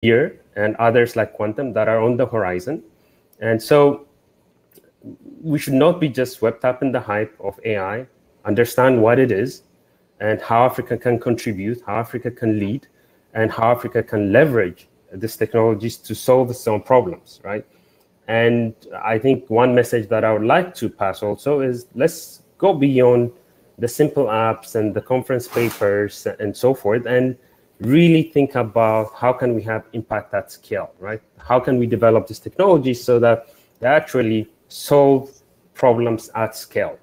here and others like quantum that are on the horizon. And so we should not be just swept up in the hype of AI, understand what it is and how Africa can contribute, how Africa can lead, and how Africa can leverage these technologies to solve its own problems, right? And I think one message that I would like to pass also is let's go beyond the simple apps and the conference papers and so forth, and really think about how can we have impact at scale, right? How can we develop this technology so that they actually solve problems at scale?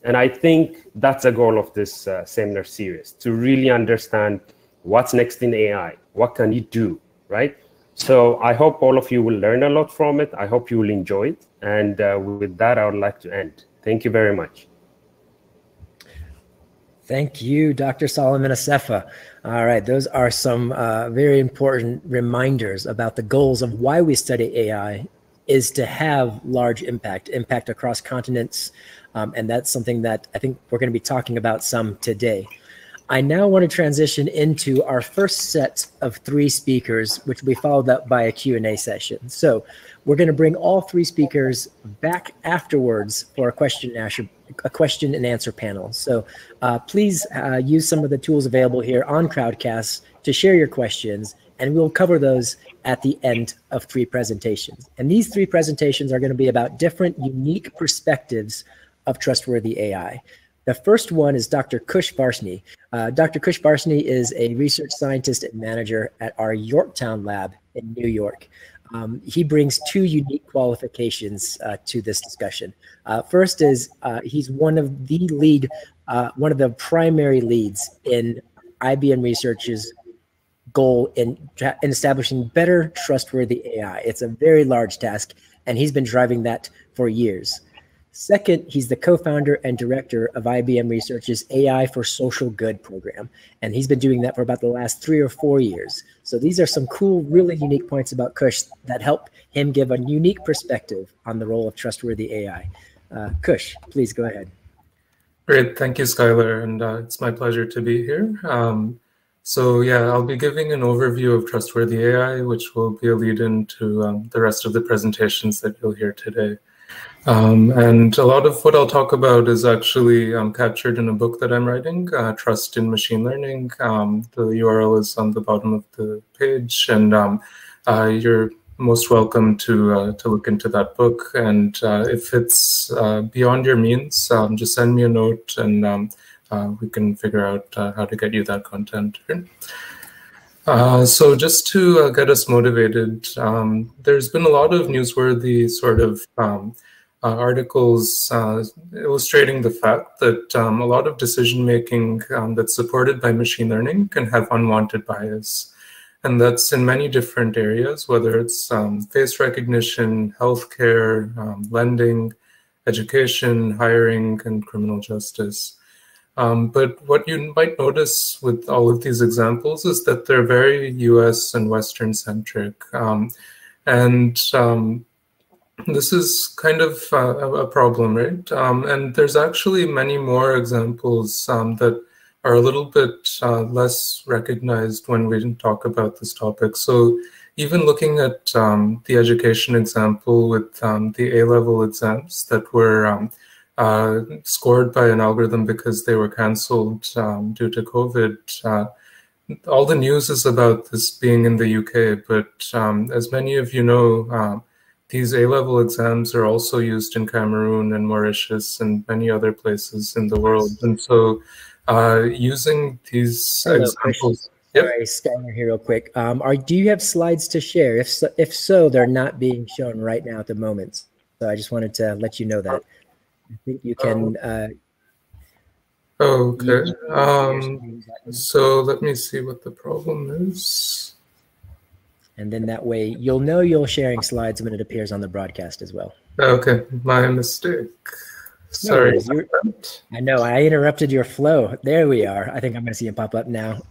And I think that's a goal of this seminar series, to really understand what's next in AI, what can you do, right? So I hope all of you will learn a lot from it. I hope you will enjoy it. And with that, I would like to end. Thank you very much. Thank you, Dr. Solomon Assefa. All right, those are some very important reminders about the goals of why we study AI is to have large impact across continents. And that's something that I think we're going to be talking about some today. I now want to transition into our first set of 3 speakers, which will be followed up by a Q&A session. So we're going to bring all 3 speakers back afterwards for a question and answer panel. So please use some of the tools available here on Crowdcast to share your questions, and we'll cover those at the end of 3 presentations. And these 3 presentations are going to be about different unique perspectives of trustworthy AI. The first one is Dr. Kush Barsney. Dr. Kush Barsney is a research scientist and manager at our Yorktown lab in New York. He brings 2 unique qualifications to this discussion. First is he's one of the primary leads in IBM Research's goal in establishing better trustworthy AI. It's a very large task, and he's been driving that for years. Second, he's the co-founder and director of IBM Research's AI for Social Good program, and he's been doing that for about the last 3 or 4 years. So these are some cool, really unique points about Kush that help him give a unique perspective on the role of trustworthy AI. Kush, please go ahead. Great, thank you, Skylar, and it's my pleasure to be here. So yeah, I'll be giving an overview of trustworthy AI, which will be a lead-in to the rest of the presentations that you'll hear today. And a lot of what I'll talk about is actually captured in a book that I'm writing, Trust in Machine Learning. The URL is on the bottom of the page, and you're most welcome to look into that book. And if it's beyond your means, just send me a note, and we can figure out how to get you that content. So just to get us motivated, there's been a lot of newsworthy sort of articles illustrating the fact that a lot of decision-making that's supported by machine learning can have unwanted bias. And that's in many different areas, whether it's face recognition, healthcare, lending, education, hiring, and criminal justice. But what you might notice with all of these examples is that they're very US and Western-centric. This is kind of a problem, right? And there's actually many more examples that are a little bit less recognized when we talk about this topic. So even looking at the education example with the A-level exams that were scored by an algorithm because they were canceled due to COVID, all the news is about this being in the UK, but as many of you know, these A-level exams are also used in Cameroon and Mauritius and many other places in the world. And so using these examples... Yep. Sorry, Skylar here real quick. Do you have slides to share? If so, they're not being shown right now at the moment. So I just wanted to let you know that. I think you can... okay. So let me see what the problem is. And then that way you'll know you're sharing slides when it appears on the broadcast as well. Okay, my mistake. Sorry. No, I know, I interrupted your flow. There we are. I think I'm going to see it pop up now.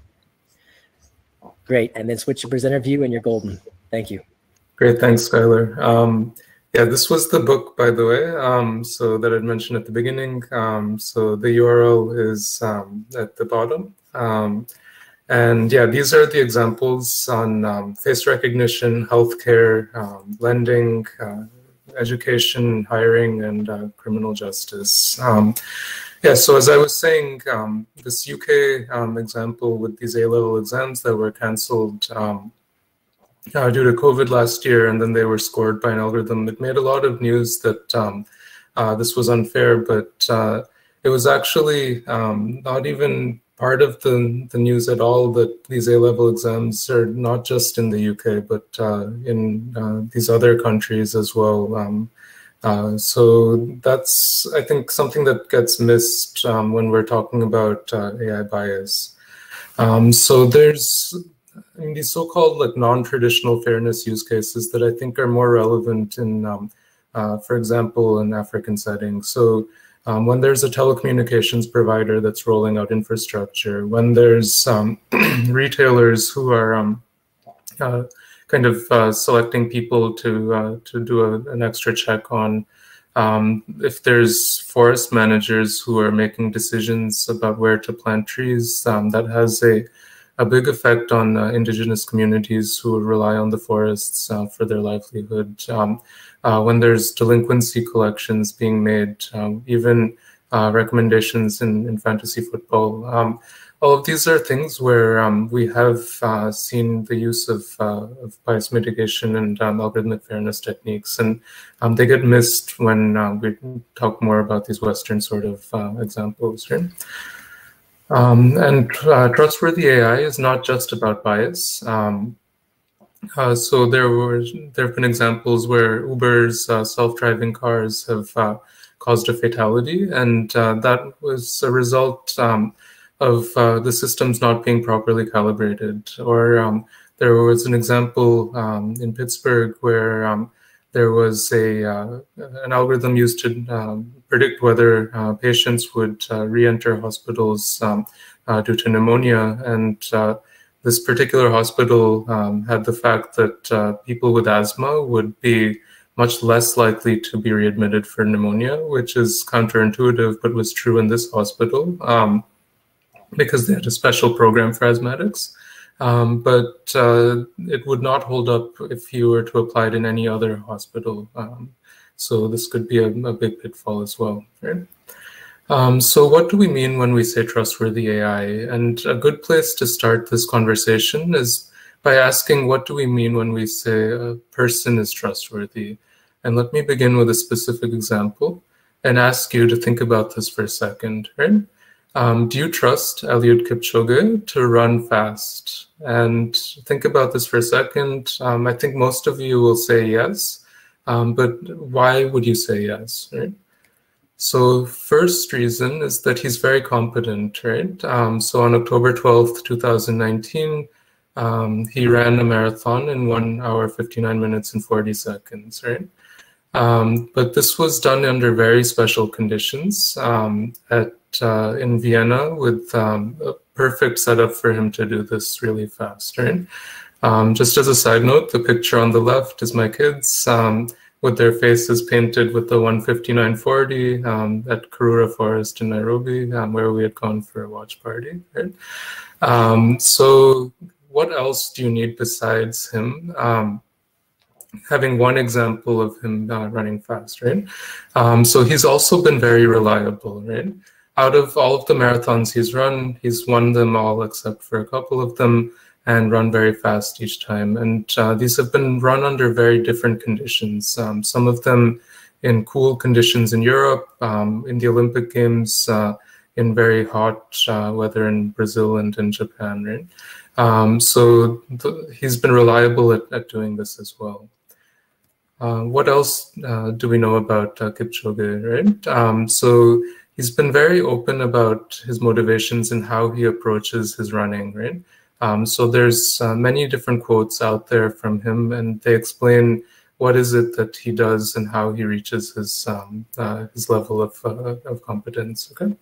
Great, and then switch to presenter view and you're golden. Thank you. Great, thanks, Skylar. Yeah, this was the book, by the way, so that I'd mentioned at the beginning. So the URL is at the bottom. And yeah, these are the examples on face recognition, healthcare, lending, education, hiring, and criminal justice. Yeah, so as I was saying, this UK example with these A-level exams that were canceled due to COVID last year, and then they were scored by an algorithm, it made a lot of news that this was unfair, but it was actually not even part of the news at all that these A-level exams are not just in the UK, but in these other countries as well. So that's, I think, something that gets missed when we're talking about AI bias. So there's these so-called like non-traditional fairness use cases that I think are more relevant in, for example, in African settings. So when there's a telecommunications provider that's rolling out infrastructure, when there's retailers who are kind of selecting people to do an extra check on, if there's forest managers who are making decisions about where to plant trees, that has a big effect on indigenous communities who rely on the forests for their livelihood. When there's delinquency collections being made, even recommendations in fantasy football. All of these are things where we have seen the use of bias mitigation and algorithmic fairness techniques, and they get missed when we talk more about these Western sort of examples, right? And Trustworthy AI is not just about bias. So there have been examples where Uber's self-driving cars have caused a fatality, and that was a result of the systems not being properly calibrated. Or there was an example in Pittsburgh where there was an algorithm used to predict whether patients would re-enter hospitals due to pneumonia, and this particular hospital had the fact that people with asthma would be much less likely to be readmitted for pneumonia, which is counterintuitive, but was true in this hospital because they had a special program for asthmatics. But it would not hold up if you were to apply it in any other hospital. So this could be a big pitfall as well, right? So what do we mean when we say trustworthy AI? And a good place to start this conversation is by asking, what do we mean when we say a person is trustworthy? And let me begin with a specific example and ask you to think about this for a second, right? Do you trust Eliud Kipchoge to run fast? And think about this for a second. I think most of you will say yes, but why would you say yes, right? So first reason is that he's very competent, right? So on October 12th, 2019, he ran a marathon in 1 hour, 59 minutes and 40 seconds, right? But this was done under very special conditions in Vienna with a perfect setup for him to do this really fast, right? Just as a side note, the picture on the left is my kids with their faces painted with the 1:59:40 at Karura Forest in Nairobi, where we had gone for a watch party, right? So what else do you need besides him? Having one example of him running fast, right? So he's also been very reliable, right? Out of all of the marathons he's run, he's won them all except for a couple of them and run very fast each time. And these have been run under very different conditions. Some of them in cool conditions in Europe, in the Olympic Games, in very hot weather in Brazil and in Japan, right? So he's been reliable at doing this as well. What else do we know about Kipchoge, right? So he's been very open about his motivations and how he approaches his running, right? So there's many different quotes out there from him, and they explain what is it that he does and how he reaches his level of competence, okay?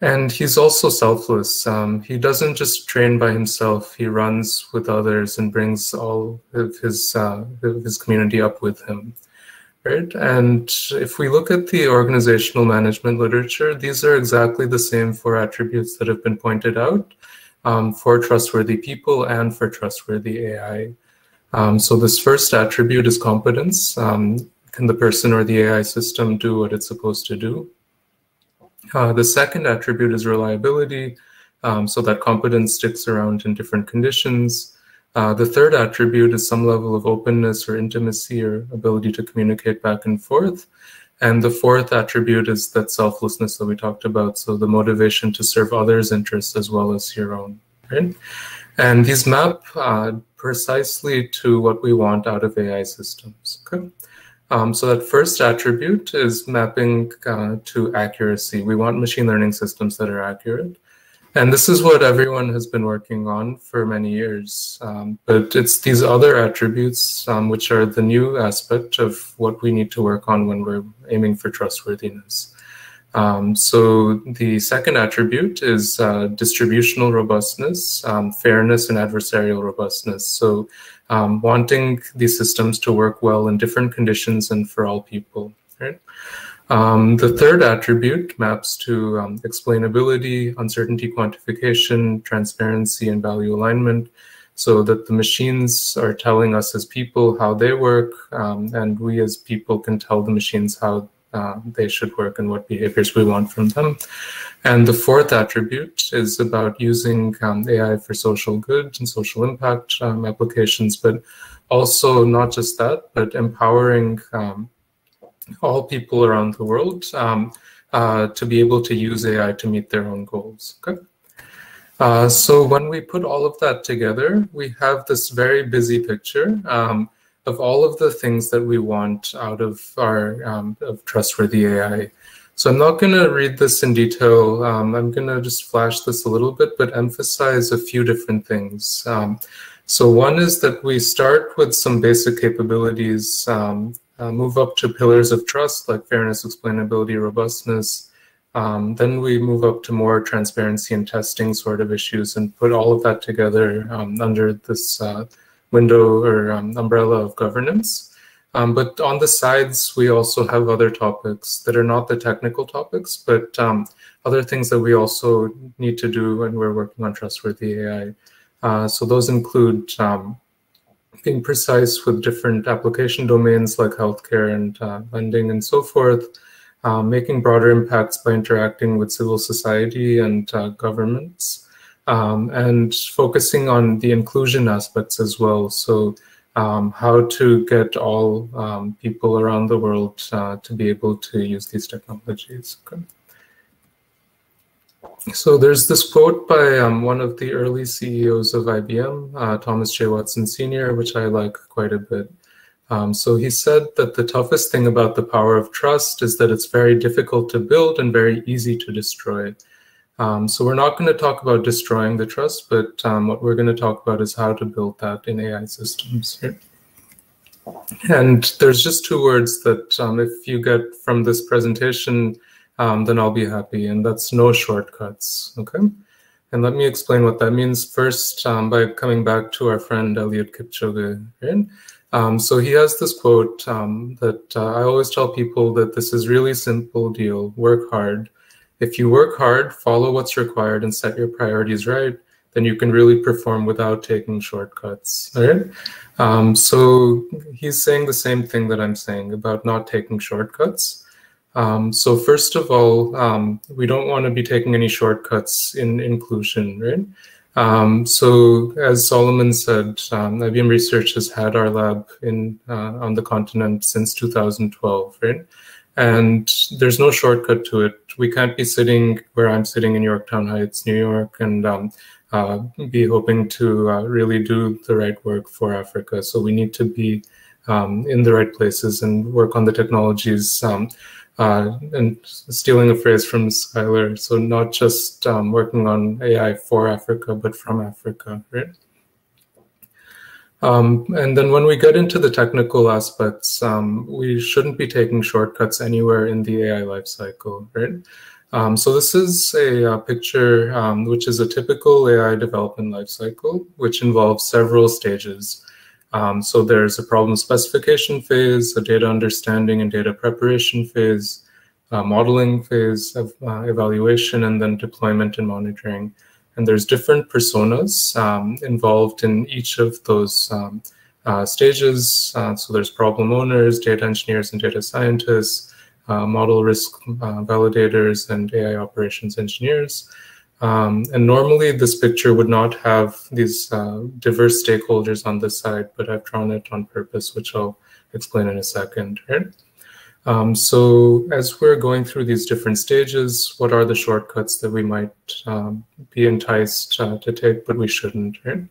And he's also selfless. He doesn't just train by himself. He runs with others and brings all of his community up with him, right? And if we look at the organizational management literature, these are exactly the same 4 attributes that have been pointed out. for trustworthy people and for trustworthy AI. So this first attribute is competence. Can the person or the AI system do what it's supposed to do? The second attribute is reliability, so that competence sticks around in different conditions. The third attribute is some level of openness or intimacy or ability to communicate back and forth. And the fourth attribute is that selflessness that we talked about, so the motivation to serve others' interests as well as your own, right? And these map precisely to what we want out of AI systems, okay? So that first attribute is mapping to accuracy. We want machine learning systems that are accurate. And this is what everyone has been working on for many years. But it's these other attributes which are the new aspect of what we need to work on when we're aiming for trustworthiness. So the second attribute is distributional robustness, fairness, and adversarial robustness. So wanting these systems to work well in different conditions and for all people, right? The third attribute maps to explainability, uncertainty quantification, transparency, and value alignment, so that the machines are telling us as people how they work, and we as people can tell the machines how they should work and what behaviors we want from them. And the fourth attribute is about using AI for social good and social impact applications, but also not just that, but empowering all people around the world to be able to use AI to meet their own goals. Okay. So when we put all of that together, we have this very busy picture of all of the things that we want out of our of trustworthy AI. So I'm not going to read this in detail. I'm going to just flash this a little bit, but emphasize a few different things. So one is that we start with some basic capabilities, move up to pillars of trust like fairness, explainability, robustness. Then we move up to more transparency and testing sort of issues and put all of that together under this window or umbrella of governance. But on the sides, we also have other topics that are not the technical topics, but other things that we also need to do when we're working on trustworthy AI. So those include being precise with different application domains like healthcare and lending and so forth, making broader impacts by interacting with civil society and governments, and focusing on the inclusion aspects as well. So how to get all people around the world to be able to use these technologies. Okay. So there's this quote by one of the early CEOs of IBM, Thomas J. Watson Sr., which I like quite a bit. So he said that the toughest thing about the power of trust is that it's very difficult to build and very easy to destroy. So we're not going to talk about destroying the trust, but what we're going to talk about is how to build that in AI systems. Right? And there's just two words that if you get from this presentation, then I'll be happy, and that's no shortcuts, okay? And let me explain what that means first by coming back to our friend Eliud Kipchoge, right? So he has this quote that I always tell people that this is really simple deal, work hard. If you work hard, follow what's required, and set your priorities right, then you can really perform without taking shortcuts, all right? So he's saying the same thing that I'm saying about not taking shortcuts. So first of all, we don't want to be taking any shortcuts in inclusion, right? So as Solomon said, IBM Research has had our lab on the continent since 2012, right? And there's no shortcut to it. We can't be sitting where I'm sitting in Yorktown Heights, New York, and be hoping to really do the right work for Africa. So we need to be in the right places and work on the technologies. And stealing a phrase from Skylar, so not just working on AI for Africa, but from Africa, right? And then when we get into the technical aspects, we shouldn't be taking shortcuts anywhere in the AI lifecycle, right? So this is a picture which is a typical AI development lifecycle, which involves several stages. So there's a problem specification phase, a data understanding and data preparation phase, modeling phase of evaluation, and then deployment and monitoring. And there's different personas involved in each of those stages. So there's problem owners, data engineers and data scientists, model risk validators, and AI operations engineers. And normally this picture would not have these diverse stakeholders on this side, but I've drawn it on purpose, which I'll explain in a second, right? So as we're going through these different stages, what are the shortcuts that we might be enticed to take, but we shouldn't, right?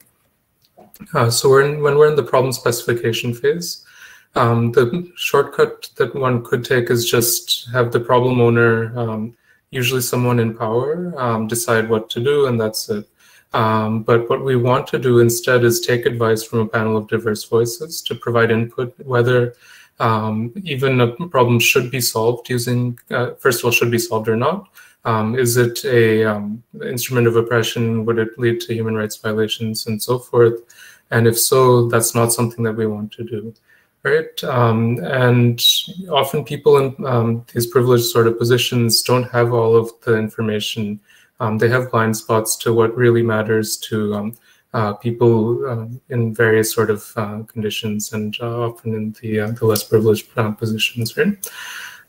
So when we're in the problem specification phase, the shortcut that one could take is just have the problem owner, usually someone in power, decide what to do, and that's it. But what we want to do instead is take advice from a panel of diverse voices to provide input, whether even a problem should be solved using, first of all, should be solved or not. Is it a instrument of oppression? Would it lead to human rights violations and so forth? And if so, that's not something that we want to do, right? And often people in these privileged sort of positions don't have all of the information. They have blind spots to what really matters to people in various sort of conditions, and often in the less privileged positions, right?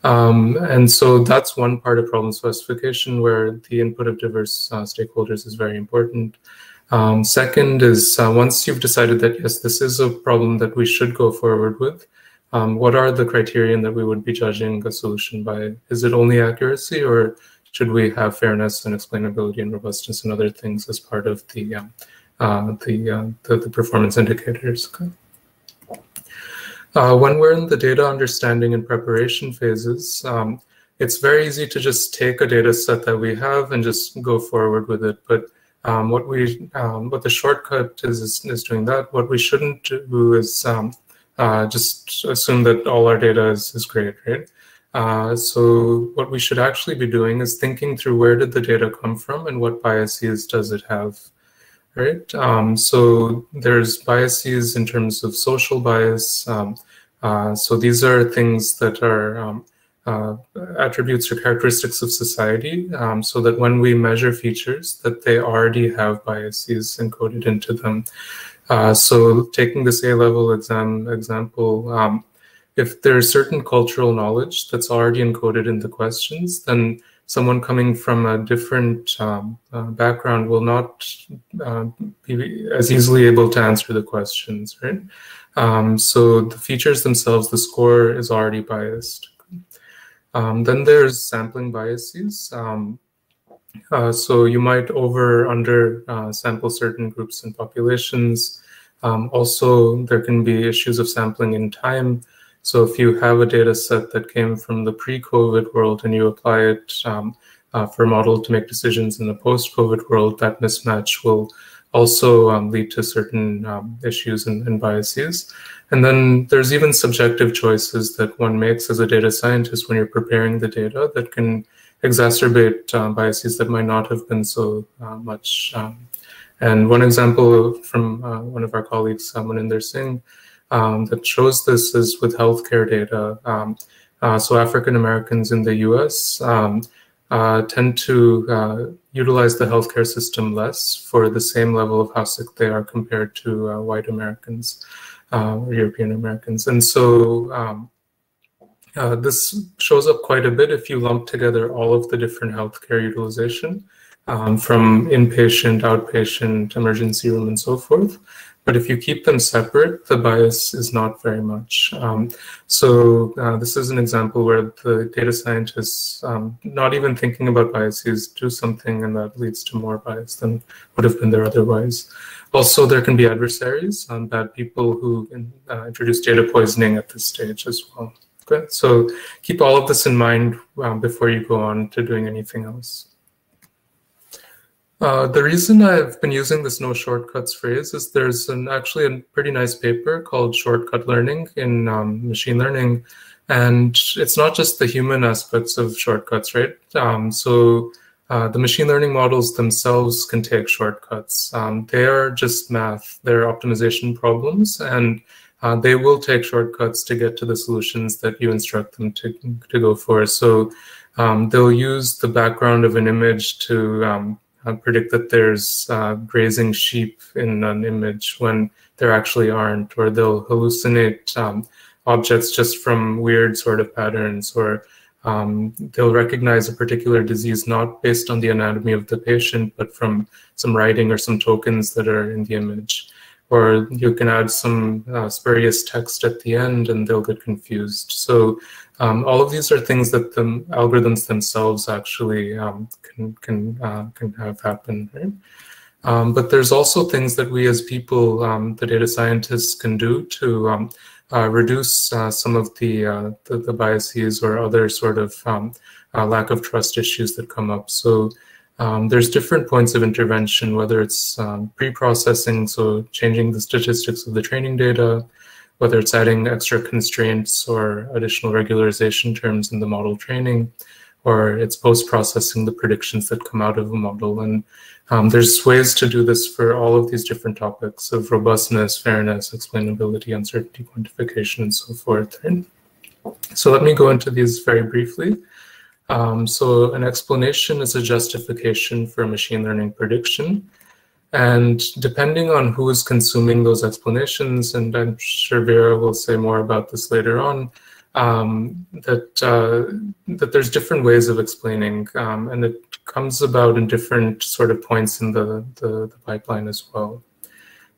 And so that's one part of problem specification where the input of diverse stakeholders is very important. Second is once you've decided that, yes, this is a problem that we should go forward with, what are the criterion that we would be judging a solution by? Is it only accuracy, or should we have fairness and explainability and robustness and other things as part of the performance indicators? Okay. When we're in the data understanding and preparation phases, it's very easy to just take a data set that we have and just go forward with it. But what the shortcut is doing that. What we shouldn't do is just assume that all our data is great, right? So what we should actually be doing is thinking through where did the data come from and what biases does it have, right? So there's biases in terms of social bias. So these are things that are attributes or characteristics of society, so that when we measure features, that they already have biases encoded into them. So taking this A-level example, if there's certain cultural knowledge that's already encoded in the questions, then someone coming from a different background will not be as easily able to answer the questions, right? So the features themselves, the score is already biased. Then there's sampling biases. So you might under sample certain groups and populations. Also, there can be issues of sampling in time. So if you have a data set that came from the pre-COVID world and you apply it for a model to make decisions in the post-COVID world, that mismatch will also lead to certain issues and biases. And then there's even subjective choices that one makes as a data scientist when you're preparing the data that can exacerbate biases that might not have been so much. And one example from one of our colleagues, Maninder Singh, that shows this is with healthcare data. So African Americans in the US tend to utilize the healthcare system less for the same level of how sick they are compared to white Americans or European Americans. And so this shows up quite a bit if you lump together all of the different healthcare utilization from inpatient, outpatient, emergency room, and so forth. But if you keep them separate, the bias is not very much. So this is an example where the data scientists, not even thinking about biases, do something and that leads to more bias than would have been there otherwise. Also, there can be adversaries, bad people who introduce data poisoning at this stage as well. Okay? So keep all of this in mind before you go on to doing anything else. The reason I've been using this no shortcuts phrase is there's actually a pretty nice paper called Shortcut Learning in machine learning. And it's not just the human aspects of shortcuts, right? So the machine learning models themselves can take shortcuts. They are just math. They're optimization problems. And they will take shortcuts to get to the solutions that you instruct them to go for. So they'll use the background of an image to predict that there's grazing sheep in an image when there actually aren't, or they'll hallucinate objects just from weird sort of patterns, or they'll recognize a particular disease not based on the anatomy of the patient, but from some writing or some tokens that are in the image. Or you can add some spurious text at the end and they'll get confused. So all of these are things that the algorithms themselves actually can have happen, right? But there's also things that we as people, the data scientists, can do to reduce some of the biases or other sort of lack of trust issues that come up. So there's different points of intervention, whether it's pre-processing, so changing the statistics of the training data, whether it's adding extra constraints or additional regularization terms in the model training, or it's post-processing the predictions that come out of a model. And there's ways to do this for all of these different topics of robustness, fairness, explainability, uncertainty, quantification, and so forth. Right? So let me go into these very briefly. So an explanation is a justification for a machine learning prediction. And depending on who is consuming those explanations, and I'm sure Vera will say more about this later on, that there's different ways of explaining, and it comes about in different sort of points in the pipeline as well.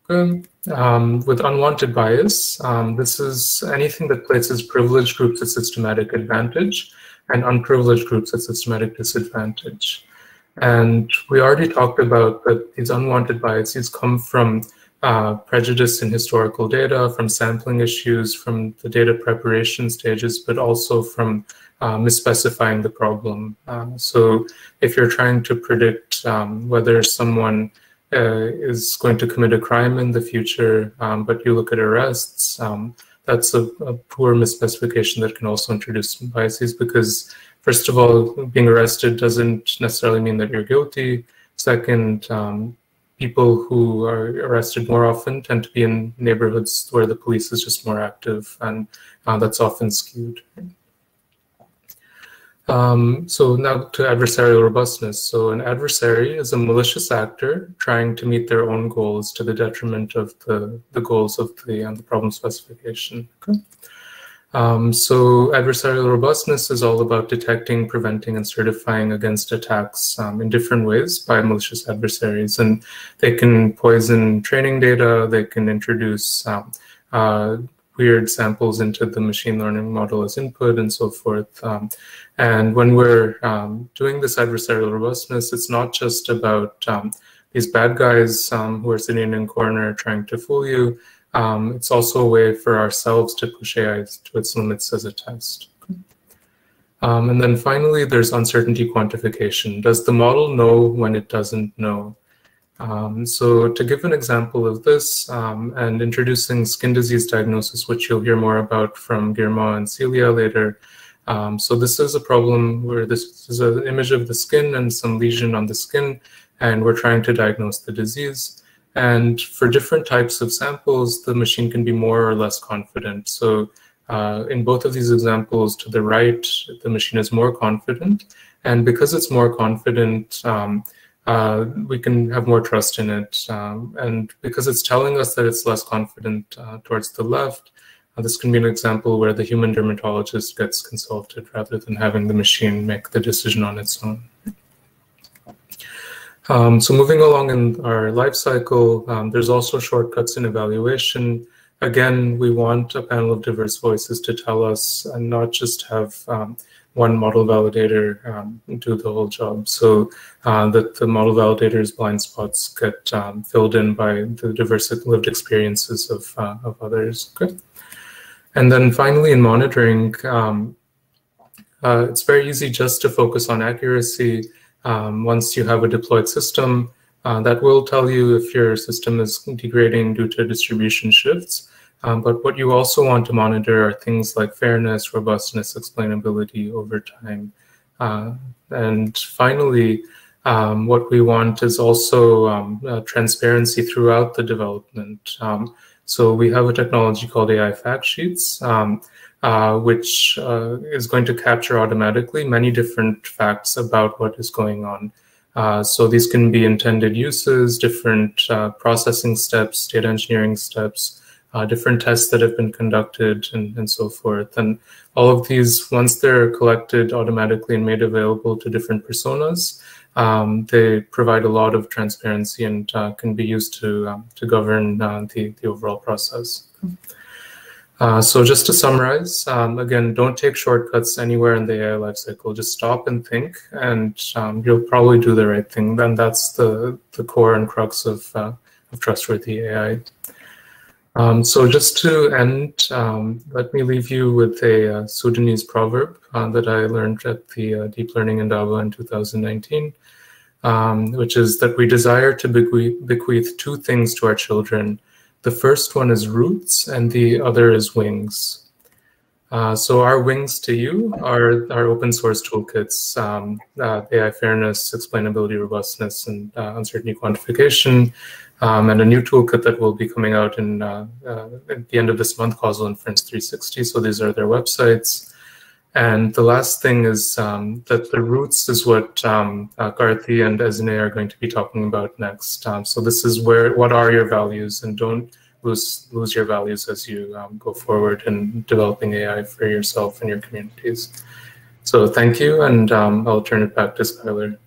With unwanted bias, this is anything that places privileged groups at systematic advantage and unprivileged groups at systematic disadvantage. And we already talked about that these unwanted biases come from prejudice in historical data, from sampling issues, from the data preparation stages, but also from misspecifying the problem. So if you're trying to predict whether someone is going to commit a crime in the future, but you look at arrests, that's a poor misspecification that can also introduce some biases, because first of all, being arrested doesn't necessarily mean that you're guilty. Second, people who are arrested more often tend to be in neighborhoods where the police is just more active, and that's often skewed. So now to adversarial robustness. So an adversary is a malicious actor trying to meet their own goals to the detriment of the goals of the problem specification. Okay. So adversarial robustness is all about detecting, preventing, and certifying against attacks in different ways by malicious adversaries. And they can poison training data, they can introduce weird samples into the machine learning model as input and so forth. And when we're doing this adversarial robustness, it's not just about these bad guys who are sitting in a corner trying to fool you. It's also a way for ourselves to push AI to its limits as a test. And then finally, there's uncertainty quantification. Does the model know when it doesn't know? So to give an example of this, and introducing skin disease diagnosis, which you'll hear more about from Guillermo and Celia later. So this is a problem where this is an image of the skin and some lesion on the skin, and we're trying to diagnose the disease. And for different types of samples, the machine can be more or less confident. So in both of these examples, to the right, the machine is more confident. And because it's more confident, we can have more trust in it. And because it's telling us that it's less confident towards the left, this can be an example where the human dermatologist gets consulted rather than having the machine make the decision on its own. So moving along in our life cycle, there's also shortcuts in evaluation. Again, we want a panel of diverse voices to tell us and not just have one model validator do the whole job, so that the model validator's blind spots get filled in by the diverse lived experiences of others. Okay. And then finally, in monitoring, it's very easy just to focus on accuracy. Once you have a deployed system, that will tell you if your system is degrading due to distribution shifts. But what you also want to monitor are things like fairness, robustness, explainability over time. And finally, what we want is also transparency throughout the development. So we have a technology called AI fact sheets, which is going to capture automatically many different facts about what is going on. So these can be intended uses, different processing steps, data engineering steps, different tests that have been conducted, and so forth. And all of these, once they're collected automatically and made available to different personas, they provide a lot of transparency and can be used to govern the overall process. So just to summarize, again, don't take shortcuts anywhere in the AI lifecycle. Just stop and think, and you'll probably do the right thing. And that's the core and crux of Trustworthy AI. So just to end, let me leave you with a Sudanese proverb that I learned at the Deep Learning Indaba in 2019, which is that we desire to bequeath two things to our children. The first one is roots, and the other is wings. So our wings to you are our open source toolkits, AI fairness, explainability, robustness, and uncertainty quantification, and a new toolkit that will be coming out in at the end of this month, Causal Inference 360. So these are their websites. And the last thing is that the roots is what Karthi and Ezine are going to be talking about next. So this is what are your values, and don't lose your values as you go forward in developing AI for yourself and your communities. So thank you, and I'll turn it back to Skylar.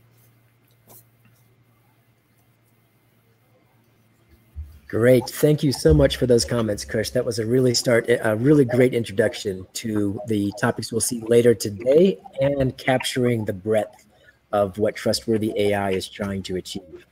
Great. Thank you so much for those comments, Kush. That was a really great introduction to the topics we'll see later today and capturing the breadth of what Trustworthy AI is trying to achieve.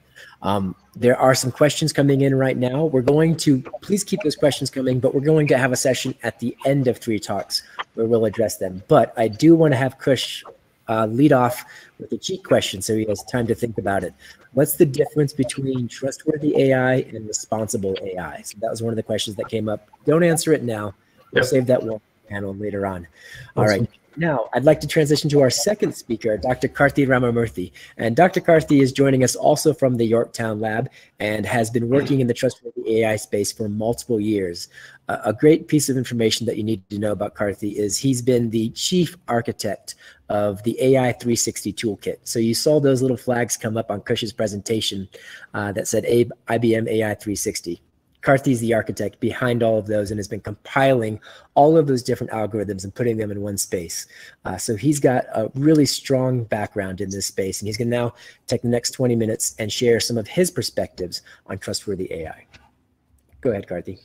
There are some questions coming in right now. We're going to, please keep those questions coming, but we're going to have a session at the end of 3 talks where we'll address them. But I do want to have Kush lead off with a cheat question so he has time to think about it. What's the difference between Trustworthy AI and responsible AI? So that was one of the questions that came up. Don't answer it now. We'll save that one panel later on. All right. Now, I'd like to transition to our second speaker, Dr. Karthi Ramamurthy. And Dr. Karthi is joining us also from the Yorktown Lab and has been working in the Trustworthy AI space for multiple years. A great piece of information that you need to know about Karthi is he's been the chief architect of the AI 360 toolkit. So you saw those little flags come up on Kush's presentation that said IBM AI 360. Karthi is the architect behind all of those and has been compiling all of those different algorithms and putting them in one space. So he's got a really strong background in this space, and he's going to now take the next 20 minutes and share some of his perspectives on Trustworthy AI. Go ahead, Karthi.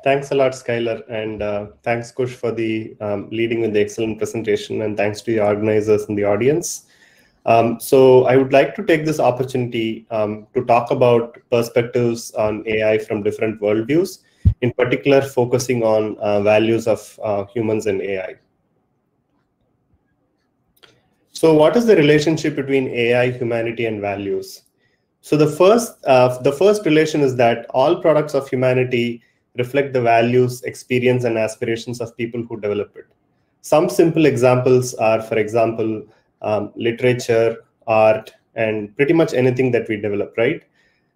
Thanks a lot, Skylar, and thanks, Kush, for the leading with the excellent presentation, and thanks to the organizers and the audience. So I would like to take this opportunity to talk about perspectives on AI from different worldviews, in particular focusing on values of humans and AI. So what is the relationship between AI, humanity, and values? So the first relation is that all products of humanity reflect the values, experience, and aspirations of people who develop it. Some simple examples are, for example, literature, art, and pretty much anything that we develop, right?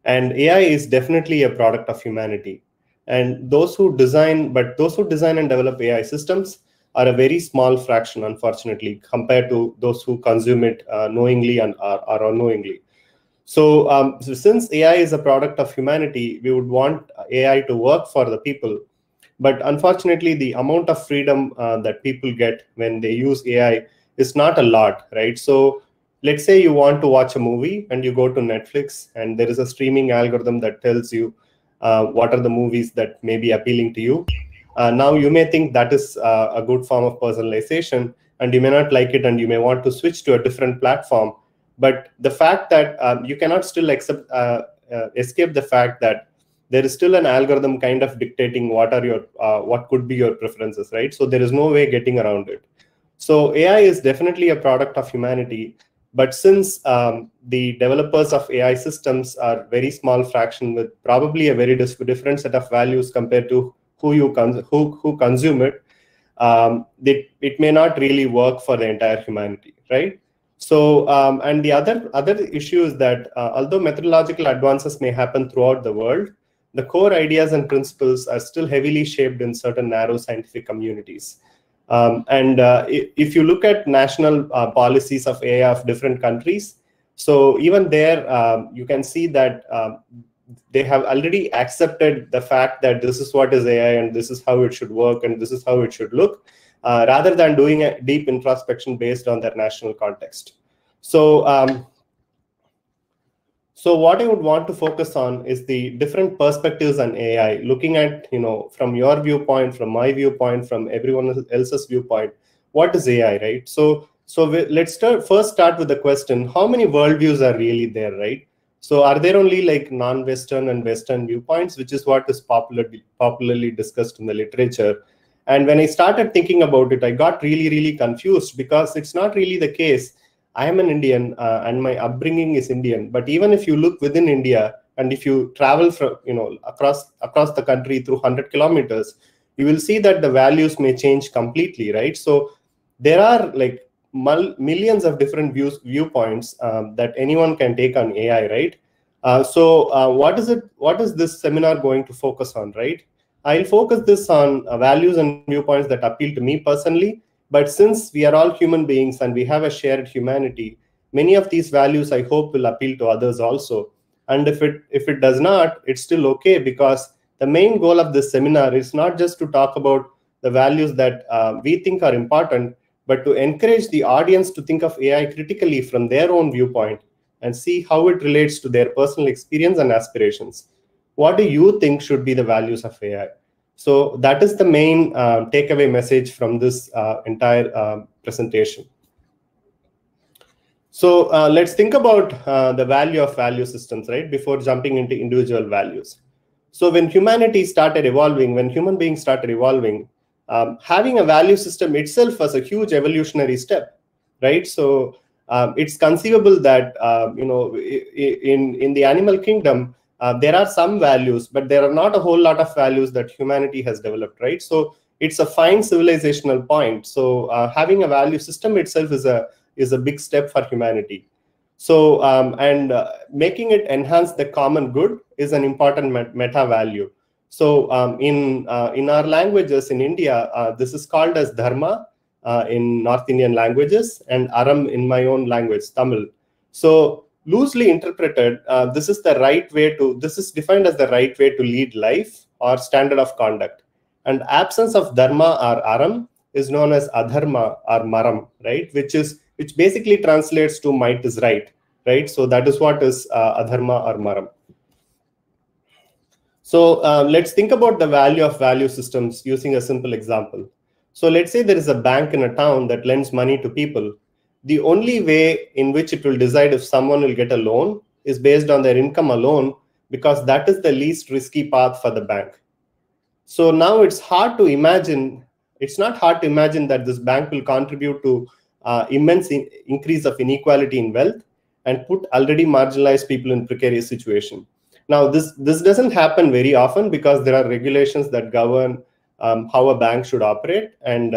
And AI is definitely a product of humanity. And those who design and develop AI systems are a very small fraction, unfortunately, compared to those who consume it knowingly or unknowingly. So since AI is a product of humanity, we would want AI to work for the people. But unfortunately, the amount of freedom that people get when they use AI is not a lot, right? So let's say you want to watch a movie and you go to Netflix, and there is a streaming algorithm that tells you what are the movies that may be appealing to you. Now you may think that is a good form of personalization, and you may not like it, and you may want to switch to a different platform. But the fact that you cannot still escape the fact that there is still an algorithm kind of dictating what could be your preferences, right? So there is no way getting around it. So AI is definitely a product of humanity, but since the developers of AI systems are very small fraction with probably a very different set of values compared to who consume it, it may not really work for the entire humanity, right? So, and the other issue is that although methodological advances may happen throughout the world, the core ideas and principles are still heavily shaped in certain narrow scientific communities. If you look at national policies of AI of different countries, So even there, you can see that they have already accepted the fact that this is what is AI and this is how it should work and this is how it should look, rather than doing a deep introspection based on their national context. So, so what I would want to focus on is the different perspectives on AI, looking at, from your viewpoint, from my viewpoint, from everyone else's viewpoint, what is AI, right? So let's first start with the question, how many worldviews are really there, right? So are there only like non-Western and Western viewpoints, which is what is popularly discussed in the literature? And when I started thinking about it, I got really, really confused, because it's not really the case. I am an Indian and my upbringing is Indian. But even if you look within India, and if you travel from, across the country through 100 kilometers, you will see that the values may change completely, right? So there are like millions of different viewpoints that anyone can take on AI, right? So what is this seminar going to focus on, right? I'll focus this on values and viewpoints that appeal to me personally. But since we are all human beings and we have a shared humanity, many of these values I hope will appeal to others also. And if it does not, it's still okay, because the main goal of this seminar is not just to talk about the values that we think are important, but to encourage the audience to think of AI critically from their own viewpoint and see how it relates to their personal experience and aspirations. What do you think should be the values of AI? So that is the main takeaway message from this entire presentation. So let's think about the value of value systems, right, before jumping into individual values. So when humanity started evolving, when human beings started evolving, having a value system itself was a huge evolutionary step, right? So it's conceivable that in the animal kingdom, there are some values, but there are not a whole lot of values that humanity has developed, right? So it's a fine civilizational point. So having a value system itself is a big step for humanity. So making it enhance the common good is an important meta value. So in our languages in India, this is called as dharma in North Indian languages, and aram in my own language, Tamil. So loosely interpreted, this is defined as the right way to lead life or standard of conduct. And absence of dharma or aram is known as adharma or maram, right? Which basically translates to might is right? So that is what is adharma or maram. So let's think about the value of value systems using a simple example. So let's say there is a bank in a town that lends money to people. The only way in which it will decide if someone will get a loan is based on their income alone, because that is the least risky path for the bank. So now it's not hard to imagine that this bank will contribute to immense increase of inequality in wealth and put already marginalized people in precarious situation. Now, this doesn't happen very often because there are regulations that govern how a bank should operate, and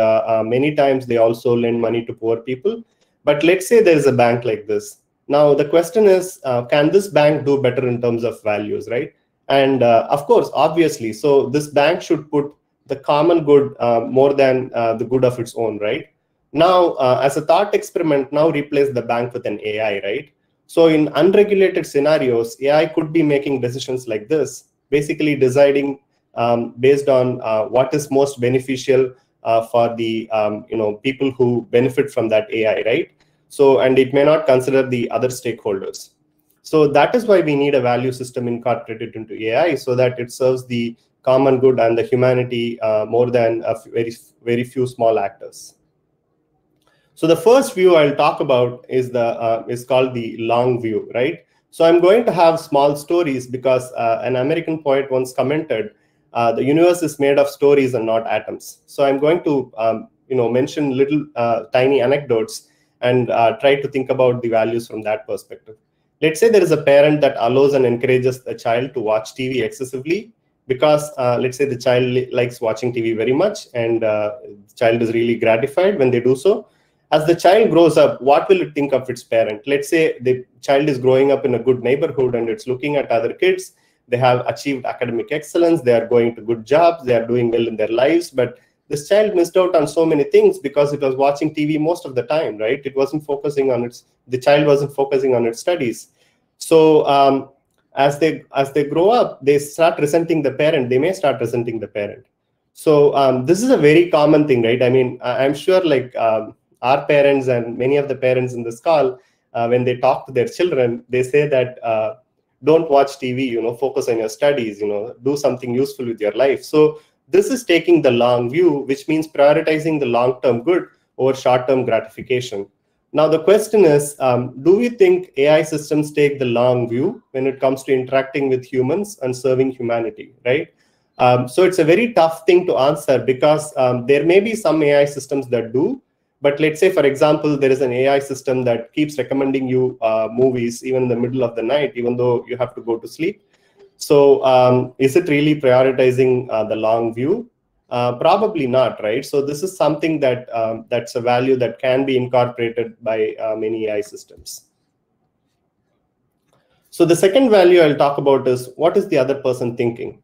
many times they also lend money to poor people. But let's say there is a bank like this. Now, the question is, can this bank do better in terms of values, right? And of course, obviously, so this bank should put the common good more than the good of its own, right? Now, as a thought experiment, now replace the bank with an AI, right? So in unregulated scenarios, AI could be making decisions like this, basically deciding based on what is most beneficial for the people who benefit from that AI, right? So, and it may not consider the other stakeholders. So that is why we need a value system incorporated into AI, so that it serves the common good and the humanity more than a very few small actors. So the first view I'll talk about is called the long view, right? So I'm going to have small stories because an American poet once commented, the universe is made of stories and not atoms. So I'm going to mention little tiny anecdotes and try to think about the values from that perspective. Let's say there is a parent that allows and encourages the child to watch TV excessively because let's say the child likes watching TV very much, and the child is really gratified when they do so. As the child grows up, what will it think of its parent? Let's say the child is growing up in a good neighborhood and it's looking at other kids. They have achieved academic excellence. They are going to good jobs. They are doing well in their lives. But this child missed out on so many things because it was watching TV most of the time, right? It wasn't focusing on the child wasn't focusing on its studies. So as they grow up, they start resenting the parent. They may start resenting the parent. So this is a very common thing, right? I mean, I'm sure like our parents and many of the parents in this call, when they talk to their children, they say that don't watch TV, focus on your studies, do something useful with your life. So this is taking the long view, which means prioritizing the long-term good over short-term gratification. Now, the question is, do we think AI systems take the long view when it comes to interacting with humans and serving humanity, right? So it's a very tough thing to answer because there may be some AI systems that do, but let's say, for example, there is an AI system that keeps recommending you movies even in the middle of the night, even though you have to go to sleep. So is it really prioritizing the long view? Probably not, right? So this is something that that's a value that can be incorporated by many AI systems. So the second value I'll talk about is, what is the other person thinking?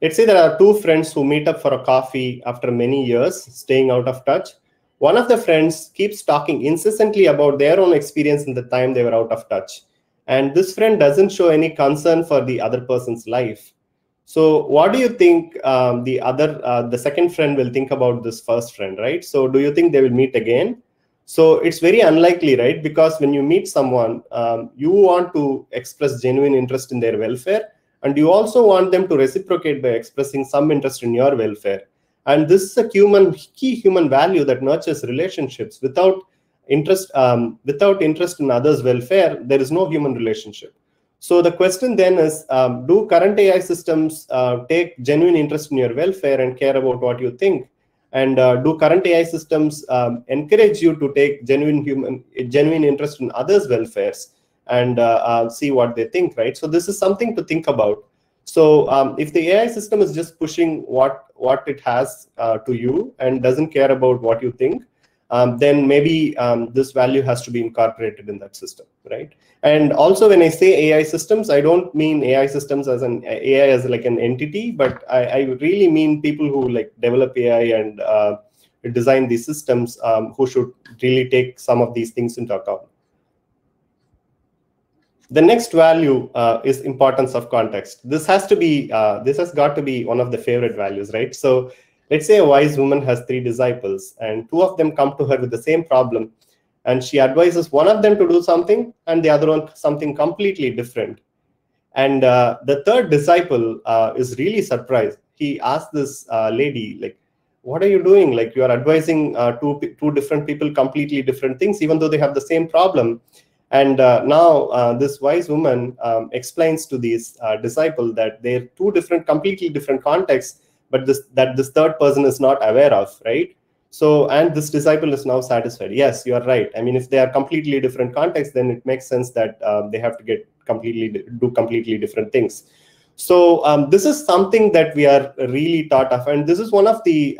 Let's say there are two friends who meet up for a coffee after many years, staying out of touch. One of the friends keeps talking incessantly about their own experience in the time they were out of touch. And this friend doesn't show any concern for the other person's life. So what do you think the second friend will think about this first friend, right? So do you think they will meet again? So it's very unlikely, right? Because when you meet someone, you want to express genuine interest in their welfare. And you also want them to reciprocate by expressing some interest in your welfare. And this is a key human value that nurtures relationships. Without interest in others' welfare, there is no human relationship. So the question then is, do current AI systems take genuine interest in your welfare and care about what you think? And do current AI systems encourage you to take genuine interest in others' welfares and see what they think, right? So this is something to think about. So if the AI system is just pushing what it has to you and doesn't care about what you think, then maybe this value has to be incorporated in that system, right? And also, when I say AI systems, I don't mean AI systems as an AI as like an entity, but I really mean people who like develop AI and design these systems who should really take some of these things into account. The next value is importance of context. This has got to be one of the favorite values, right? So let's say a wise woman has 3 disciples, and 2 of them come to her with the same problem, and she advises one of them to do something and the other one something completely different. And the third disciple is really surprised. He asks this lady, like, what are you doing? Like, you are advising two different people completely different things, even though they have the same problem. And now this wise woman explains to this disciple that they're 2 completely different contexts, but this third person is not aware of, right? So, and this disciple is now satisfied. Yes, you are right. I mean, if they are completely different contexts, then it makes sense that they have to do completely different things. So this is something that we are really taught of, and this is one of the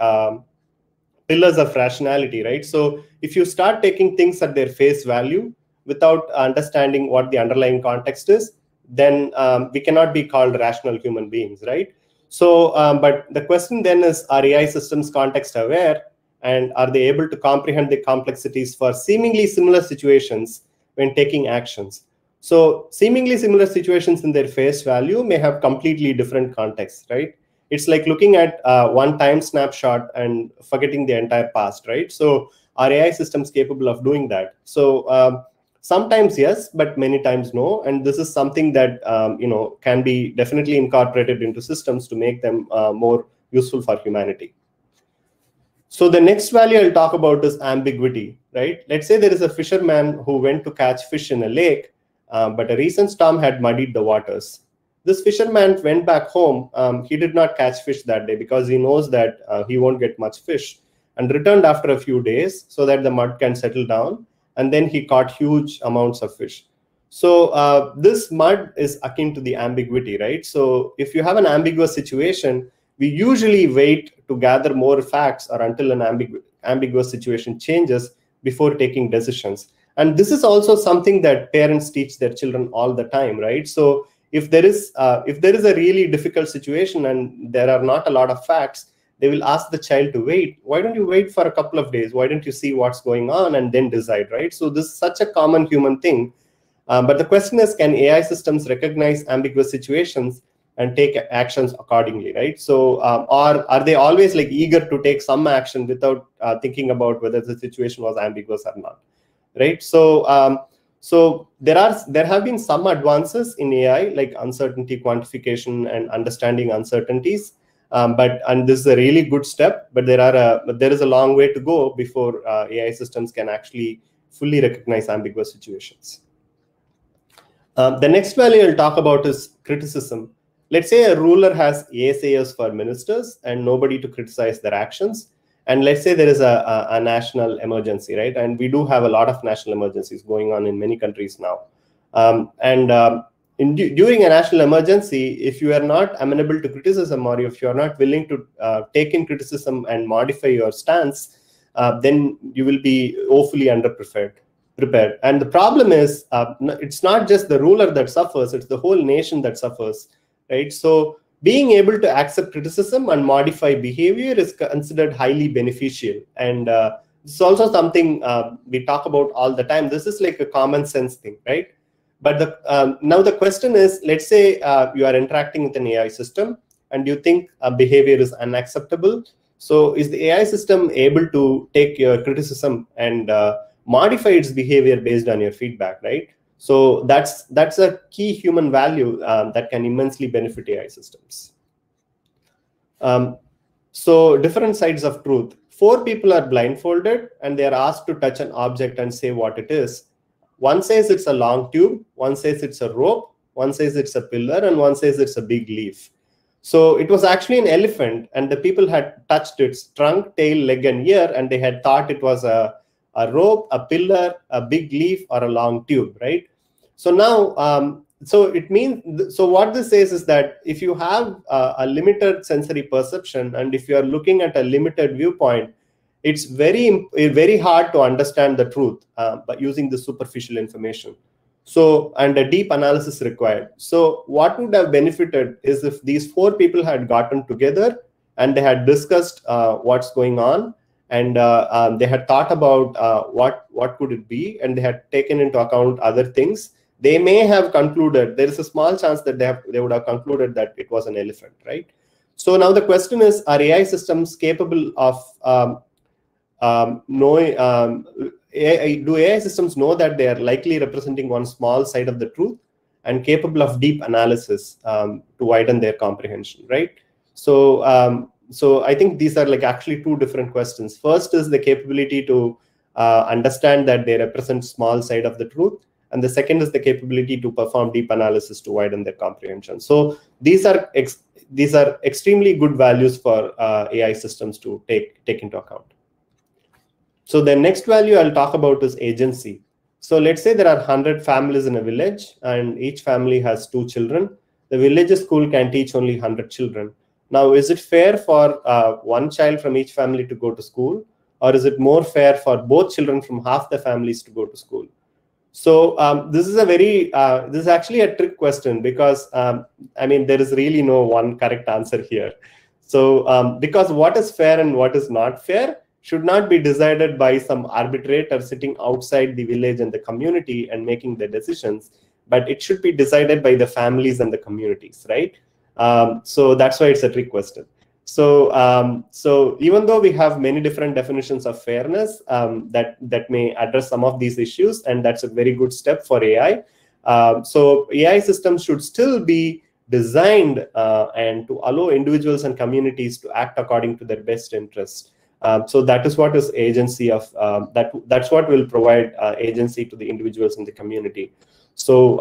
pillars of rationality, right? So if you start taking things at their face value without understanding what the underlying context is, then we cannot be called rational human beings, right? So, but the question then is, are AI systems context aware, and are they able to comprehend the complexities for seemingly similar situations when taking actions? So seemingly similar situations in their face value may have completely different contexts, right? It's like looking at one time snapshot and forgetting the entire past, right? So are AI systems capable of doing that? So sometimes yes, but many times no. And this is something that can be definitely incorporated into systems to make them more useful for humanity. So the next value I'll talk about is ambiguity, right? Let's say there is a fisherman who went to catch fish in a lake, but a recent storm had muddied the waters. This fisherman went back home. He did not catch fish that day because he knows that he won't get much fish, and returned after a few days so that the mud can settle down. And then he caught huge amounts of fish. So this mud is akin to the ambiguity, right? So if you have an ambiguous situation, we usually wait to gather more facts or until an ambiguous situation changes before taking decisions. And this is also something that parents teach their children all the time, right? So if there is a really difficult situation and there are not a lot of facts, they will ask the child to wait. Why don't you wait for a couple of days? Why don't you see what's going on and then decide, right? So this is such a common human thing. But the question is, can AI systems recognize ambiguous situations and take actions accordingly, right? So, or are they always like eager to take some action without thinking about whether the situation was ambiguous or not, right? So, so there have been some advances in AI, like uncertainty quantification and understanding uncertainties. And this is a really good step, but there is a long way to go before AI systems can actually fully recognize ambiguous situations. The next value I'll talk about is criticism. Let's say a ruler has naysayers for ministers and nobody to criticize their actions. And let's say there is a national emergency, right? And we do have a lot of national emergencies going on in many countries now. During a national emergency, if you are not amenable to criticism, or if you are not willing to take in criticism and modify your stance, then you will be woefully underprepared. And the problem is, it's not just the ruler that suffers, it's the whole nation that suffers, right? So being able to accept criticism and modify behavior is considered highly beneficial. And this is also something we talk about all the time. This is like a common sense thing, right? But now the question is, let's say you are interacting with an AI system and you think behavior is unacceptable. So is the AI system able to take your criticism and modify its behavior based on your feedback, right? So that's a key human value that can immensely benefit AI systems. So different sides of truth. 4 people are blindfolded and they are asked to touch an object and say what it is. One says it's a long tube, one says it's a rope, one says it's a pillar, and one says it's a big leaf. So it was actually an elephant, and the people had touched its trunk, tail, leg, and ear, and they had thought it was a rope, a pillar, a big leaf, or a long tube, right? So now, so what this says is that if you have a limited sensory perception, and if you are looking at a limited viewpoint, it's very hard to understand the truth by using the superficial information. So, and a deep analysis required. So what would have benefited is if these 4 people had gotten together and they had discussed what's going on, and they had thought about what could it be, and they had taken into account other things. They may have concluded, there is a small chance that they would have concluded that it was an elephant, right? So now the question is, are AI systems capable of do AI systems know that they are likely representing one small side of the truth and capable of deep analysis to widen their comprehension, right? So, so I think these are like actually 2 different questions. First is the capability to understand that they represent small side of the truth. And the second is the capability to perform deep analysis to widen their comprehension. So these are extremely good values for AI systems to take into account. So the next value I'll talk about is agency. So let's say there are 100 families in a village, and each family has 2 children. The village school can teach only 100 children. Now, is it fair for 1 child from each family to go to school? Or is it more fair for both children from half the families to go to school? So this is this is actually a trick question, because I mean, there is really no one correct answer here. So because what is fair and what is not fair should not be decided by some arbitrator sitting outside the village and the community and making the decisions, but it should be decided by the families and the communities, right? So that's why it's a trick question. So so even though we have many different definitions of fairness that may address some of these issues, and that's a very good step for AI. So AI systems should still be designed and to allow individuals and communities to act according to their best interests. So that is what is agency of that's what will provide agency to the individuals in the community. So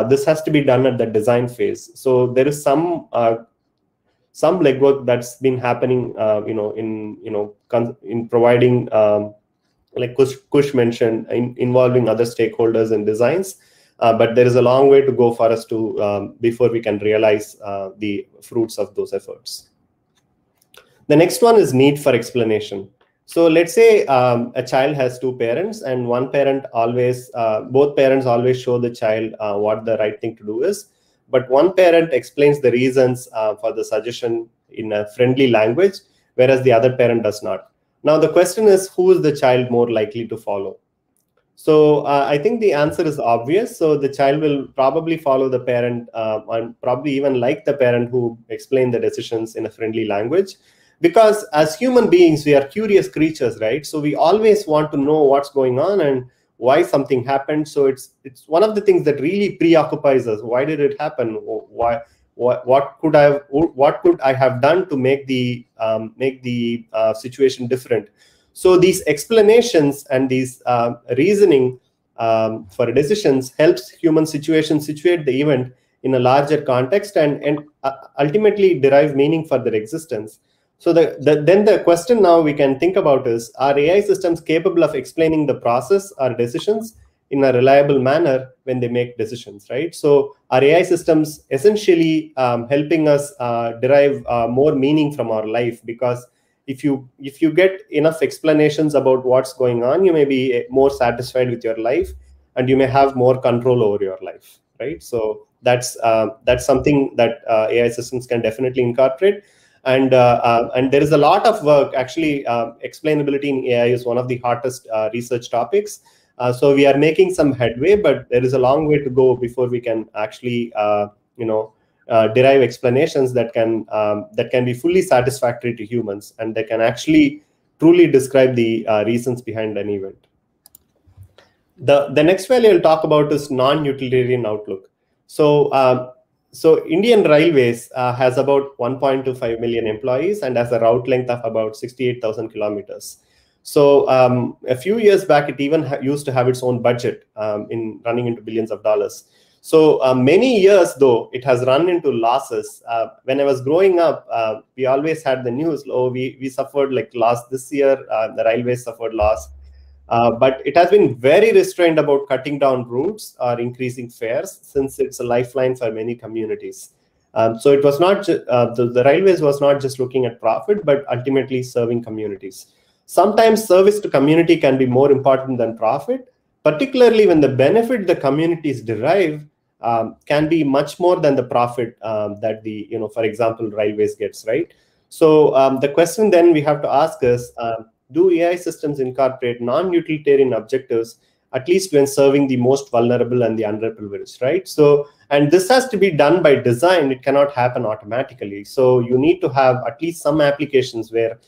this has to be done at the design phase. So there is some legwork that's been happening, in providing, like Kush mentioned, involving other stakeholders in designs. But there is a long way to go for us to before we can realize the fruits of those efforts. The next one is need for explanation. So let's say a child has 2 parents, and one parent always, both parents always show the child what the right thing to do is. But one parent explains the reasons for the suggestion in a friendly language, whereas the other parent does not. Now, the question is, who is the child more likely to follow? So I think the answer is obvious. So the child will probably follow the parent and probably even like the parent who explained the decisions in a friendly language. Because as human beings, we are curious creatures, right? So we always want to know what's going on and why something happened. So it's one of the things that really preoccupies us. Why did it happen? Why? What could I have done to make the situation different? So these explanations and these reasoning for decisions helps human situations situate the event in a larger context and ultimately derive meaning for their existence. So then the question now we can think about is, are AI systems capable of explaining the process or decisions in a reliable manner when they make decisions, right? So are AI systems essentially helping us derive more meaning from our life? Because if you get enough explanations about what's going on, you may be more satisfied with your life and you may have more control over your life, right? So that's something that AI systems can definitely incorporate. And there is a lot of work. Actually, explainability in AI is one of the hottest research topics. So we are making some headway, but there is a long way to go before we can actually, derive explanations that can be fully satisfactory to humans, and they can actually truly describe the reasons behind an event. The next value I'll talk about is non-utilitarian outlook. So Indian Railways has about 1.25 million employees and has a route length of about 68,000 kilometers. So a few years back, it even used to have its own budget in running into billions of dollars. So many years, though, it has run into losses. When I was growing up, we always had the news, oh, we suffered like loss this year, the railways suffered loss. But it has been very restrained about cutting down routes or increasing fares, since it's a lifeline for many communities. So it was not the railways was not just looking at profit, but ultimately serving communities. Sometimes service to community can be more important than profit, particularly when the benefit the communities derive can be much more than the profit that the, for example, railways gets, right? So the question then we have to ask is, do AI systems incorporate non-utilitarian objectives, at least when serving the most vulnerable and the underprivileged, right? So, and this has to be done by design. It cannot happen automatically. So you need to have at least some applications where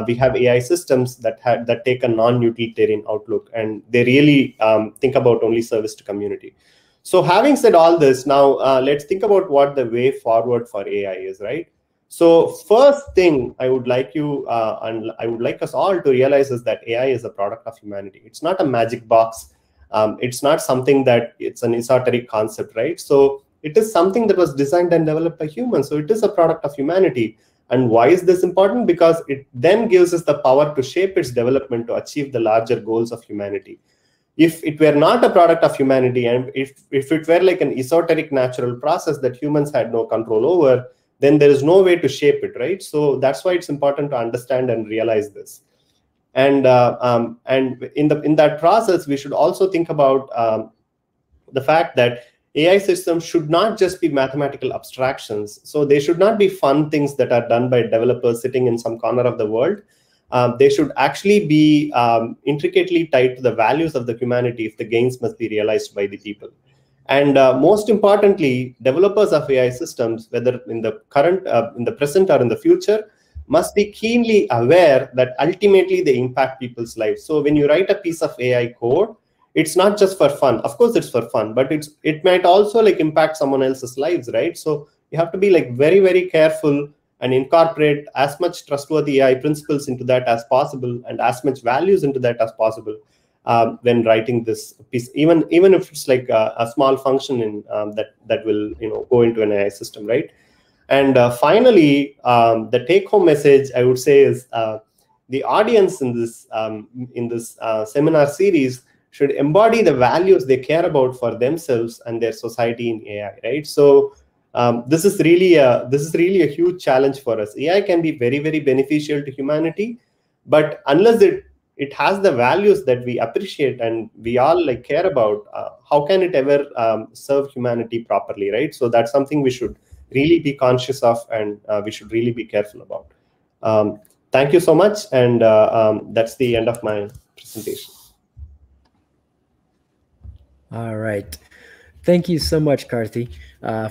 we have AI systems that take a non-utilitarian outlook, and they really think about only service to community. So having said all this, now let's think about what the way forward for AI is, right? So first thing I would like you and I would like us all to realize is that AI is a product of humanity. It's not a magic box. It's not something that it's an esoteric concept, right? So it is something that was designed and developed by humans. So it is a product of humanity. And why is this important? Because it then gives us the power to shape its development to achieve the larger goals of humanity. If it were not a product of humanity, and if it were like an esoteric natural process that humans had no control over, then there is no way to shape it, right? So that's why it's important to understand and realize this. And in that process, we should also think about the fact that AI systems should not just be mathematical abstractions. So they should not be fun things that are done by developers sitting in some corner of the world. They should actually be intricately tied to the values of the humanity if the gains must be realized by the people. And most importantly, developers of AI systems, whether in the present or in the future, must be keenly aware that ultimately they impact people's lives. So when you write a piece of AI code, it's not just for fun. Of course, it's for fun, but it might also like impact someone else's lives, right? So you have to be like very, very careful and incorporate as much trustworthy AI principles into that as possible, and as much values into that as possible when writing this piece, even if it's like a small function in that will go into an AI system, right? And finally, the take-home message I would say is the audience in this seminar series should embody the values they care about for themselves and their society in AI, right? So this is really a huge challenge for us. AI can be very, very beneficial to humanity, but unless it has the values that we appreciate and we all like care about, how can it ever serve humanity properly, right? So that's something we should really be conscious of, and we should really be careful about. thank you so much. And that's the end of my presentation. All right. Thank you so much, Karthi,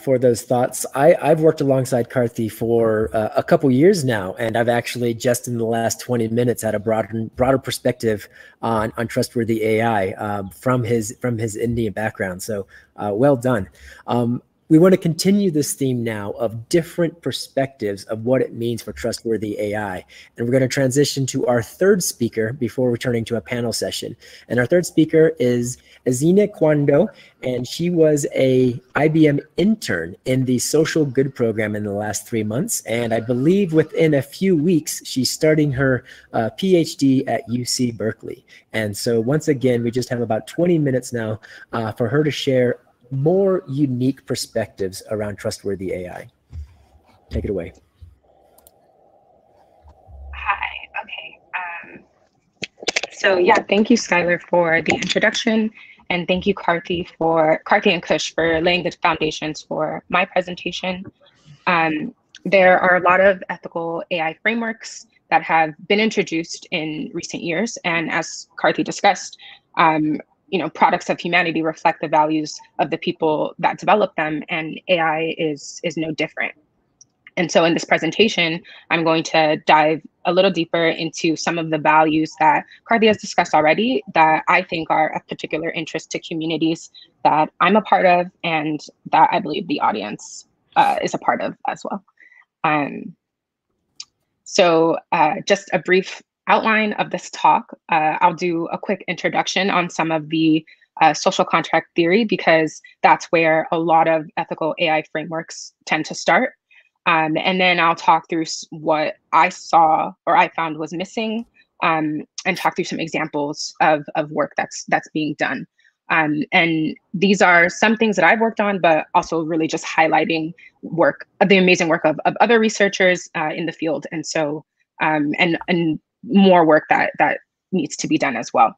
for those thoughts. I've worked alongside Karthi for a couple years now, and I've actually just in the last 20 minutes had a broader perspective on Trustworthy AI from his Indian background. So well done. We want to continue this theme now of different perspectives of what it means for Trustworthy AI. And we're going to transition to our third speaker before returning to a panel session. And our third speaker is Azina Kwando, and she was a IBM intern in the social good program in the last 3 months. And I believe within a few weeks, she's starting her PhD at UC Berkeley. And so once again, we just have about 20 minutes now for her to share more unique perspectives around Trustworthy AI. Take it away. Hi, okay. So yeah, thank you, Skylar, for the introduction. And thank you, Karthi and Kush for laying the foundations for my presentation. There are a lot of ethical AI frameworks that have been introduced in recent years. And as Karthi discussed, products of humanity reflect the values of the people that develop them, and AI is no different. And so in this presentation, I'm going to dive a little deeper into some of the values that Karthi has discussed already that I think are of particular interest to communities that I'm a part of and that I believe the audience is a part of as well. So just a brief outline of this talk. I'll do a quick introduction on some of the social contract theory, because that's where a lot of ethical AI frameworks tend to start. And then I'll talk through what I saw or I found was missing, and talk through some examples of work that's being done. And these are some things that I've worked on, but also really just highlighting the amazing work of other researchers in the field. And so, and more work that needs to be done as well.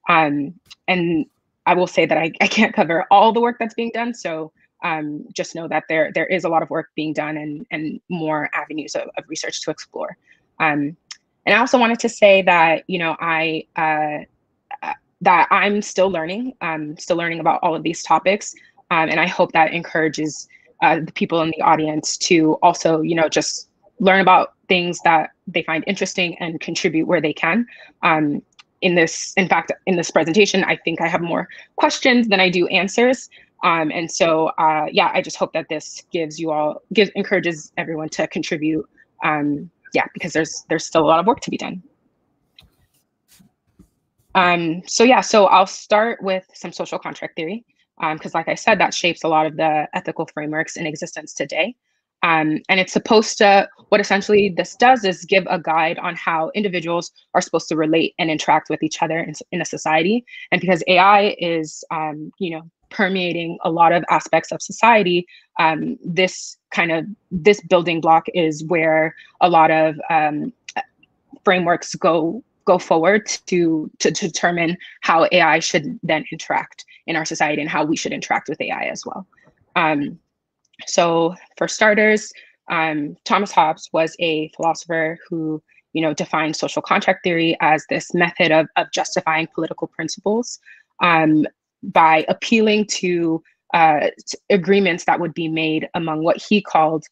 And I will say that I can't cover all the work that's being done. So just know that there is a lot of work being done and more avenues of research to explore. And I also wanted to say that, that I'm still learning. About all of these topics. And I hope that encourages the people in the audience to also, just learn about things that they find interesting and contribute where they can. In this presentation, I think I have more questions than I do answers. And so, yeah, I just hope that this encourages everyone to contribute. Because there's still a lot of work to be done. So I'll start with some social contract theory, because like I said, that shapes a lot of the ethical frameworks in existence today. And it's supposed to, what essentially this does is give a guide on how individuals are supposed to relate and interact with each other in a society. And because AI is, permeating a lot of aspects of society, this building block is where a lot of frameworks go forward to determine how AI should then interact in our society and how we should interact with AI as well. So for starters, Thomas Hobbes was a philosopher who, defined social contract theory as this method of justifying political principles by appealing to agreements that would be made among what he called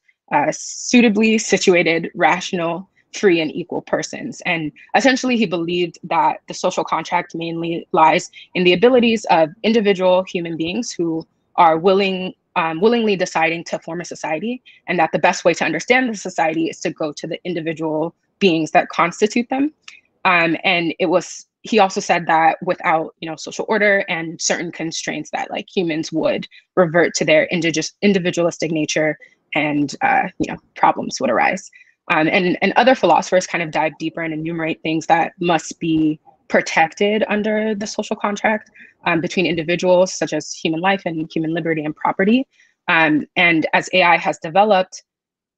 suitably situated, rational, free, and equal persons. And essentially, he believed that the social contract mainly lies in the abilities of individual human beings who are willingly deciding to form a society, and that the best way to understand the society is to go to the individual beings that constitute them. And he also said that without, social order and certain constraints, that like humans would revert to their individualistic nature, and problems would arise. And other philosophers kind of dive deeper and enumerate things that must be protected under the social contract between individuals, such as human life and human liberty and property. And as AI has developed,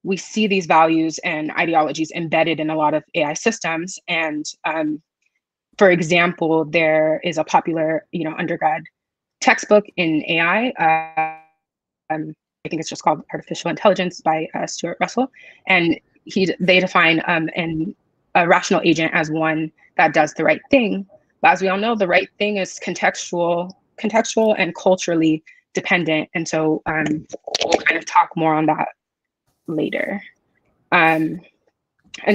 we see these values and ideologies embedded in a lot of AI systems. And for example, there is a popular, undergrad textbook in AI. I think it's just called Artificial Intelligence by Stuart Russell. And they define a rational agent as one that does the right thing. But as we all know, the right thing is contextual and culturally dependent. And so we'll kind of talk more on that later. And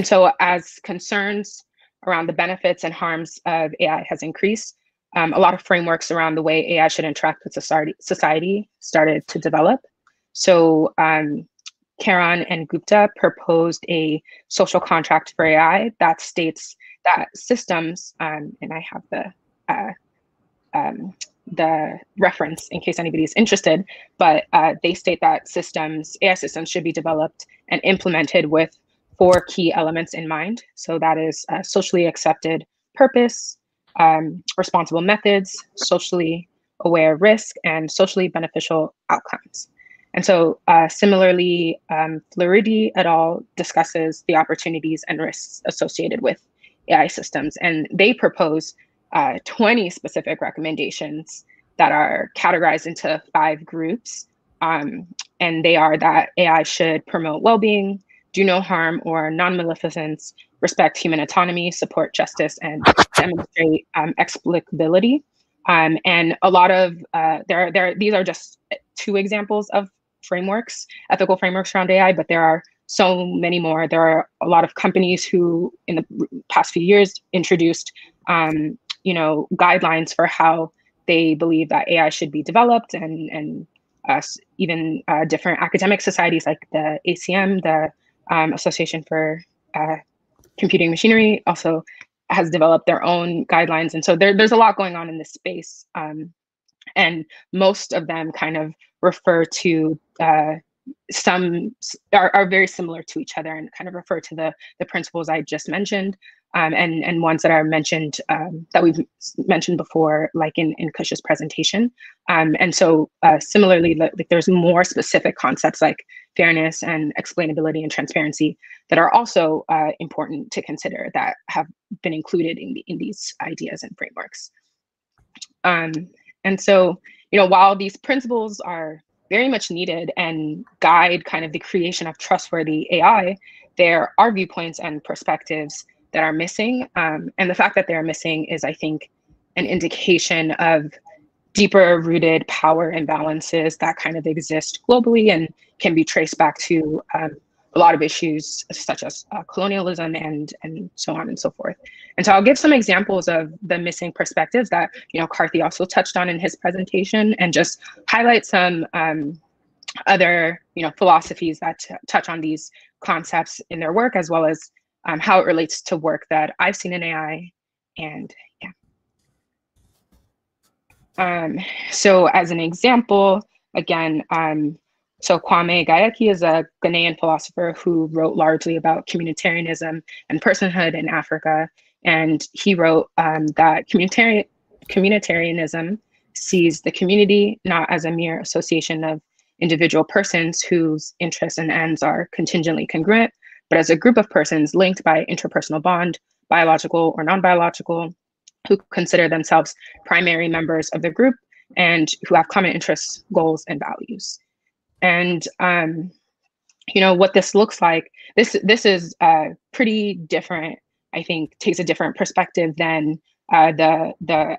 so as concerns around the benefits and harms of AI has increased, a lot of frameworks around the way AI should interact with society started to develop. So Karan and Gupta proposed a social contract for AI that states that systems, and I have the reference in case anybody is interested, but they state that AI systems should be developed and implemented with 4 key elements in mind. So that is socially accepted purpose, responsible methods, socially aware risk, and socially beneficial outcomes. And so similarly, Floridi et al. Discusses the opportunities and risks associated with AI systems. And they propose 20 specific recommendations that are categorized into 5 groups. And they are that AI should promote well-being, do no harm or non-maleficence, respect human autonomy, support justice, and demonstrate explicability. And a lot of, these are just 2 examples of frameworks, ethical frameworks around AI, but there are so many more. There are a lot of companies who in the past few years introduced guidelines for how they believe that AI should be developed, and even different academic societies like the ACM, the Association for Computing Machinery, also has developed their own guidelines. And so there's a lot going on in this space. And most of them kind of refer to some are very similar to each other and kind of refer to the principles I just mentioned, and ones that are mentioned that we've mentioned before, like in Kush's presentation. And so similarly, like there's more specific concepts like fairness and explainability and transparency that are also important to consider, that have been included in these ideas and frameworks. And so, while these principles are very much needed and guide kind of the creation of trustworthy AI, there are viewpoints and perspectives that are missing. And the fact that they're missing is, I think, an indication of deeper rooted power imbalances that kind of exist globally and can be traced back to a lot of issues such as colonialism and so on and so forth. And so I'll give some examples of the missing perspectives that Karthi also touched on in his presentation, and just highlight some other philosophies that touch on these concepts in their work, as well as how it relates to work that I've seen in AI. And so as an example, again, so Kwame Gayeki is a Ghanaian philosopher who wrote largely about communitarianism and personhood in Africa. And he wrote that communitarianism sees the community not as a mere association of individual persons whose interests and ends are contingently congruent, but as a group of persons linked by interpersonal bond, biological or non-biological, who consider themselves primary members of the group and who have common interests, goals, and values. And what this looks like, this is pretty different, I think, takes a different perspective than the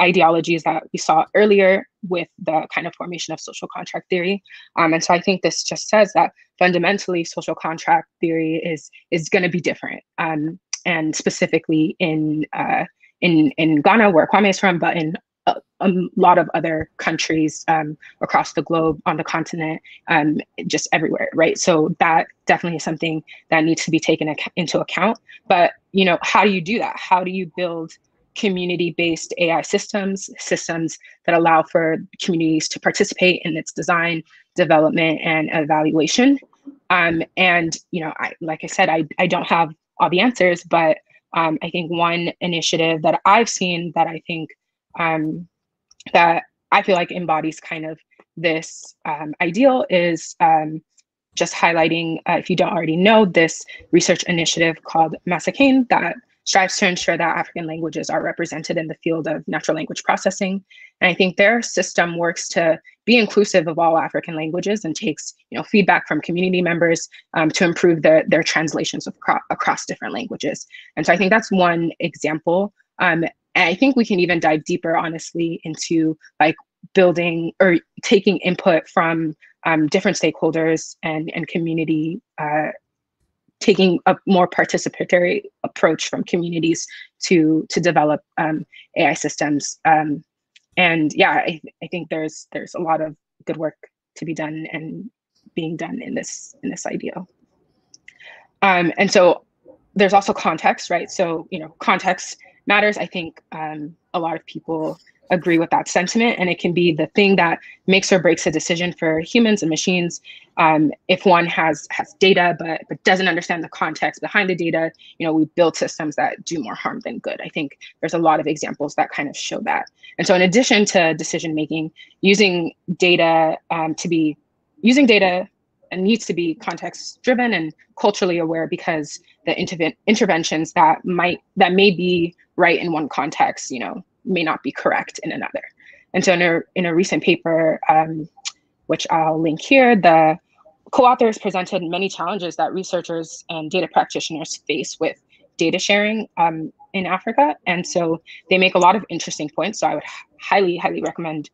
ideologies that we saw earlier with the kind of formation of social contract theory. And so I think this just says that fundamentally social contract theory is going to be different, and specifically in Ghana, where Kwame is from, but in a lot of other countries across the globe, on the continent, just everywhere, right? So that definitely is something that needs to be taken into account. But how do you do that? How do you build community-based AI systems that allow for communities to participate in its design, development, and evaluation? And like I said, I don't have all the answers, but I think one initiative that I've seen that I think that I feel like embodies kind of this ideal is just highlighting, if you don't already know, this research initiative called Masakain that strives to ensure that African languages are represented in the field of natural language processing. And I think their system works to be inclusive of all African languages and takes feedback from community members to improve their translations across different languages. And so I think that's one example. And I think we can even dive deeper, honestly, into like building or taking input from different stakeholders and community, taking a more participatory approach from communities to develop AI systems. And yeah, I think there's a lot of good work to be done and being done in this ideal. And so there's also context, right? So context matters. I think a lot of people agree with that sentiment, and it can be the thing that makes or breaks a decision for humans and machines. If one has data but doesn't understand the context behind the data, we build systems that do more harm than good. I think there's a lot of examples that kind of show that. And so in addition to decision making, using data needs to be context driven and culturally aware, because the interventions that may be right in one context, may not be correct in another. And so in a recent paper, which I'll link here, the co-authors presented many challenges that researchers and data practitioners face with data sharing in Africa. And so they make a lot of interesting points. So I would highly, highly recommend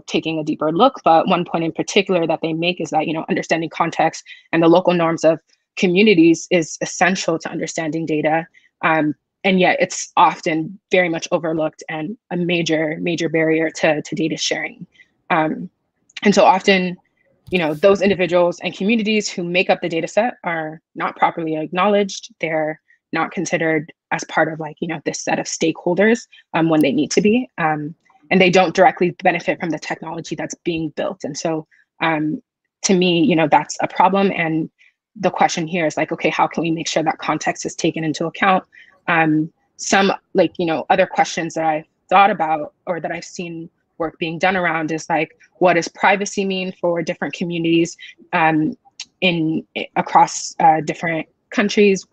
taking a deeper look. But one point in particular that they make is that understanding context and the local norms of communities is essential to understanding data. And yet it's often very much overlooked and a major barrier to data sharing. And so often, those individuals and communities who make up the data set are not properly acknowledged. They're not considered as part of this set of stakeholders when they need to be. And they don't directly benefit from the technology that's being built. And so to me, that's a problem. And the question here is okay, how can we make sure that context is taken into account? Some other questions that I've thought about or that I've seen work being done around is what does privacy mean for different communities across different countries?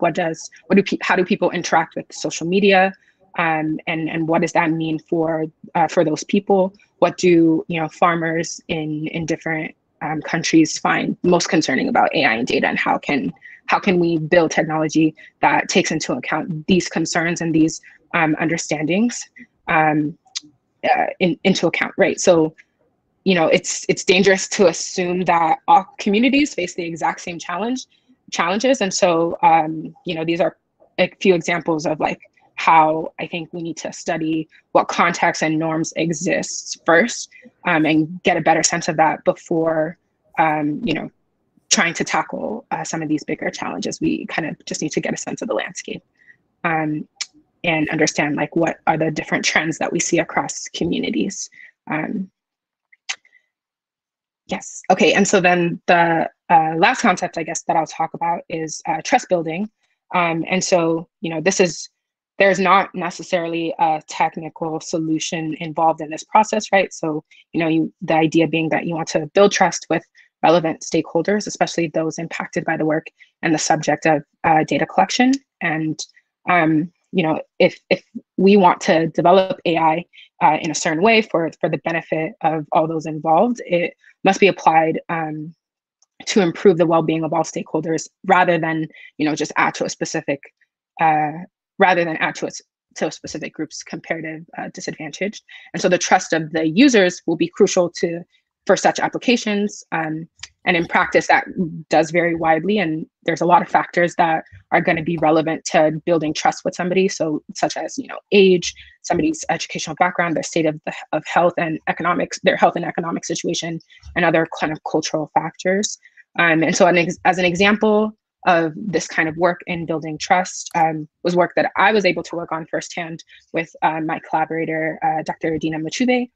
How do people interact with social media? And what does that mean for those people? What do farmers in different countries find most concerning about AI and data, and how can we build technology that takes into account these concerns and these understandings into account, right? So, it's dangerous to assume that all communities face the exact same challenges. And so, these are a few examples of how I think we need to study what context and norms exist first, and get a better sense of that before, trying to tackle some of these bigger challenges. We kind of just need to get a sense of the landscape and understand what are the different trends that we see across communities. Yes, okay, and so then the last concept, I guess, that I'll talk about is trust building. And so, there's not necessarily a technical solution involved in this process, right? So, the idea being that you want to build trust with relevant stakeholders, especially those impacted by the work and the subject of data collection. And, if we want to develop AI in a certain way for the benefit of all those involved, it must be applied to improve the well-being of all stakeholders, rather than just add to a specific to a specific group's comparative disadvantage. And so the trust of the users will be crucial for such applications. And in practice, that does vary widely. And there's a lot of factors that are going to be relevant to building trust with somebody. So such as, age, somebody's educational background, their state of health and economics, their health and economic situation, and other kind of cultural factors. And so as an example of this kind of work in building trust was work that I was able to work on firsthand with my collaborator, Dr. Dina Machube.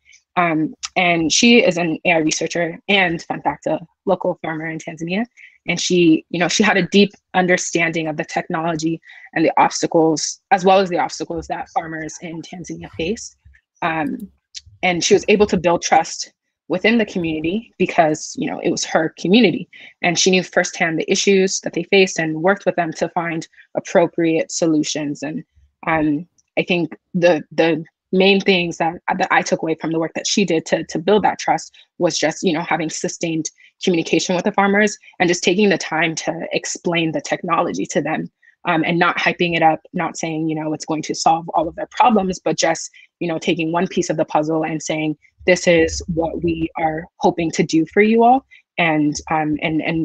And she is an AI researcher and, fun fact, a local farmer in Tanzania. And she had a deep understanding of the technology and the obstacles, as well as the obstacles that farmers in Tanzania face. And she was able to build trust within the community because, it was her community, and she knew firsthand the issues that they faced and worked with them to find appropriate solutions. And I think the main things that I took away from the work that she did to build that trust was just, you know, having sustained communication with the farmers and just taking the time to explain the technology to them, and not hyping it up, not saying, you know, it's going to solve all of their problems, but just, you know, taking one piece of the puzzle and saying, this is what we are hoping to do for you all, and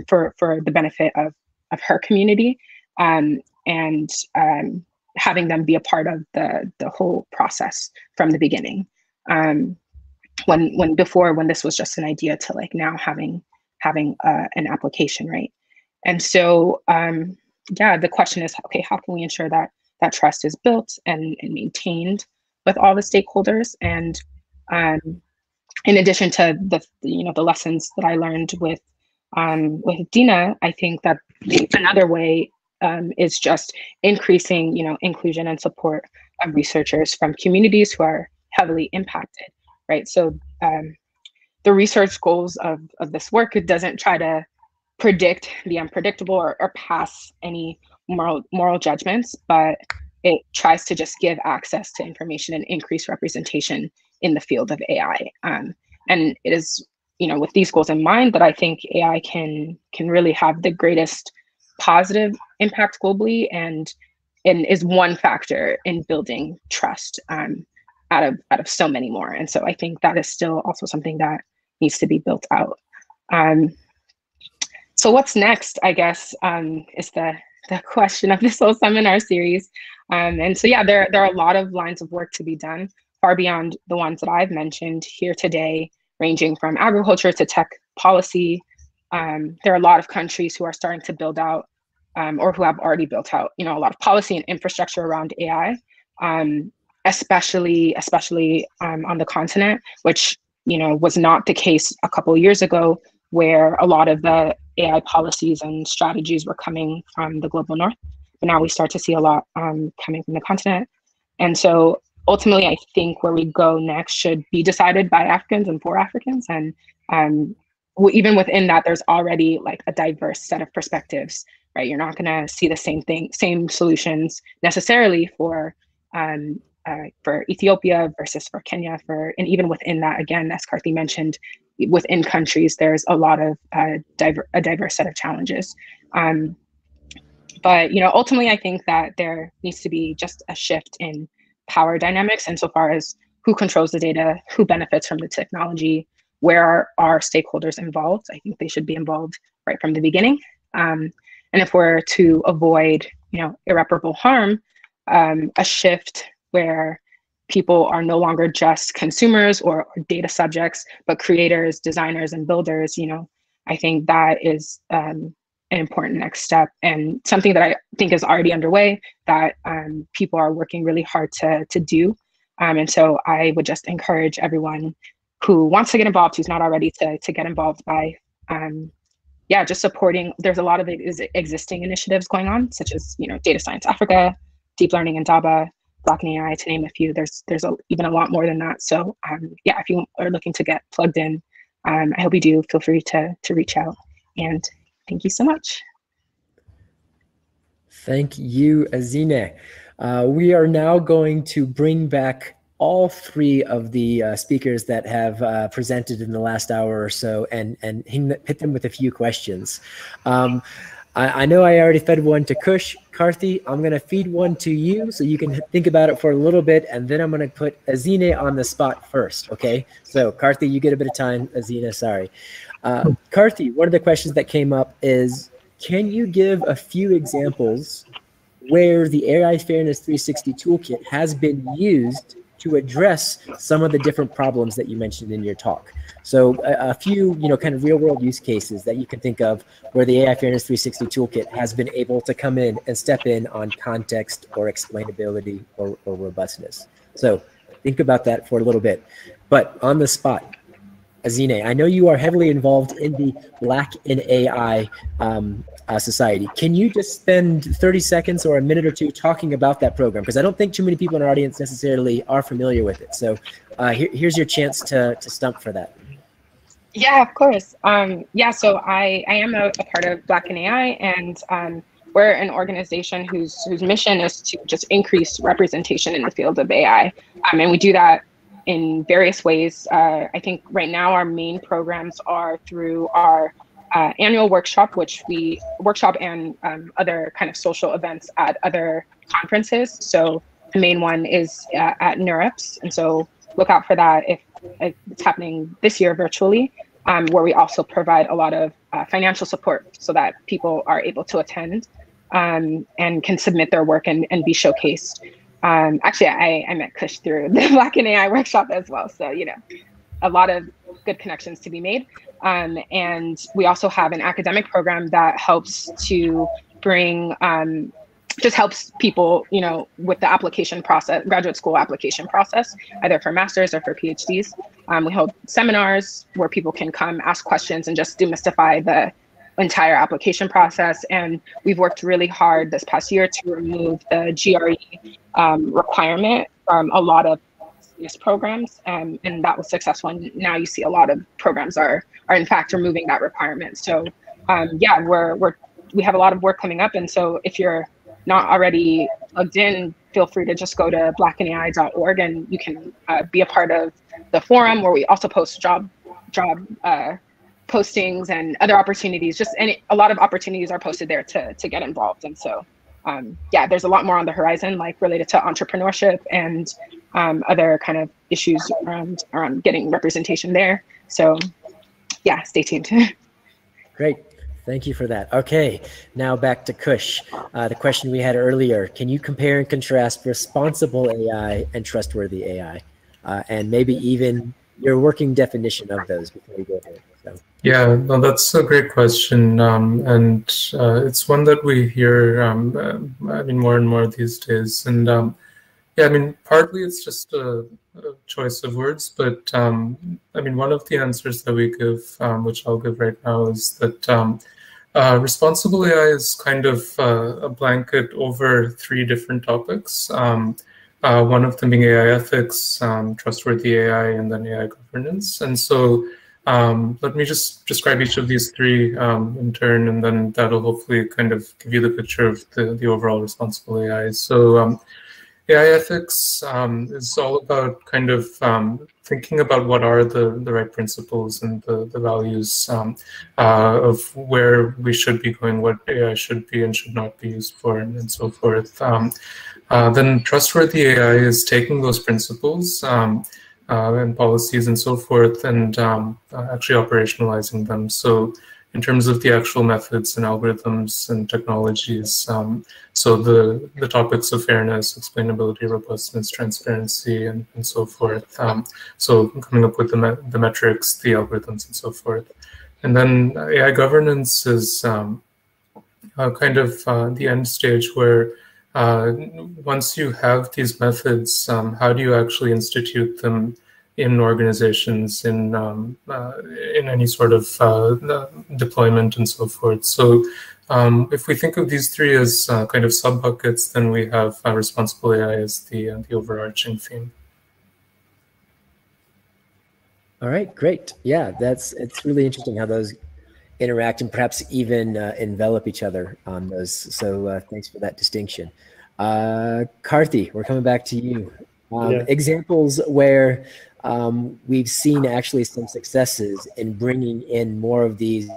for the benefit of her community, and having them be a part of the whole process from the beginning. When this was just an idea to like now having an application, right? And so yeah, the question is, okay, how can we ensure that that trust is built and maintained with all the stakeholders? And in addition to the lessons that I learned with Dina, I think that another way is just increasing, you know, inclusion and support of researchers from communities who are heavily impacted, right? So the research goals of this work, it doesn't try to predict the unpredictable or pass any moral judgments, but it tries to just give access to information and increase representation in the field of AI. And it is, you know, with these goals in mind that I think AI can really have the greatest positive impact globally, and is one factor in building trust out of so many more. And so I think that is still also something that needs to be built out. So what's next, I guess, is the question of this whole seminar series. And so, yeah, there are a lot of lines of work to be done, far beyond the ones that I've mentioned here today, ranging from agriculture to tech policy. There are a lot of countries who are starting to build out, or who have already built out, you know, a lot of policy and infrastructure around AI, especially on the continent, which, you know, was not the case a couple of years ago, where a lot of the AI policies and strategies were coming from the global north. But now we start to see a lot coming from the continent. And so ultimately, I think where we go next should be decided by Africans and for Africans. And even within that, there's already like a diverse set of perspectives, right? You're not going to see the same solutions necessarily for Ethiopia versus for Kenya, and even within that, again, as Karthi mentioned, within countries, there's a lot of a diverse set of challenges. But, you know, ultimately, I think that there needs to be just a shift in power dynamics insofar as who controls the data, who benefits from the technology, where are stakeholders involved. I think they should be involved right from the beginning. And if we're to avoid, you know, irreparable harm, a shift where people are no longer just consumers or data subjects, but creators, designers, and builders, you know, I think that is an important next step, and something that I think is already underway that people are working really hard to do. And so I would just encourage everyone who wants to get involved, who's not already, to get involved by, yeah, just supporting. There's a lot of existing initiatives going on, such as, you know, Data Science Africa, Deep Learning in Daba, Block and AI, to name a few. There's even a lot more than that. So yeah, if you are looking to get plugged in, I hope you do. Feel free to reach out. And thank you so much. Thank you, Azine. We are now going to bring back all three of the speakers that have presented in the last hour or so and hit them with a few questions. I know I already fed one to Kush. Karthi, I'm going to feed one to you so you can think about it for a little bit, and then I'm going to put Azine on the spot first, okay? So Karthi, you get a bit of time. Azine, sorry. Karthi, one of the questions that came up is, can you give a few examples where the AI Fairness 360 toolkit has been used to address some of the different problems that you mentioned in your talk? So a few, you know, kind of real world use cases that you can think of where the AI Fairness 360 toolkit has been able to come in and step in on context or explainability or robustness. So think about that for a little bit. But on the spot, Azine, I know you are heavily involved in the Black in AI Society. Can you just spend 30 seconds or a minute or two talking about that program? Because I don't think too many people in our audience necessarily are familiar with it. So here's your chance to stump for that. Yeah, of course. Yeah, so I am a part of Black in AI, and we're an organization whose mission is to just increase representation in the field of AI. And we do that in various ways. I think right now our main programs are through our annual workshop, which we workshop and other kind of social events at other conferences. So the main one is at NeurIPS. And so look out for that if it's happening this year virtually, where we also provide a lot of financial support so that people are able to attend and can submit their work and be showcased. Actually, I met Kush through the Black in AI workshop as well. So, you know, a lot of good connections to be made. And we also have an academic program that helps to bring, just helps people, you know, with the application process, graduate school application process, either for masters or for PhDs. We hold seminars where people can come ask questions and just demystify the entire application process. And we've worked really hard this past year to remove the GRE requirement from a lot of these programs, and that was successful. And now you see a lot of programs are in fact removing that requirement. So yeah, we have a lot of work coming up. And so if you're not already plugged in, feel free to just go to blackinai.org and you can be a part of the forum where we also post job postings and other opportunities. A lot of opportunities are posted there to get involved. And so yeah, there's a lot more on the horizon, like related to entrepreneurship and other kind of issues around getting representation there. So yeah, stay tuned. Great. Thank you for that. Okay, now back to Kush. The question we had earlier, can you compare and contrast responsible AI and trustworthy AI? And maybe even your working definition of those before we go there. So. Yeah, no, that's a great question. And it's one that we hear, I mean, more and more these days. And yeah, I mean, partly it's just a choice of words, but I mean, one of the answers that we give, which I'll give right now, is that responsible AI is kind of a blanket over 3 different topics. One of them being AI ethics, trustworthy AI, and then AI governance. And so let me just describe each of these 3 in turn, and then that'll hopefully kind of give you the picture of the overall responsible AI. So AI ethics is all about kind of thinking about what are the right principles and the values of where we should be going, what AI should be and should not be used for, and so forth. Then trustworthy AI is taking those principles and policies and so forth and actually operationalizing them. So in terms of the actual methods and algorithms and technologies, so the topics of fairness, explainability, robustness, transparency, and so forth. So coming up with the metrics, the algorithms, and so forth. And then AI governance is kind of the end stage where once you have these methods, how do you actually institute them in organizations, in any sort of deployment and so forth. So if we think of these 3 as kind of sub-buckets, then we have responsible AI as the overarching theme. All right, great. Yeah, it's really interesting how those interact and perhaps even envelop each other on those. So thanks for that distinction. Karthi, we're coming back to you. Examples where we've seen actually some successes in bringing in more of these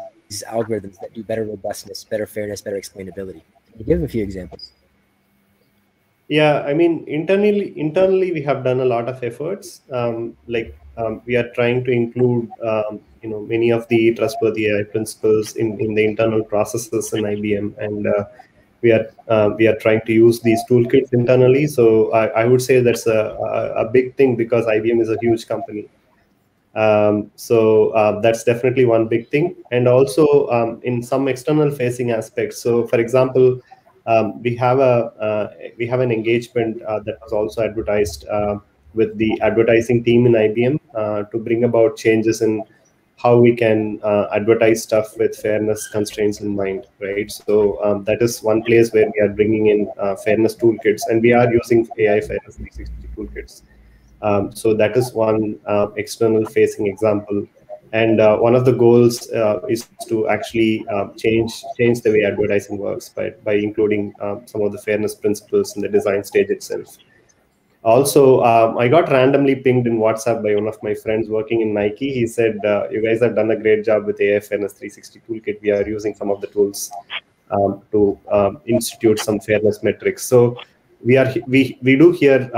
algorithms that do better robustness, better fairness, better explainability. Can you give a few examples? Yeah, I mean, internally we have done a lot of efforts. We are trying to include, many of the trustworthy AI principles in the internal processes in IBM, and we are trying to use these toolkits internally. So I would say that's a big thing because IBM is a huge company. So that's definitely one big thing. And also in some external facing aspects. So for example, we have an engagement that was also advertised with the advertising team in IBM to bring about changes in how we can advertise stuff with fairness constraints in mind, right? So that is one place where we are bringing in fairness toolkits, and we are using AI Fairness 360 toolkits. So that is one external facing example. And one of the goals is to actually change the way advertising works by including some of the fairness principles in the design stage itself. Also, I got randomly pinged in WhatsApp by one of my friends working in Nike. He said, you guys have done a great job with AI Fairness 360 Toolkit. We are using some of the tools to institute some fairness metrics. So we do hear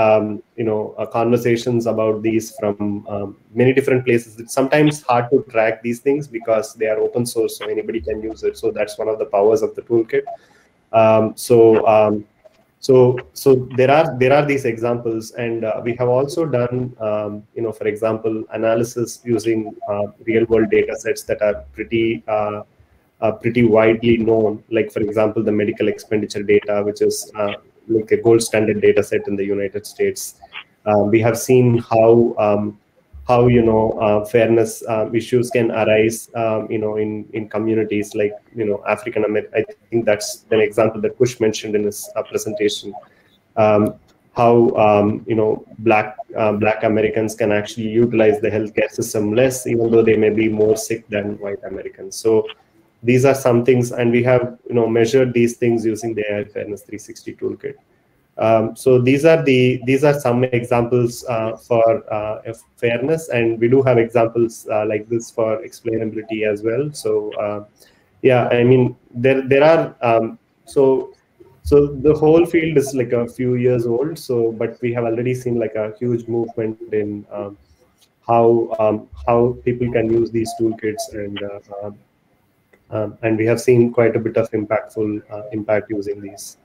conversations about these from many different places. It's sometimes hard to track these things because they are open source, so anybody can use it. So that's one of the powers of the toolkit. So there are these examples, and we have also done for example, analysis using real world data sets that are pretty widely known, like for example the medical expenditure data, which is like a gold standard data set in the United States. We have seen how fairness issues can arise in communities like African American. I think that's an example that Kush mentioned in his presentation. How black Americans can actually utilize the healthcare system less, even though they may be more sick than white Americans. So these are some things, and we have measured these things using the AI Fairness 360 Toolkit. So these are some examples for fairness, and we do have examples like this for explainability as well. So yeah, I mean there are so the whole field is like a few years old. So but we have already seen like a huge movement in how people can use these toolkits, and we have seen quite a bit of impactful impact using these.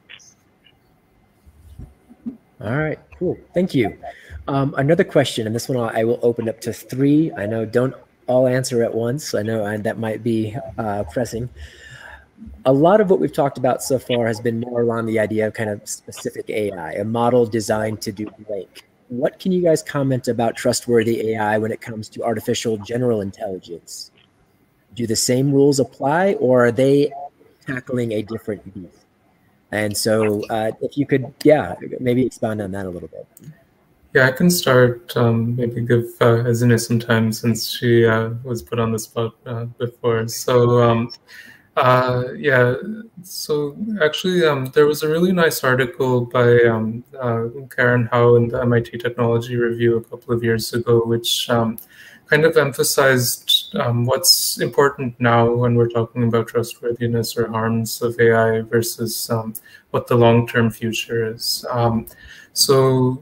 All right, cool. Thank you. Another question, and this one I will open up to 3. I know don't all answer at once. I know that might be pressing. A lot of what we've talked about so far has been more around the idea of kind of specific AI, a model designed to do blank. What can you guys comment about trustworthy AI when it comes to artificial general intelligence? Do the same rules apply, or are they tackling a different beast? And so if you could, maybe expound on that a little bit. Yeah, I can start, maybe give Azine some time since she was put on the spot before. So yeah, so actually there was a really nice article by Karen Howe in the MIT Technology Review a couple of years ago, which kind of emphasized what's important now when we're talking about trustworthiness or harms of AI versus what the long-term future is. So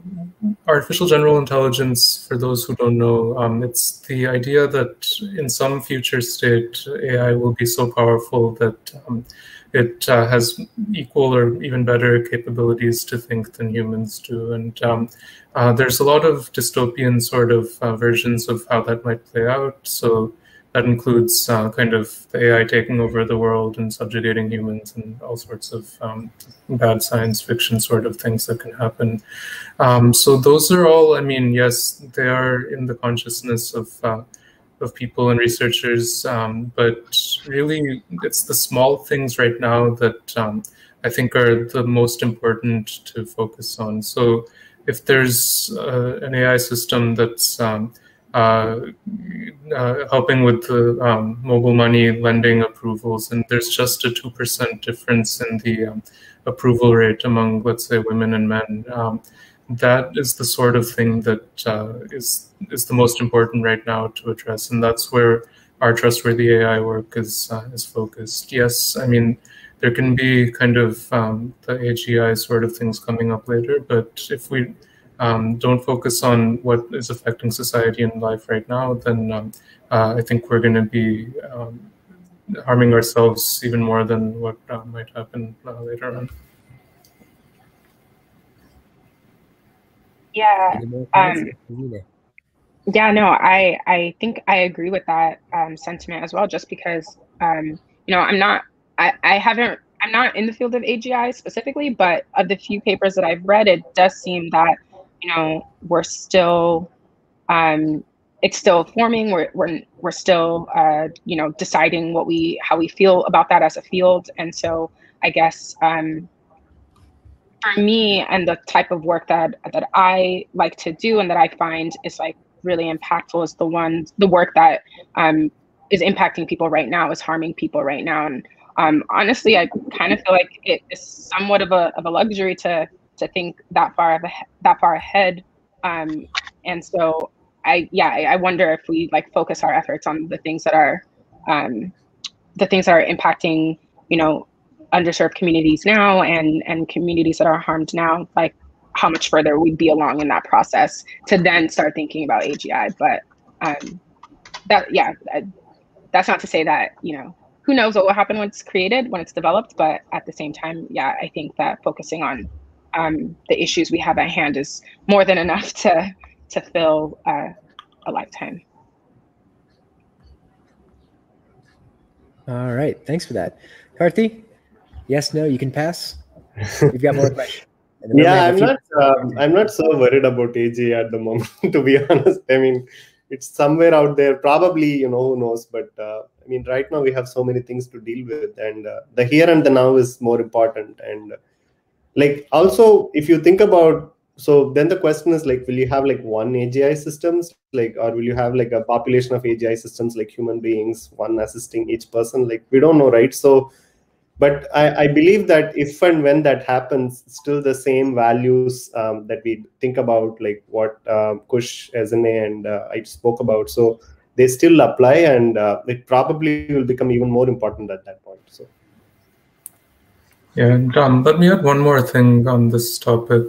artificial general intelligence, for those who don't know, it's the idea that in some future state, AI will be so powerful that it has equal or even better capabilities to think than humans do. And there's a lot of dystopian sort of versions of how that might play out. So that includes kind of the AI taking over the world and subjugating humans and all sorts of bad science fiction sort of things that can happen. So those are all, I mean, yes, they are in the consciousness of people and researchers, but really it's the small things right now that I think are the most important to focus on. So if there's an AI system that's helping with the mobile money lending approvals, and there's just a 2% difference in the approval rate among, let's say, women and men, that is the sort of thing that is the most important right now to address, and that's where our trustworthy AI work is focused. Yes, I mean, there can be kind of the AGI sort of things coming up later, but if we don't focus on what is affecting society and life right now, then I think we're going to be harming ourselves even more than what might happen later on. Yeah. Yeah, no, I think I agree with that sentiment as well, just because, I'm not in the field of AGI specifically, but of the few papers that I've read, it does seem that, we're still, it's still forming, we're still, deciding how we feel about that as a field. And so I guess, for me and the type of work that I like to do and that I find is like really impactful is the work that is impacting people right now, is harming people right now. And honestly, I kind of feel like it is somewhat of a luxury to think that far ahead. And so I wonder if we like focus our efforts on the things that are impacting, you know, underserved communities now and communities that are harmed now, like how much further we'd be along in that process to then start thinking about AGI. But that's not to say that, you know, who knows what will happen when it's created, when it's developed. But at the same time, yeah, I think that focusing on the issues we have at hand is more than enough to fill a lifetime. All right, thanks for that. Karthi, yes, no, you can pass. We've got more questions. Yeah, I'm not so worried about AG at the moment, to be honest. I mean, it's somewhere out there, probably, you know, who knows. But I mean, right now we have so many things to deal with, and the here and the now is more important. And like, also, if you think about, so then the question is like, will you have like one AGI systems, like, or will you have like a population of AGI systems, like human beings, one assisting each person? Like, we don't know, right? So, but I believe that if and when that happens, still the same values that we think about, like what Kush, Barsney, and I spoke about, so they still apply, and it probably will become even more important at that point. So. Yeah, and let me add one more thing on this topic.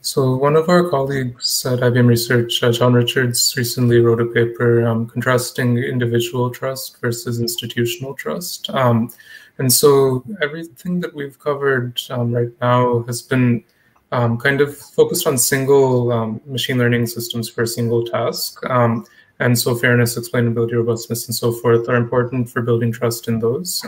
So one of our colleagues at IBM Research, John Richards, recently wrote a paper contrasting individual trust versus institutional trust. And so everything that we've covered right now has been kind of focused on single machine learning systems for a single task. And so fairness, explainability, robustness, and so forth are important for building trust in those.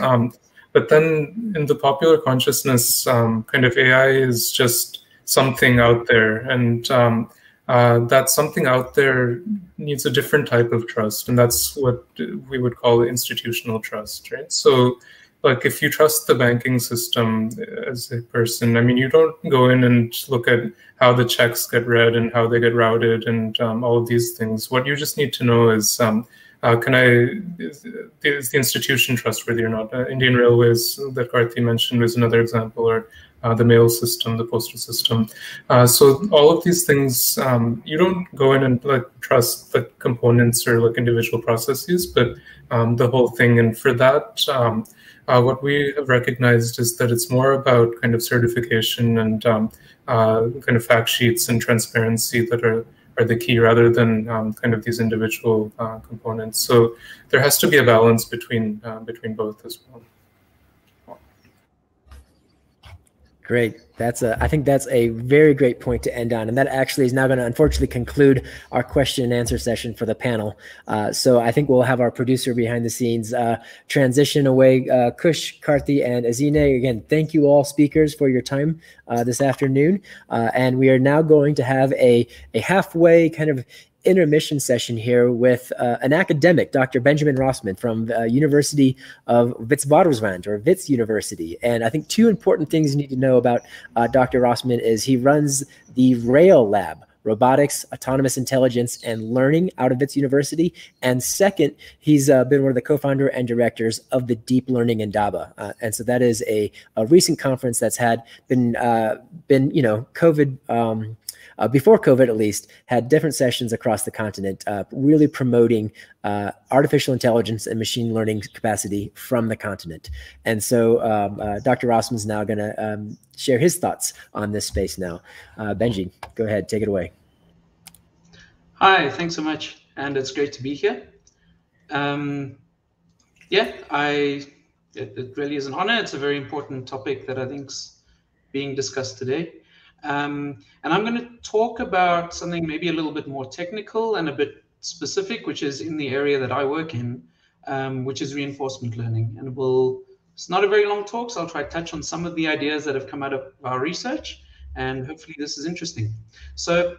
But then in the popular consciousness, kind of AI is just something out there. And that something out there needs a different type of trust. And that's what we would call institutional trust, right? So like if you trust the banking system as a person, I mean, you don't go in and look at how the checks get read and how they get routed and all of these things. What you just need to know is, is the institution trustworthy or not? Indian Railways that Karthi mentioned was another example, or the mail system, the postal system. So all of these things, you don't go in and like trust the components or like individual processes, but the whole thing. And for that, what we have recognized is that it's more about kind of certification and kind of fact sheets and transparency that are the key, rather than kind of these individual components. So there has to be a balance between both as well. Great. I think that's a very great point to end on. And that actually is now going to unfortunately conclude our question and answer session for the panel. So I think we'll have our producer behind the scenes transition away. Kush, Karthi, and Barsney, again, thank you all speakers for your time this afternoon. And we are now going to have a halfway kind of intermission session here with an academic, Dr. Benjamin Rossman from University of Witwatersrand, or Wits University. And I think two important things you need to know about Dr. Rossman is he runs the RAIL lab, Robotics, Autonomous Intelligence, and Learning, out of Wits University. And second, he's been one of the co-founder and directors of the Deep Learning Indaba. And so that is a recent conference that's been you know, COVID, before COVID at least, had different sessions across the continent, really promoting artificial intelligence and machine learning capacity from the continent. And so Dr. Rossman is now going to share his thoughts on this space now. Benji, go ahead, take it away. Hi, thanks so much. And it's great to be here. Yeah, it really is an honor. It's a very important topic that I think's being discussed today. And I'm going to talk about something maybe a little bit more technical and a bit specific, which is in the area that I work in, which is reinforcement learning. And it's not a very long talk, so I'll try to touch on some of the ideas that have come out of our research, and hopefully this is interesting. So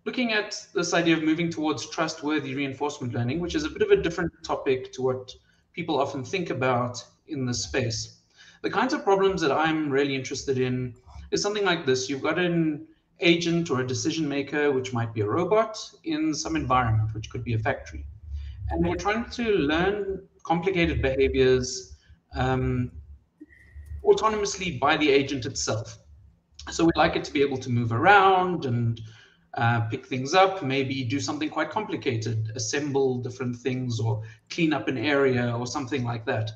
looking at this idea of moving towards trustworthy reinforcement learning, which is a bit of a different topic to what people often think about in this space. The kinds of problems that I'm really interested in is something like this. You've got an agent or a decision maker, which might be a robot, in some environment, which could be a factory. And we're trying to learn complicated behaviors autonomously by the agent itself. So we'd like it to be able to move around and pick things up, maybe do something quite complicated, assemble different things or clean up an area or something like that.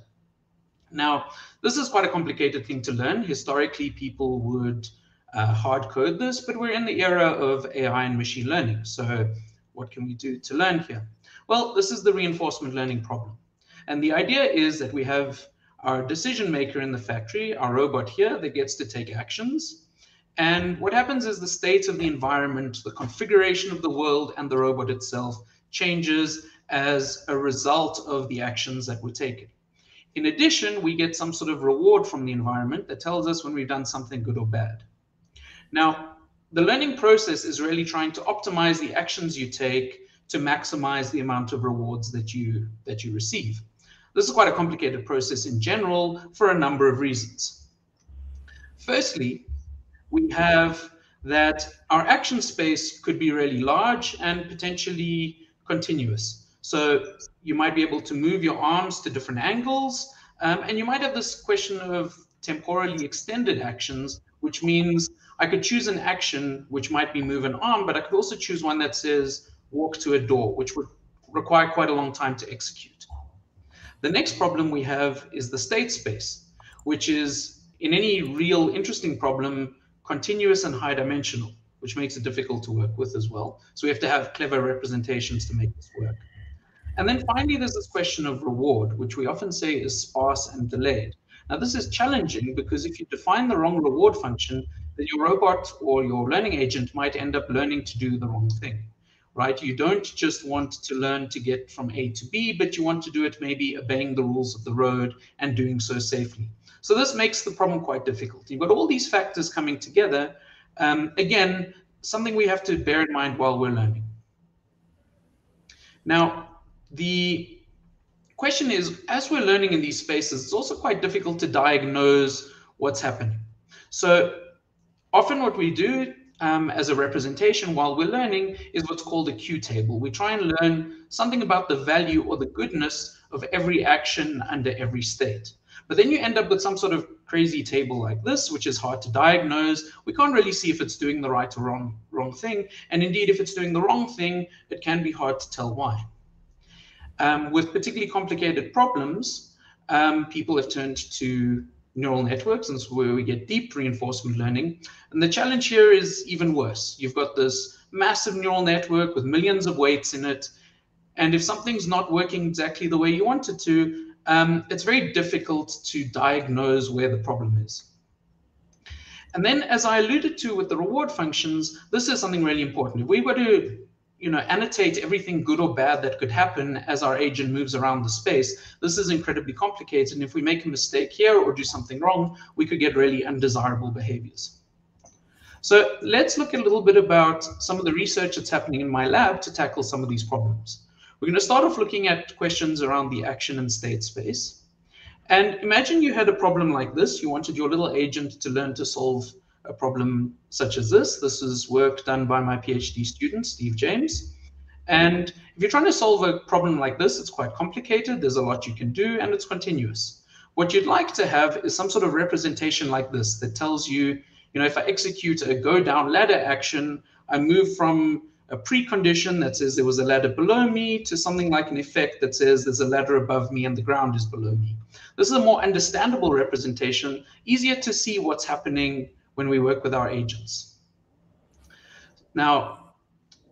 Now, this is quite a complicated thing to learn. Historically, people would hard code this, but we're in the era of AI and machine learning. So what can we do to learn here? Well, this is the reinforcement learning problem. And the idea is that we have our decision maker in the factory, our robot here, that gets to take actions. And what happens is the state of the environment, the configuration of the world and the robot itself changes as a result of the actions that were taken. In addition, we get some sort of reward from the environment that tells us when we've done something good or bad. Now, the learning process is really trying to optimize the actions you take to maximize the amount of rewards that you receive. This is quite a complicated process in general for a number of reasons. Firstly, we have that our action space could be really large and potentially continuous. So you might be able to move your arms to different angles, and you might have this question of temporally extended actions, which means I could choose an action which might be move an arm, but I could also choose one that says walk to a door, which would require quite a long time to execute. The next problem we have is the state space, which is, in any real interesting problem, continuous and high dimensional, which makes it difficult to work with as well. So we have to have clever representations to make this work. And then finally, there's this question of reward, which we often say is sparse and delayed. Now, this is challenging because if you define the wrong reward function, then your robot or your learning agent might end up learning to do the wrong thing, right? You don't just want to learn to get from A to B, but you want to do it maybe obeying the rules of the road and doing so safely. So this makes the problem quite difficult. You've got all these factors coming together. Again, something we have to bear in mind while we're learning. Now, the question is, as we're learning in these spaces, it's also quite difficult to diagnose what's happening. So often what we do as a representation while we're learning is what's called a Q table. We try and learn something about the value or the goodness of every action under every state. But then you end up with some sort of crazy table like this, which is hard to diagnose. We can't really see if it's doing the right or wrong thing. And indeed, if it's doing the wrong thing, it can be hard to tell why. With particularly complicated problems, people have turned to neural networks, and this is where we get deep reinforcement learning. And the challenge here is even worse. You've got this massive neural network with millions of weights in it. And if something's not working exactly the way you want it to, it's very difficult to diagnose where the problem is. And then, as I alluded to with the reward functions, this is something really important. If we were to annotate everything good or bad that could happen as our agent moves around the space, this is incredibly complicated. And if we make a mistake here or do something wrong, we could get really undesirable behaviors. So let's look a little bit about some of the research that's happening in my lab to tackle some of these problems. We're going to start off looking at questions around the action and state space. And imagine you had a problem like this. You wanted your little agent to learn to solve a problem such as this. This is work done by my PhD student, Steve James. And if you're trying to solve a problem like this, it's quite complicated. There's a lot you can do, and it's continuous. What you'd like to have is some sort of representation like this that tells you, if I execute a go down ladder action, I move from a precondition that says there was a ladder below me to something like an effect that says there's a ladder above me and the ground is below me. This is a more understandable representation, easier to see what's happening when we work with our agents. Now,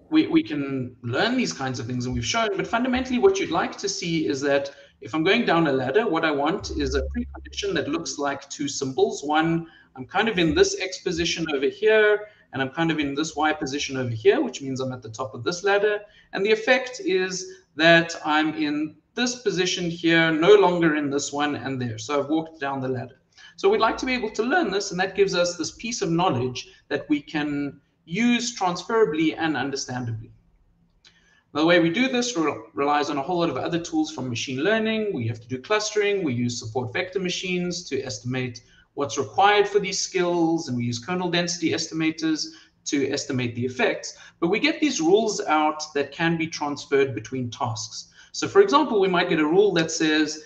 we can learn these kinds of things, and we've shown, but fundamentally what you'd like to see is that if I'm going down a ladder, what I want is a precondition that looks like two symbols. One, I'm kind of in this X position over here, and I'm kind of in this Y position over here, which means I'm at the top of this ladder. And the effect is that I'm in this position here, no longer in this one and there. So I've walked down the ladder. So we'd like to be able to learn this, and that gives us this piece of knowledge that we can use transferably and understandably. The way we do this relies on a whole lot of other tools from machine learning. We have to do clustering. We use support vector machines to estimate what's required for these skills, and we use kernel density estimators to estimate the effects, but we get these rules out that can be transferred between tasks. So for example, we might get a rule that says,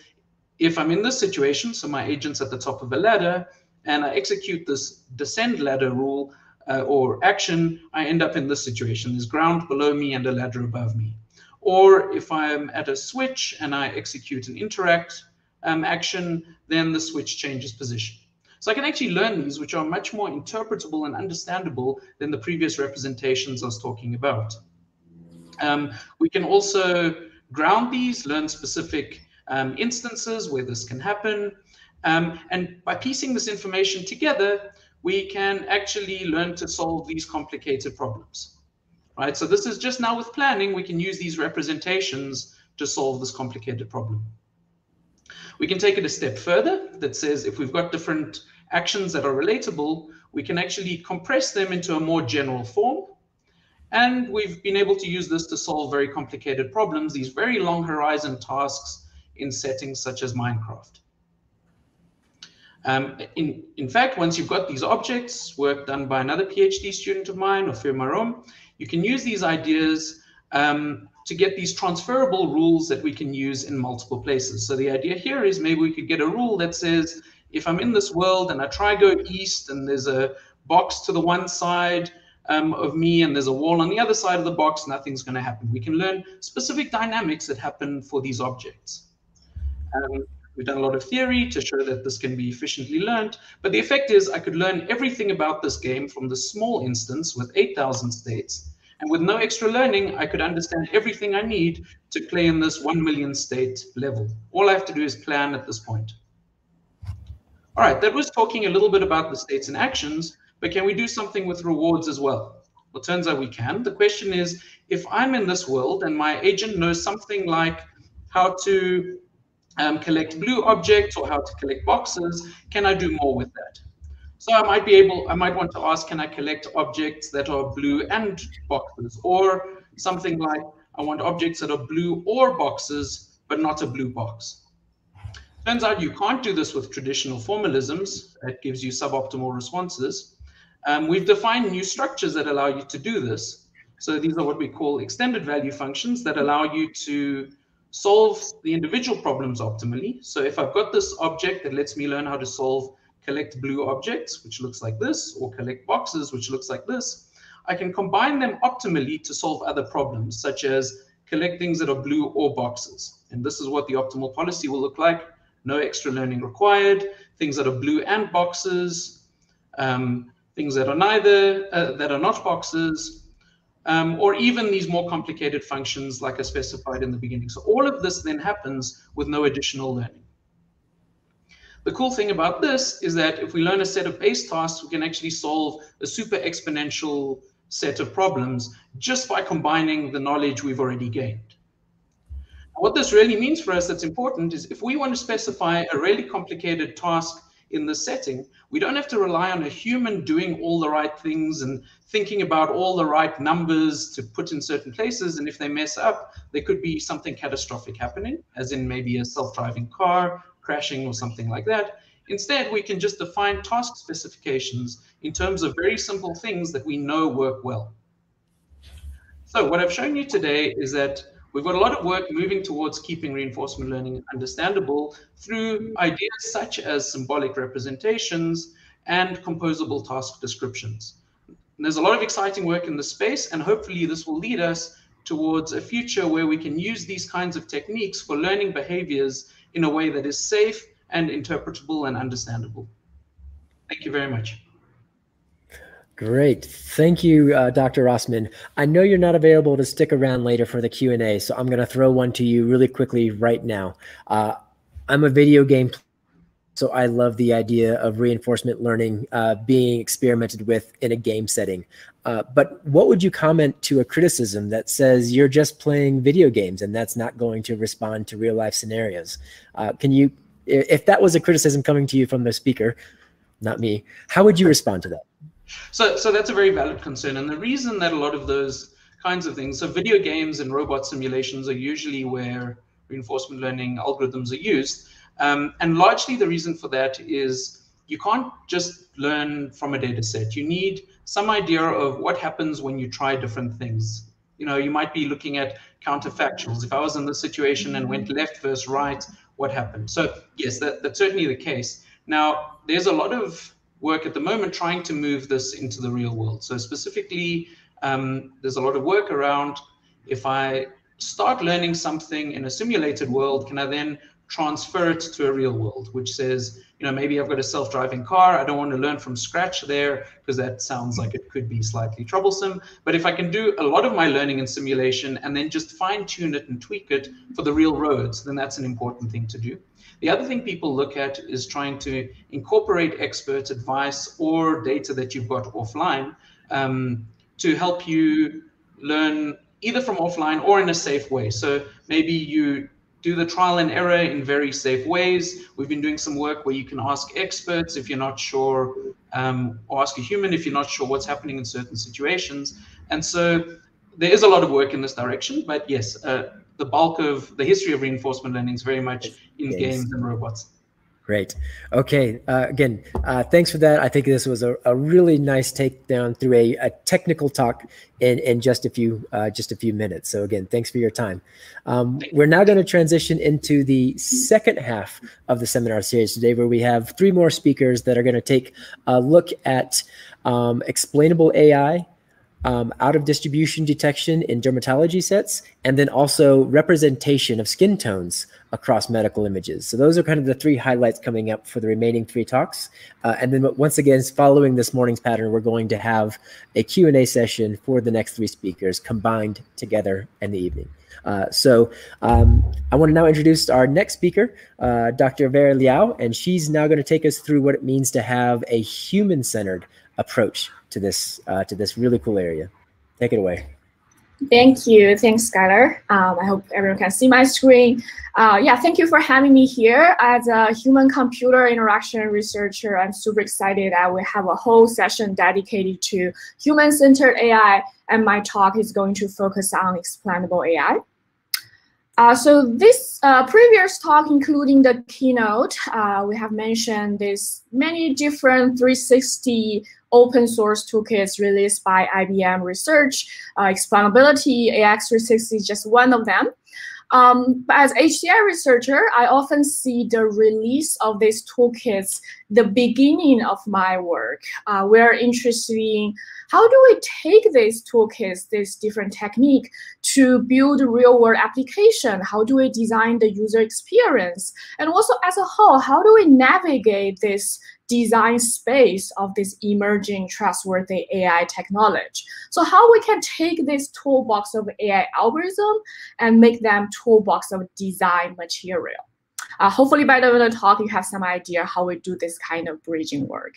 if I'm in this situation, so my agent's at the top of a ladder, and I execute this descend ladder rule or action, I end up in this situation. There's ground below me and a ladder above me. Or if I'm at a switch and I execute an interact action, then the switch changes position. So I can actually learn these, which are much more interpretable and understandable than the previous representations I was talking about. We can also ground these, learn specific instances where this can happen. And by piecing this information together, we can actually learn to solve these complicated problems. Right? So this is just now with planning, we can use these representations to solve this complicated problem. We can take it a step further that says if we've got different actions that are relatable, we can actually compress them into a more general form. And we've been able to use this to solve very complicated problems, these very long horizon tasks in settings such as Minecraft. In fact, once you've got these objects, work done by another PhD student of mine, or Firmarom, you can use these ideas to get these transferable rules that we can use in multiple places. So the idea here is maybe we could get a rule that says, if I'm in this world and I try go east and there's a box to the one side of me and there's a wall on the other side of the box, nothing's going to happen. We can learn specific dynamics that happen for these objects. We've done a lot of theory to show that this can be efficiently learned, but the effect is I could learn everything about this game from the small instance with 8,000 states, and with no extra learning, I could understand everything I need to play in this 1 million state level. All I have to do is plan at this point. All right, that was talking a little bit about the states and actions, but can we do something with rewards as well? Well, it turns out we can. The question is, if I'm in this world and my agent knows something like how to collect blue objects or how to collect boxes, can I do more with that? So I might want to ask, can I collect objects that are blue and boxes? Or something like, I want objects that are blue or boxes, but not a blue box. Turns out you can't do this with traditional formalisms. That gives you suboptimal responses. We've defined new structures that allow you to do this. So these are what we call extended value functions that allow you to solve the individual problems optimally. So if I've got this object that lets me learn how to collect blue objects, which looks like this, or collect boxes, which looks like this, I can combine them optimally to solve other problems, such as collect things that are blue or boxes. And this is what the optimal policy will look like. No extra learning required, things that are blue and boxes, things that are that are not boxes, or even these more complicated functions like I specified in the beginning. So all of this then happens with no additional learning. The cool thing about this is that if we learn a set of base tasks, we can actually solve a super exponential set of problems just by combining the knowledge we've already gained. What this really means for us that's important is if we want to specify a really complicated task in this setting, we don't have to rely on a human doing all the right things and thinking about all the right numbers to put in certain places. And if they mess up, there could be something catastrophic happening, as in maybe a self-driving car crashing or something like that. Instead, we can just define task specifications in terms of very simple things that we know work well. So what I've shown you today is that we've got a lot of work moving towards keeping reinforcement learning understandable through ideas such as symbolic representations and composable task descriptions. And there's a lot of exciting work in this space, and hopefully this will lead us towards a future where we can use these kinds of techniques for learning behaviors in a way that is safe and interpretable and understandable. Thank you very much. Great. Thank you, Dr. Rossman. I know you're not available to stick around later for the Q&A, so I'm going to throw one to you really quickly right now. I'm a video game player, so I love the idea of reinforcement learning being experimented with in a game setting. But what would you comment to a criticism that says you're just playing video games and that's not going to respond to real life scenarios? Can you, if that was a criticism coming to you from the speaker, not me, how would you respond to that? So that's a very valid concern. And the reason that a lot of those kinds of things, so video games and robot simulations are usually where reinforcement learning algorithms are used. And largely the reason for that is you can't just learn from a data set. You need some idea of what happens when you try different things. You know, you might be looking at counterfactuals. If I was in this situation and went left versus right, what happened? So yes, that's certainly the case. Now, there's a lot of work at the moment trying to move this into the real world. So specifically, there's a lot of work around, if I start learning something in a simulated world, can I then transfer it to a real world, which says, you know, maybe I've got a self-driving car. I don't want to learn from scratch there because that sounds like it could be slightly troublesome. But if I can do a lot of my learning in simulation and then just fine tune it and tweak it for the real roads, then that's an important thing to do. The other thing people look at is trying to incorporate expert advice or data that you've got offline to help you learn either from offline or in a safe way. So maybe you do the trial and error in very safe ways. We've been doing some work where you can ask experts if you're not sure, or ask a human if you're not sure what's happening in certain situations. And so there is a lot of work in this direction, but yes, the bulk of the history of reinforcement learning is very much in games and robots. Great. Okay. Again, thanks for that. I think this was a really nice takedown through a technical talk in just a few minutes. So again, thanks for your time. We're now going to transition into the second half of the seminar series today, where we have 3 more speakers that are going to take a look at explainable AI, out of distribution detection in dermatology sets, and then also representation of skin tones across medical images. So those are kind of the 3 highlights coming up for the remaining 3 talks. And then once again, following this morning's pattern, we're going to have a Q&A session for the next 3 speakers combined together in the evening. So I want to now introduce our next speaker, Dr. Vera Liao, and she's now going to take us through what it means to have a human-centered approach to this really cool area. Take it away. Thank you. Thanks, Skylar. I hope everyone can see my screen. Yeah, thank you for having me here. As a human-computer interaction researcher, I'm super excited that we have a whole session dedicated to human-centered AI, and my talk is going to focus on explainable AI. So this previous talk, including the keynote, we have mentioned this many different 360 open source toolkits released by IBM Research. Explainability, AX360 is just one of them. But as HCI researcher, I often see the release of these toolkits the beginning of my work. We're interested in how do we take these toolkits, this different technique, to build real-world application? How do we design the user experience? And also, as a whole, how do we navigate this design space of this emerging trustworthy AI technology? So how we can take this toolbox of AI algorithm and make them toolbox of design material. Hopefully by the end of the talk, you have some idea how we do this kind of bridging work.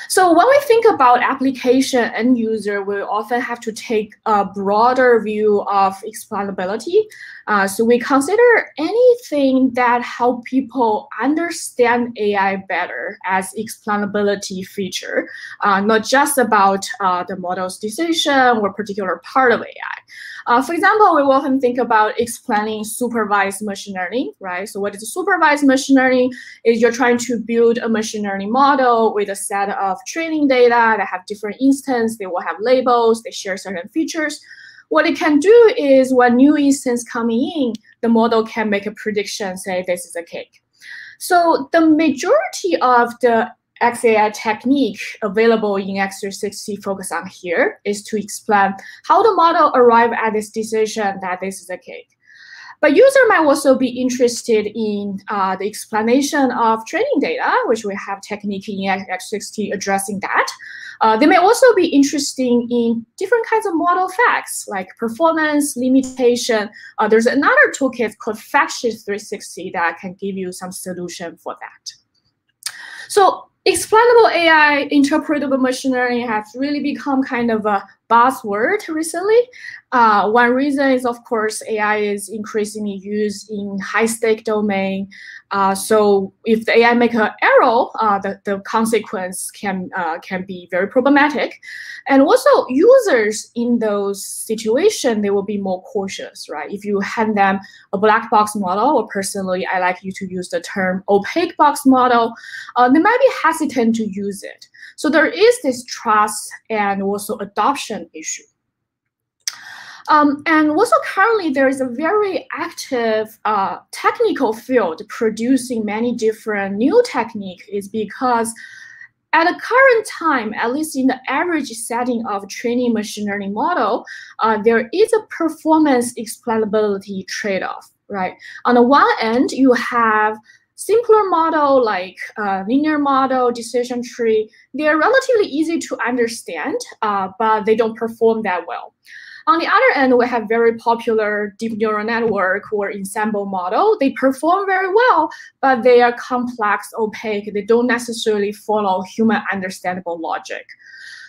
So when we think about application and user, we often have to take a broader view of explainability. So we consider anything that help people understand AI better as explainability feature, not just about the model's decision or particular part of AI. For example, we often think about explaining supervised machine learning, right? So what is supervised machine learning? Is you're trying to build a machine learning model with a set of training data that have different instances. They will have labels. They share certain features. What it can do is when new instance coming in, the model can make a prediction, say this is a cake. So the majority of the XAI technique available in X360 focus on here is to explain how the model arrived at this decision that this is a cake. But user might also be interested in the explanation of training data, which we have technique in X360 addressing that. They may also be interested in different kinds of model facts, like performance, limitation. There's another toolkit called FactSheet360 that can give you some solution for that. So explainable AI, interpretable machine learning has really become kind of a buzzword recently. One reason is, of course, AI is increasingly used in high-stake domain. So if the AI make an error, the consequence can be very problematic. And also, users in those situations, they will be more cautious, right? If you hand them a black box model, or personally, I like you to use the term opaque box model, they might be hesitant to use it. So there is this trust and also adoption issue. And also currently there is a very active technical field producing many different new techniques, is because at the current time, at least in the average setting of training machine learning model, there is a performance explainability trade-off, right? On the one end, you have simpler model like linear model, decision tree. They're relatively easy to understand, but they don't perform that well. On the other end, we have very popular deep neural network or ensemble model. They perform very well, but they are complex, opaque. They don't necessarily follow human understandable logic.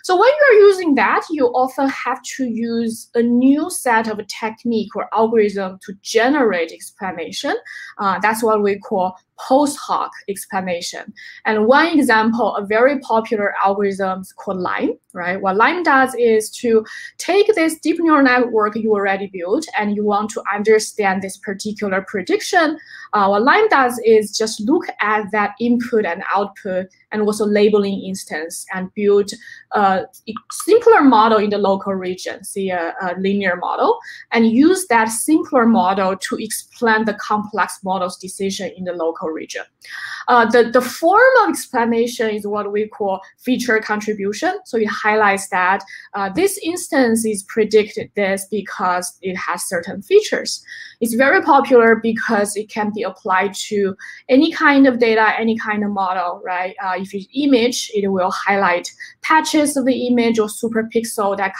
So when you're using that, you often have to use a new set of technique or algorithm to generate explanation. That's what we call post-hoc explanation. And one example, a very popular algorithm is called LIME, right? What LIME does is to take this deep neural network you already built and you want to understand this particular prediction. What LIME does is just look at that input and output and also labeling instance and build a simpler model in the local region, say a linear model, and use that simpler model to explain the complex model's decision in the local region. The form of explanation is what we call feature contribution. So it highlights that this instance is predicted this because it has certain features. It's very popular because it can be applied to any kind of data, any kind of model, right? If it's image, it will highlight patches of the image or superpixel that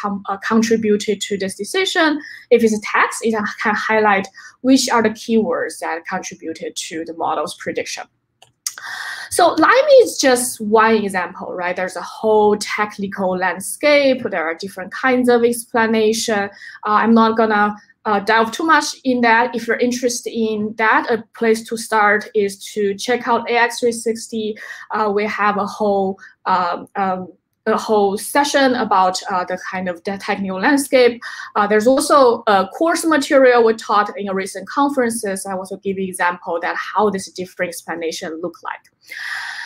contributed to this decision. If it's a text, it can highlight which are the keywords that contributed to the model's prediction. So LIME is just one example, right? There's a whole technical landscape. There are different kinds of explanation. I'm not gonna delve too much in that. If you're interested in that, a place to start is to check out AX360. We have a whole session about the kind of the technical landscape. There's also a course material we taught in recent conferences. I also give you example that how this different explanation look like.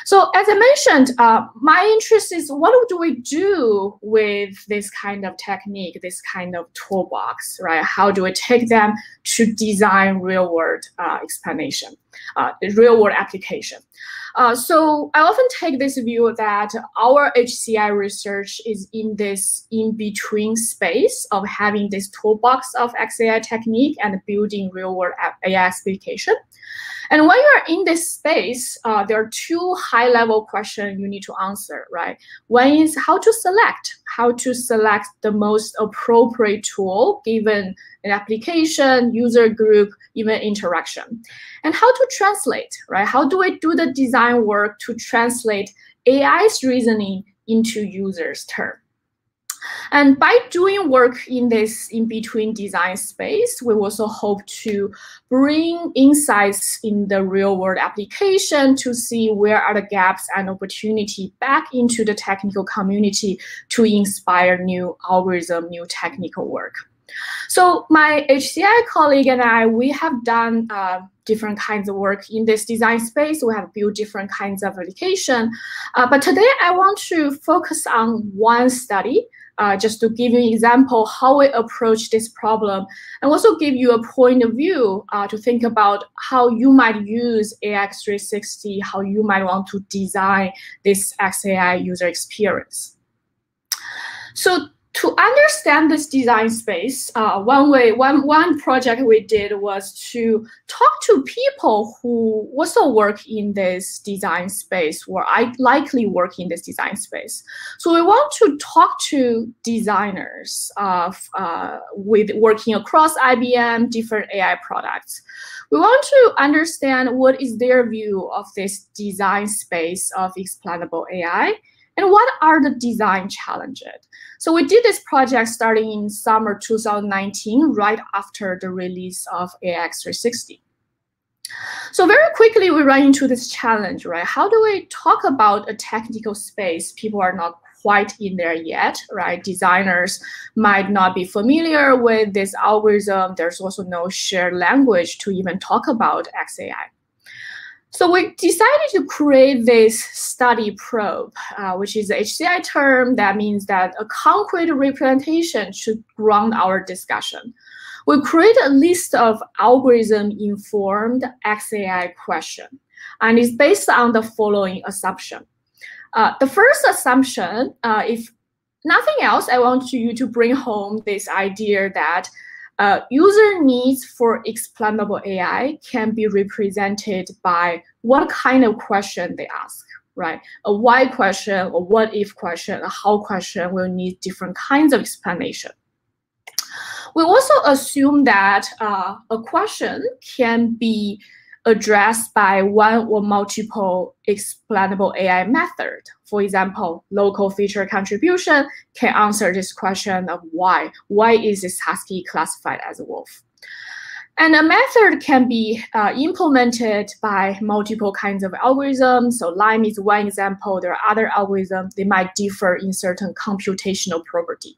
So as I mentioned, my interest is what do we do with this kind of technique, this kind of toolbox, right? How do we take them to design real-world explanation, real-world application? So I often take this view that our HCI research is in this in-between space of having this toolbox of XAI technique and building real-world AI application. And when you're in this space, there are two high-level questions you need to answer, right? One is how to select the most appropriate tool given an application, user group, even interaction. And how to translate, right? How do we do the design work to translate AI's reasoning into users' terms? And by doing work in this in-between design space, we also hope to bring insights in the real-world application to see where are the gaps and opportunity back into the technical community to inspire new algorithm, new technical work. So my HCI colleague and I, we have done different kinds of work in this design space. We have built different kinds of application. But today I want to focus on one study just to give you an example how we approach this problem, and also give you a point of view to think about how you might use AX360, how you might want to design this XAI user experience. So to understand this design space, one project we did was to talk to people who also work in this design space, or I likely work in this design space. So we want to talk to designers with working across IBM, different AI products. We want to understand what is their view of this design space of explainable AI. And what are the design challenges? So we did this project starting in summer 2019, right after the release of AIX 360. So very quickly, we run into this challenge, right? How do we talk about a technical space people are not quite in there yet, right? Designers might not be familiar with this algorithm. There's also no shared language to even talk about XAI. So we decided to create this study probe, which is the HCI term. That means that a concrete representation should ground our discussion. We create a list of algorithm-informed XAI questions, and it's based on the following assumption. The first assumption, if nothing else, I want you to bring home this idea that user needs for explainable AI can be represented by what kind of question they ask, right? A why question, a what if question, a how question will need different kinds of explanation. We also assume that a question can be addressed by one or multiple explainable AI method. For example, local feature contribution can answer this question of why. Why is this husky classified as a wolf? And a method can be implemented by multiple kinds of algorithms. So Lime is one example. There are other algorithms. They might differ in certain computational property.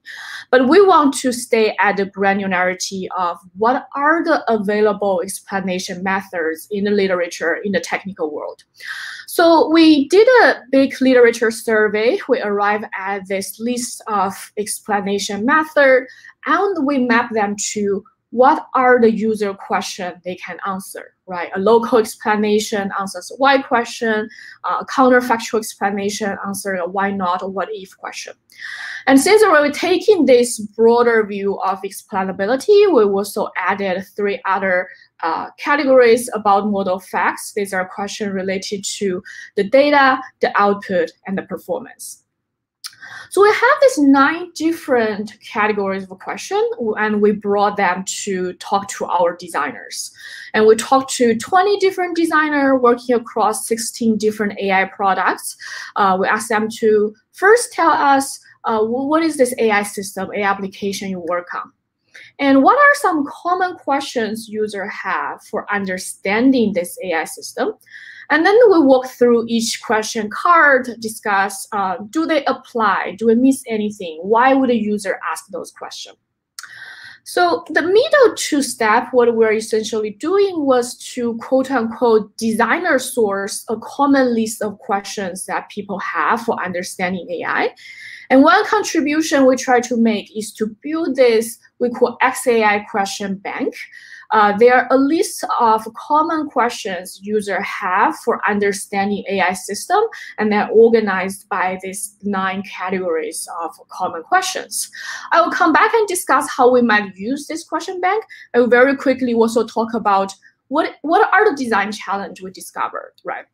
But we want to stay at the granularity of what are the available explanation methods in the literature, in the technical world. So we did a big literature survey. We arrived at this list of explanation methods, and we map them to what are the user questions they can answer, right? A local explanation answers a why question, a counterfactual explanation answers a why not or what if question. And since we're taking this broader view of explainability, we also added 3 other categories about model facts. These are questions related to the data, the output, and the performance. So we have these 9 different categories of question, and we brought them to talk to our designers. And we talked to 20 different designers working across 16 different AI products. We asked them to first tell us, what is this AI system, AI application you work on? And what are some common questions users have for understanding this AI system? And then we walk through each question card, discuss, do they apply? Do we miss anything? Why would a user ask those questions? So the middle 2 steps, what we're essentially doing was to quote unquote designer source a common list of questions that people have for understanding AI. And one contribution we try to make is to build this, we call XAI question bank. There are a list of common questions users have for understanding AI system, and they're organized by these 9 categories of common questions. I will come back and discuss how we might use this question bank. I will very quickly also talk about what are the design challenges we discovered, right?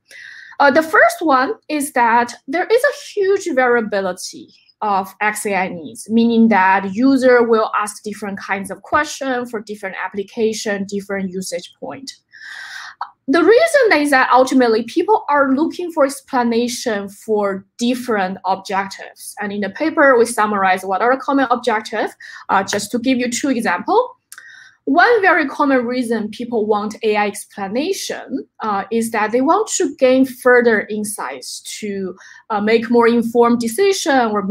The first one is that there is a huge variability of XAI needs, meaning that user will ask different kinds of questions for different application, different usage point. The reason is that ultimately people are looking for explanation for different objectives. And in the paper, we summarize what are the common objectives. Just to give you 2 examples. One very common reason people want AI explanation is that they want to gain further insights to make more informed decision or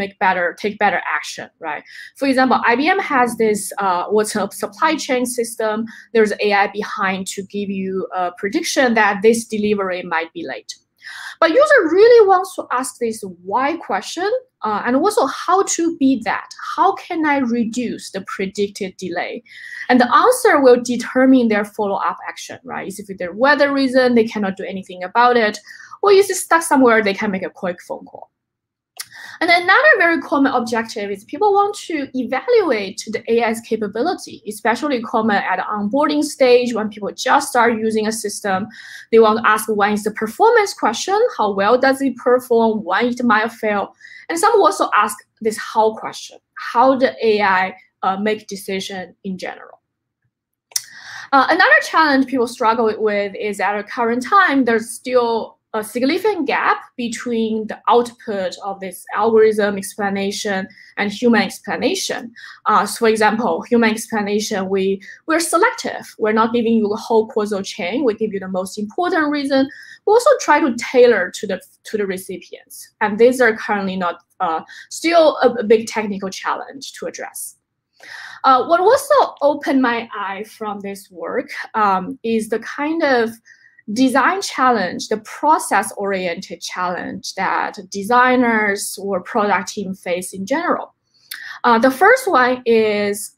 take better action, right? For example, IBM has this what's a supply chain system. There's AI behind to give you a prediction that this delivery might be late. But user really wants to ask this why question, and also how to beat that. How can I reduce the predicted delay? And the answer will determine their follow-up action, right? Is if there's weather reason, they cannot do anything about it, or is it stuck somewhere, they can make a quick phone call. And another very common objective is people want to evaluate the AI's capability, especially common at the onboarding stage when people just start using a system. They want to ask when is the performance question, how well does it perform, when it might fail. And some also ask this how question, how the AI make decision in general. Another challenge people struggle with is at a current time, there's still a significant gap between the output of this algorithm explanation and human explanation. So for example, human explanation, we're selective. We're not giving you the whole causal chain. We give you the most important reason. We also try to tailor to the recipients. And these are currently not still a big technical challenge to address. What also opened my eye from this work is the kind of design challenge, the process-oriented challenge that designers or product team face in general. The first one is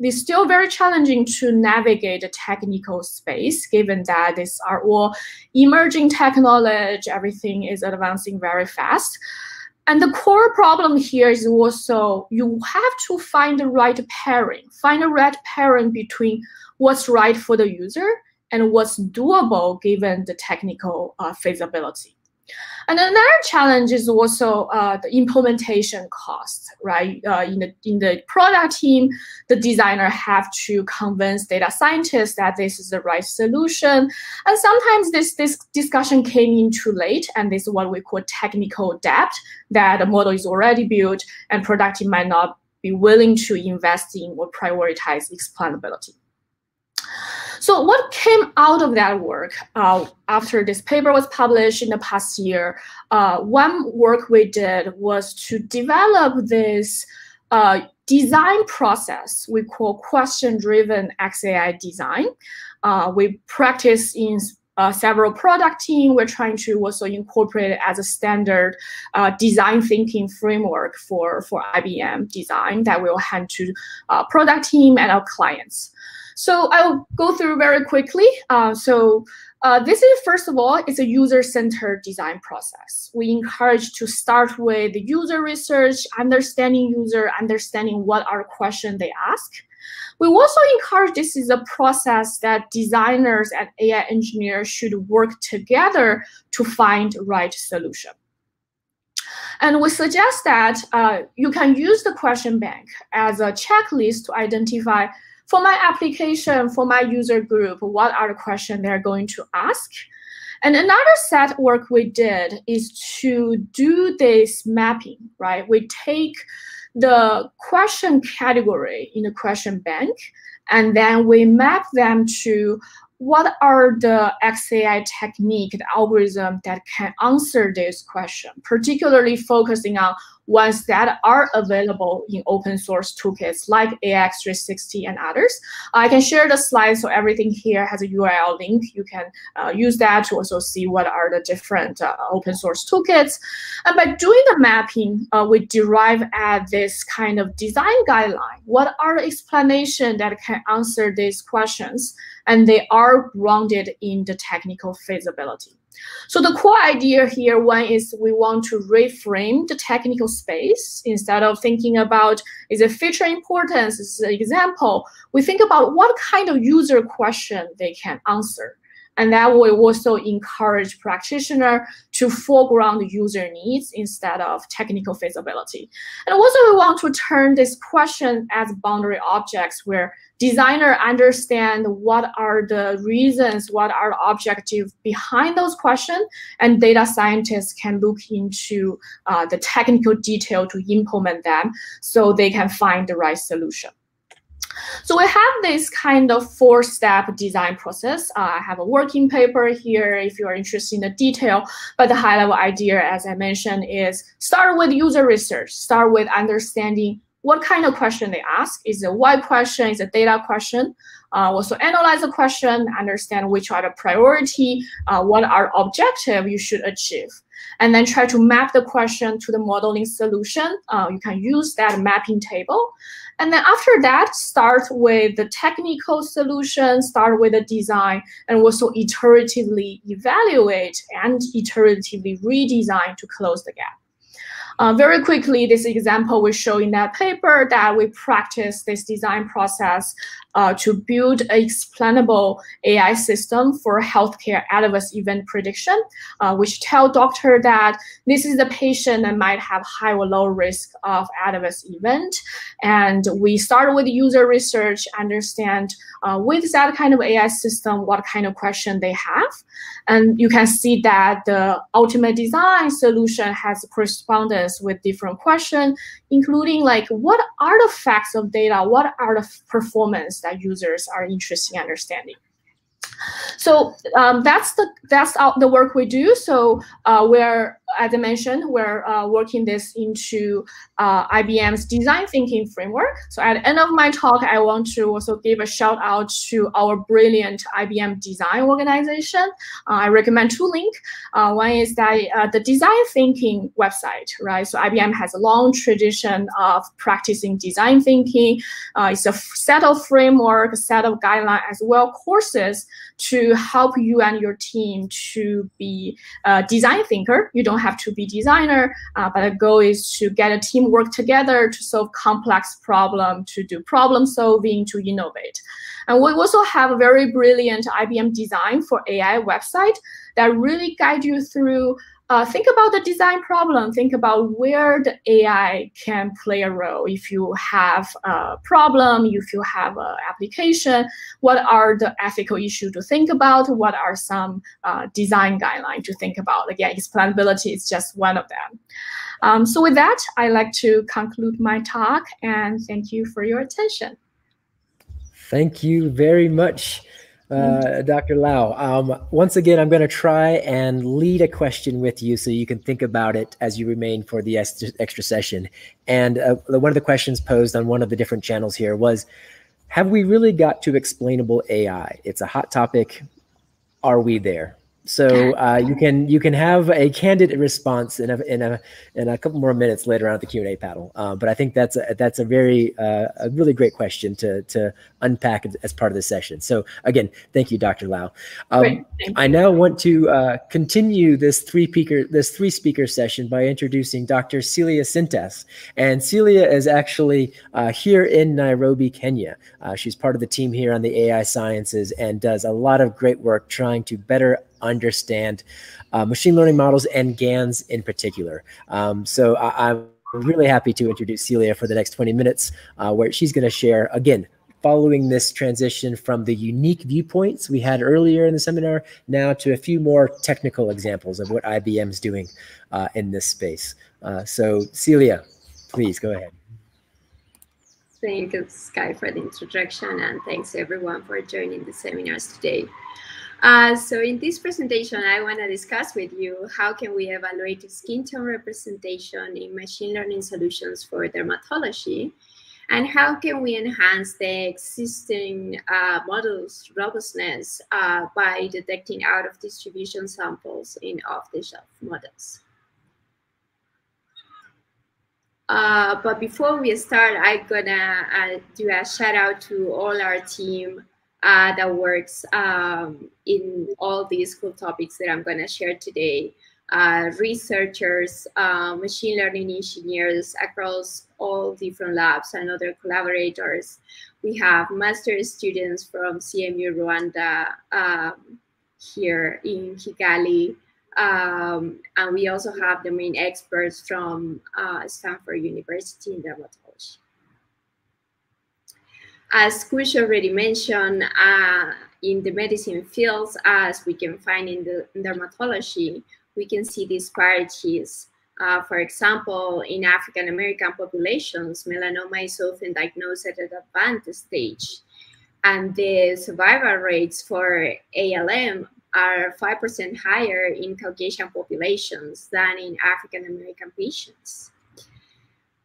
it's still very challenging to navigate the technical space, given that these are all emerging technology, everything is advancing very fast. And the core problem here is also you have to find the right pairing between what's right for the user and what's doable given the technical feasibility. And another challenge is also the implementation cost, right? In the product team, the designer have to convince data scientists that this is the right solution. And sometimes this discussion came in too late, and this is what we call technical debt, that the model is already built and product team might not be willing to invest in or prioritize explainability. So what came out of that work after this paper was published in the past year, one work we did was to develop this design process we call question-driven XAI design. We practice in several product teams. We're trying to also incorporate it as a standard design thinking framework for IBM design that we'll hand to product team and our clients. So I'll go through very quickly. This is, first of all, it's a user-centered design process. We encourage to start with the user research, understanding user, understanding what are questions they ask. We also encourage this is a process that designers and AI engineers should work together to find the right solution. And we suggest that you can use the question bank as a checklist to identify, for my application, for my user group, what are the questions they're going to ask? And another set work we did is to do this mapping, right? We take the question category in the question bank, and then we map them to what are the XAI technique, the algorithm that can answer this question, particularly focusing on ones that are available in open source toolkits like AX360 and others. I can share the slides, so everything here has a URL link. You can use that to also see what are the different open source toolkits. And by doing the mapping, we derive at this kind of design guideline. What are the explanations that can answer these questions? And they are grounded in the technical feasibility. So the core idea here, one is we want to reframe the technical space. Instead of thinking about, is it feature importance, is an example, we think about what kind of user question they can answer. And that will also encourage practitioners to foreground user needs instead of technical feasibility. And also we want to turn this question as boundary objects where designers understand what are the reasons, what are the objectives behind those questions, and data scientists can look into the technical detail to implement them so they can find the right solution. So we have this kind of 4-step design process. I have a working paper here if you are interested in the detail, but the high-level idea, as I mentioned, is start with user research, start with understanding what kind of question they ask. Is it a why question? Is it a data question? Also analyze the question, understand which are the priority, what are objectives you should achieve. And then try to map the question to the modeling solution. You can use that mapping table. And then after that, start with the technical solution, start with the design, and also iteratively evaluate and iteratively redesign to close the gap. Very quickly, this example we show in that paper that we practice this design process to build an explainable AI system for healthcare adverse event prediction, which tell doctor that this is the patient that might have high or low risk of adverse event. And we start with user research, understand with that kind of AI system, what kind of question they have. And you can see that the ultimate design solution has correspondence with different questions, including like what are the facts of data, what are the performance that users are interested in understanding. So that's the work we do. So we're, as I mentioned, we're working this into IBM's design thinking framework. So at the end of my talk, I want to also give a shout out to our brilliant IBM design organization. I recommend two links. One is that the design thinking website, right? So IBM has a long tradition of practicing design thinking. It's a set of framework, a set of guidelines, as well courses to help you and your team to be a design thinker. You don't have to be designer, but the goal is to get a team work together to solve complex problems, to do problem solving, to innovate. And we also have a very brilliant IBM design for AI website that really guide you through think about the design problem, think about where the AI can play a role. If you have a problem, if you have an application, what are the ethical issues to think about? What are some design guidelines to think about? Again, explainability is just one of them. So with that, I'd like to conclude my talk, and thank you for your attention. Thank you very much, Dr. Liao. Once again, I'm going to try and lead a question with you so you can think about it as you remain for the extra session. And one of the questions posed on one of the different channels here was, have we really got to explainable AI? It's a hot topic. Are we there? So you can have a candid response in a couple more minutes later on at the Q&A panel. But I think that's a really great question to unpack as part of the session. So again, thank you, Dr. Liao. I now want to continue this three speaker session by introducing Dr. Celia Syntas. And Celia is actually here in Nairobi, Kenya. She's part of the team here on the AI sciences and does a lot of great work trying to better understand machine learning models and GANs in particular. So I'm really happy to introduce Celia for the next 20 minutes, where she's going to share, again, following this transition from the unique viewpoints we had earlier in the seminar, now to a few more technical examples of what IBM is doing in this space. So Celia, please go ahead. Thank you, Sky, for the introduction, and thanks everyone for joining the seminars today. So in this presentation, I want to discuss with you how can we evaluate skin tone representation in machine learning solutions for dermatology, and how can we enhance the existing models' robustness by detecting out-of-distribution samples in off-the-shelf models. But before we start, I'm gonna do a shout out to all our team that works in all these cool topics that I'm going to share today. Researchers, machine learning engineers across all different labs and other collaborators. We have master students from CMU Rwanda here in Kigali. And we also have the main experts from Stanford University in dermatology. As Kush already mentioned, in the medicine fields, as we can find in the dermatology, we can see disparities. For example, in African American populations, melanoma is often diagnosed at an advanced stage, and the survival rates for ALM are 5% higher in Caucasian populations than in African American patients.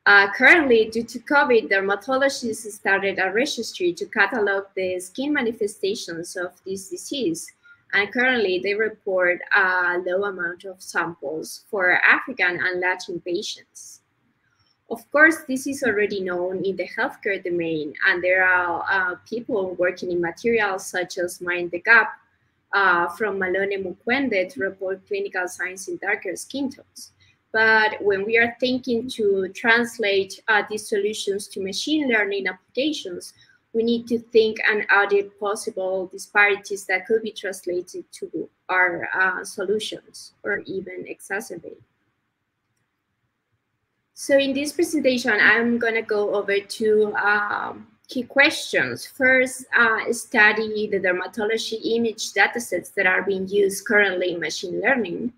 Currently, due to COVID, dermatologists started a registry to catalog the skin manifestations of this disease. And currently, they report a low amount of samples for African and Latin patients. Of course, this is already known in the healthcare domain, and there are people working in materials such as Mind the Gap from Malone Mukwende to report clinical signs in darker skin tones. But when we are thinking to translate these solutions to machine learning applications, we need to think and audit possible disparities that could be translated to our solutions or even exacerbate. So in this presentation, I'm going to go over two key questions. First, study the dermatology image datasets that are being used currently in machine learning,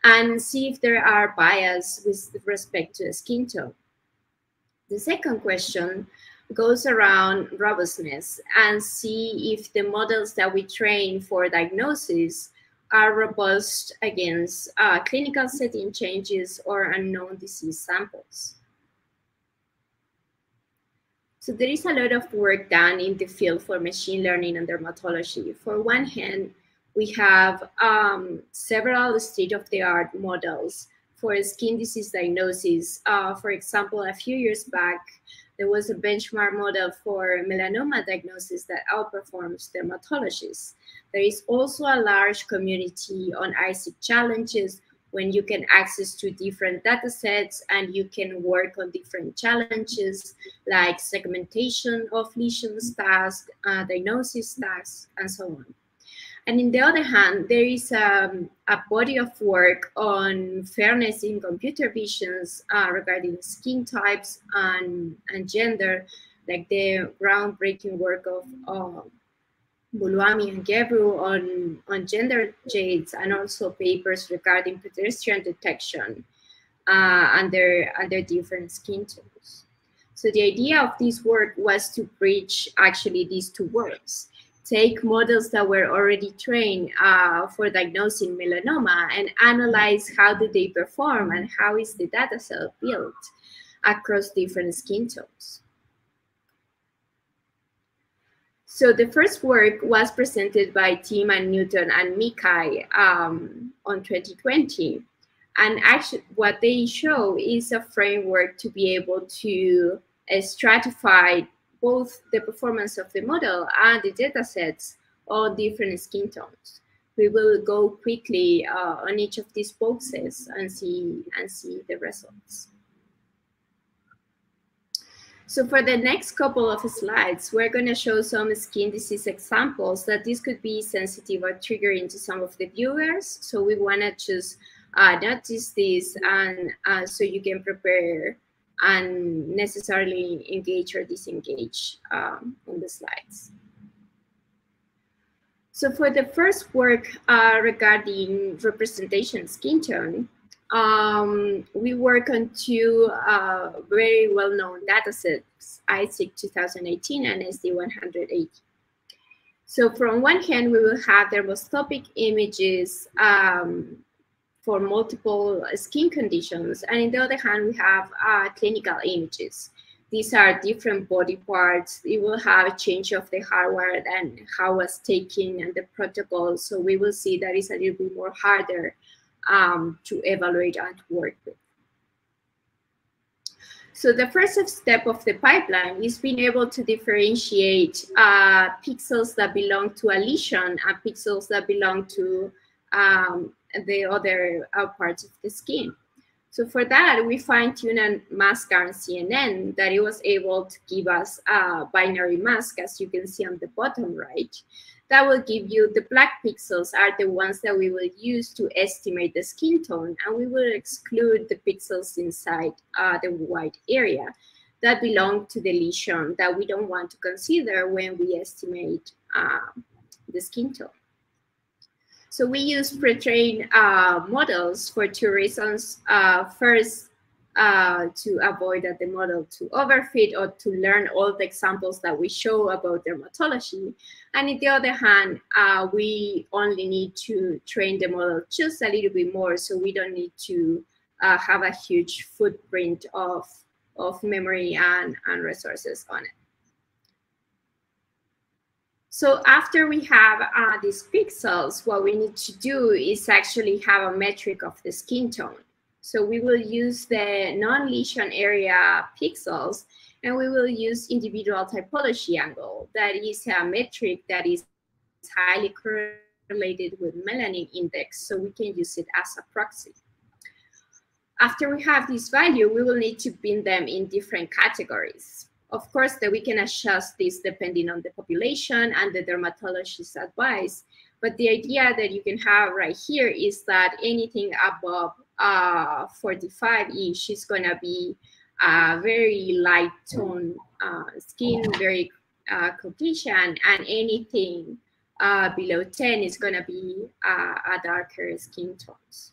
and see if there are bias with respect to skin tone. The second question goes around robustness and see if the models that we train for diagnosis are robust against clinical setting changes or unknown disease samples. So there is a lot of work done in the field for machine learning and dermatology. For one hand, we have several state-of-the-art models for skin disease diagnosis. For example, a few years back, there was a benchmark model for melanoma diagnosis that outperforms dermatologists. There is also a large community on ISIC challenges when you can access to different data sets and you can work on different challenges like segmentation of lesions tasks, diagnosis tasks, and so on. And on the other hand, there is a body of work on fairness in computer visions regarding skin types and gender, like the groundbreaking work of Buluami and Gebru on gender shades, and also papers regarding pedestrian detection under different skin tones. So the idea of this work was to bridge actually these two worlds. Take models that were already trained for diagnosing melanoma and analyze how do they perform and how is the data set built across different skin tones. So the first work was presented by Tim and Newton and Mikai on 2020. And actually what they show is a framework to be able to stratify both the performance of the model and the data sets on different skin tones. We will go quickly on each of these boxes and see the results. So for the next couple of slides, we're going to show some skin disease examples that this could be sensitive or triggering to some of the viewers. So we want to just notice this and so you can prepare and necessarily engage or disengage on the slides. So for the first work regarding representation skin tone, we work on two very well-known datasets, ISIC 2018 and SD180. So from one hand, we will have dermoscopic images for multiple skin conditions, and on the other hand, we have clinical images. These are different body parts. We will have a change of the hardware and how it was taken and the protocol. So we will see that it's a little bit more harder to evaluate and to work with. So the first step of the pipeline is being able to differentiate pixels that belong to a lesion and pixels that belong to the other parts of the skin. So for that, we fine-tuned a mask guard CNN that it was able to give us a binary mask, as you can see on the bottom right. That will give you the black pixels are the ones that we will use to estimate the skin tone, and we will exclude the pixels inside the white area that belong to the lesion that we don't want to consider when we estimate the skin tone. So we use pre-trained models for two reasons. First, to avoid that the model to overfit or to learn all the examples that we show about dermatology. And on the other hand, we only need to train the model just a little bit more, so we don't need to have a huge footprint of memory and resources on it. So after we have these pixels, what we need to do is actually have a metric of the skin tone. So we will use the non-lesion area pixels, and we will use individual typology angle. That is a metric that is highly correlated with melanin index, so we can use it as a proxy. After we have this value, we will need to bin them in different categories. Of course, that we can adjust this depending on the population and the dermatologist's advice. But the idea that you can have right here is that anything above 45-ish is going to be very light tone skin, very Caucasian, and anything below 10 is going to be a darker skin tones.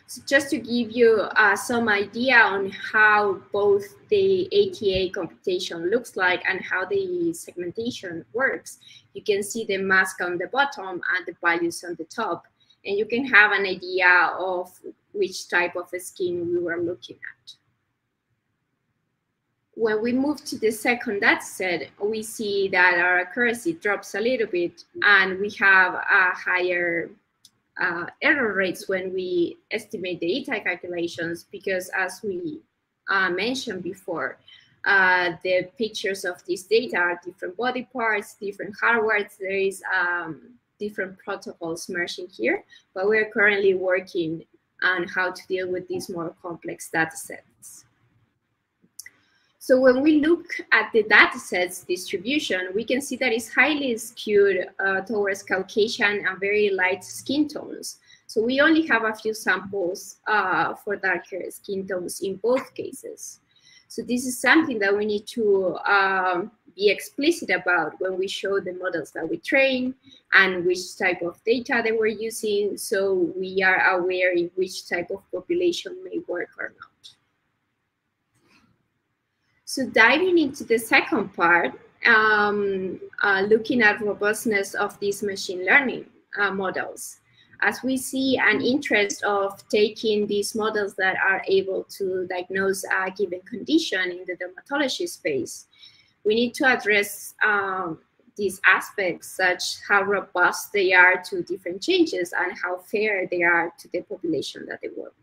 So just to give you some idea on how both the ATA computation looks like and how the segmentation works, you can see the mask on the bottom and the values on the top. And you can have an idea of which type of skin we were looking at. When we move to the second data set, we see that our accuracy drops a little bit and we have a higher error rates when we estimate the ETA calculations, because as we mentioned before, the pictures of this data are different body parts, different hardware. There is different protocols merging here, but we're currently working on how to deal with these more complex data sets. So when we look at the datasets distribution, we can see that it's highly skewed towards Caucasian and very light skin tones. So we only have a few samples for darker skin tones in both cases. So this is something that we need to be explicit about when we show the models that we train and which type of data they were using, so we are aware in which type of population may work or not. So diving into the second part, looking at robustness of these machine learning models, as we see an interest of taking these models that are able to diagnose a given condition in the dermatology space, we need to address these aspects, such how robust they are to different changes and how fair they are to the population that they work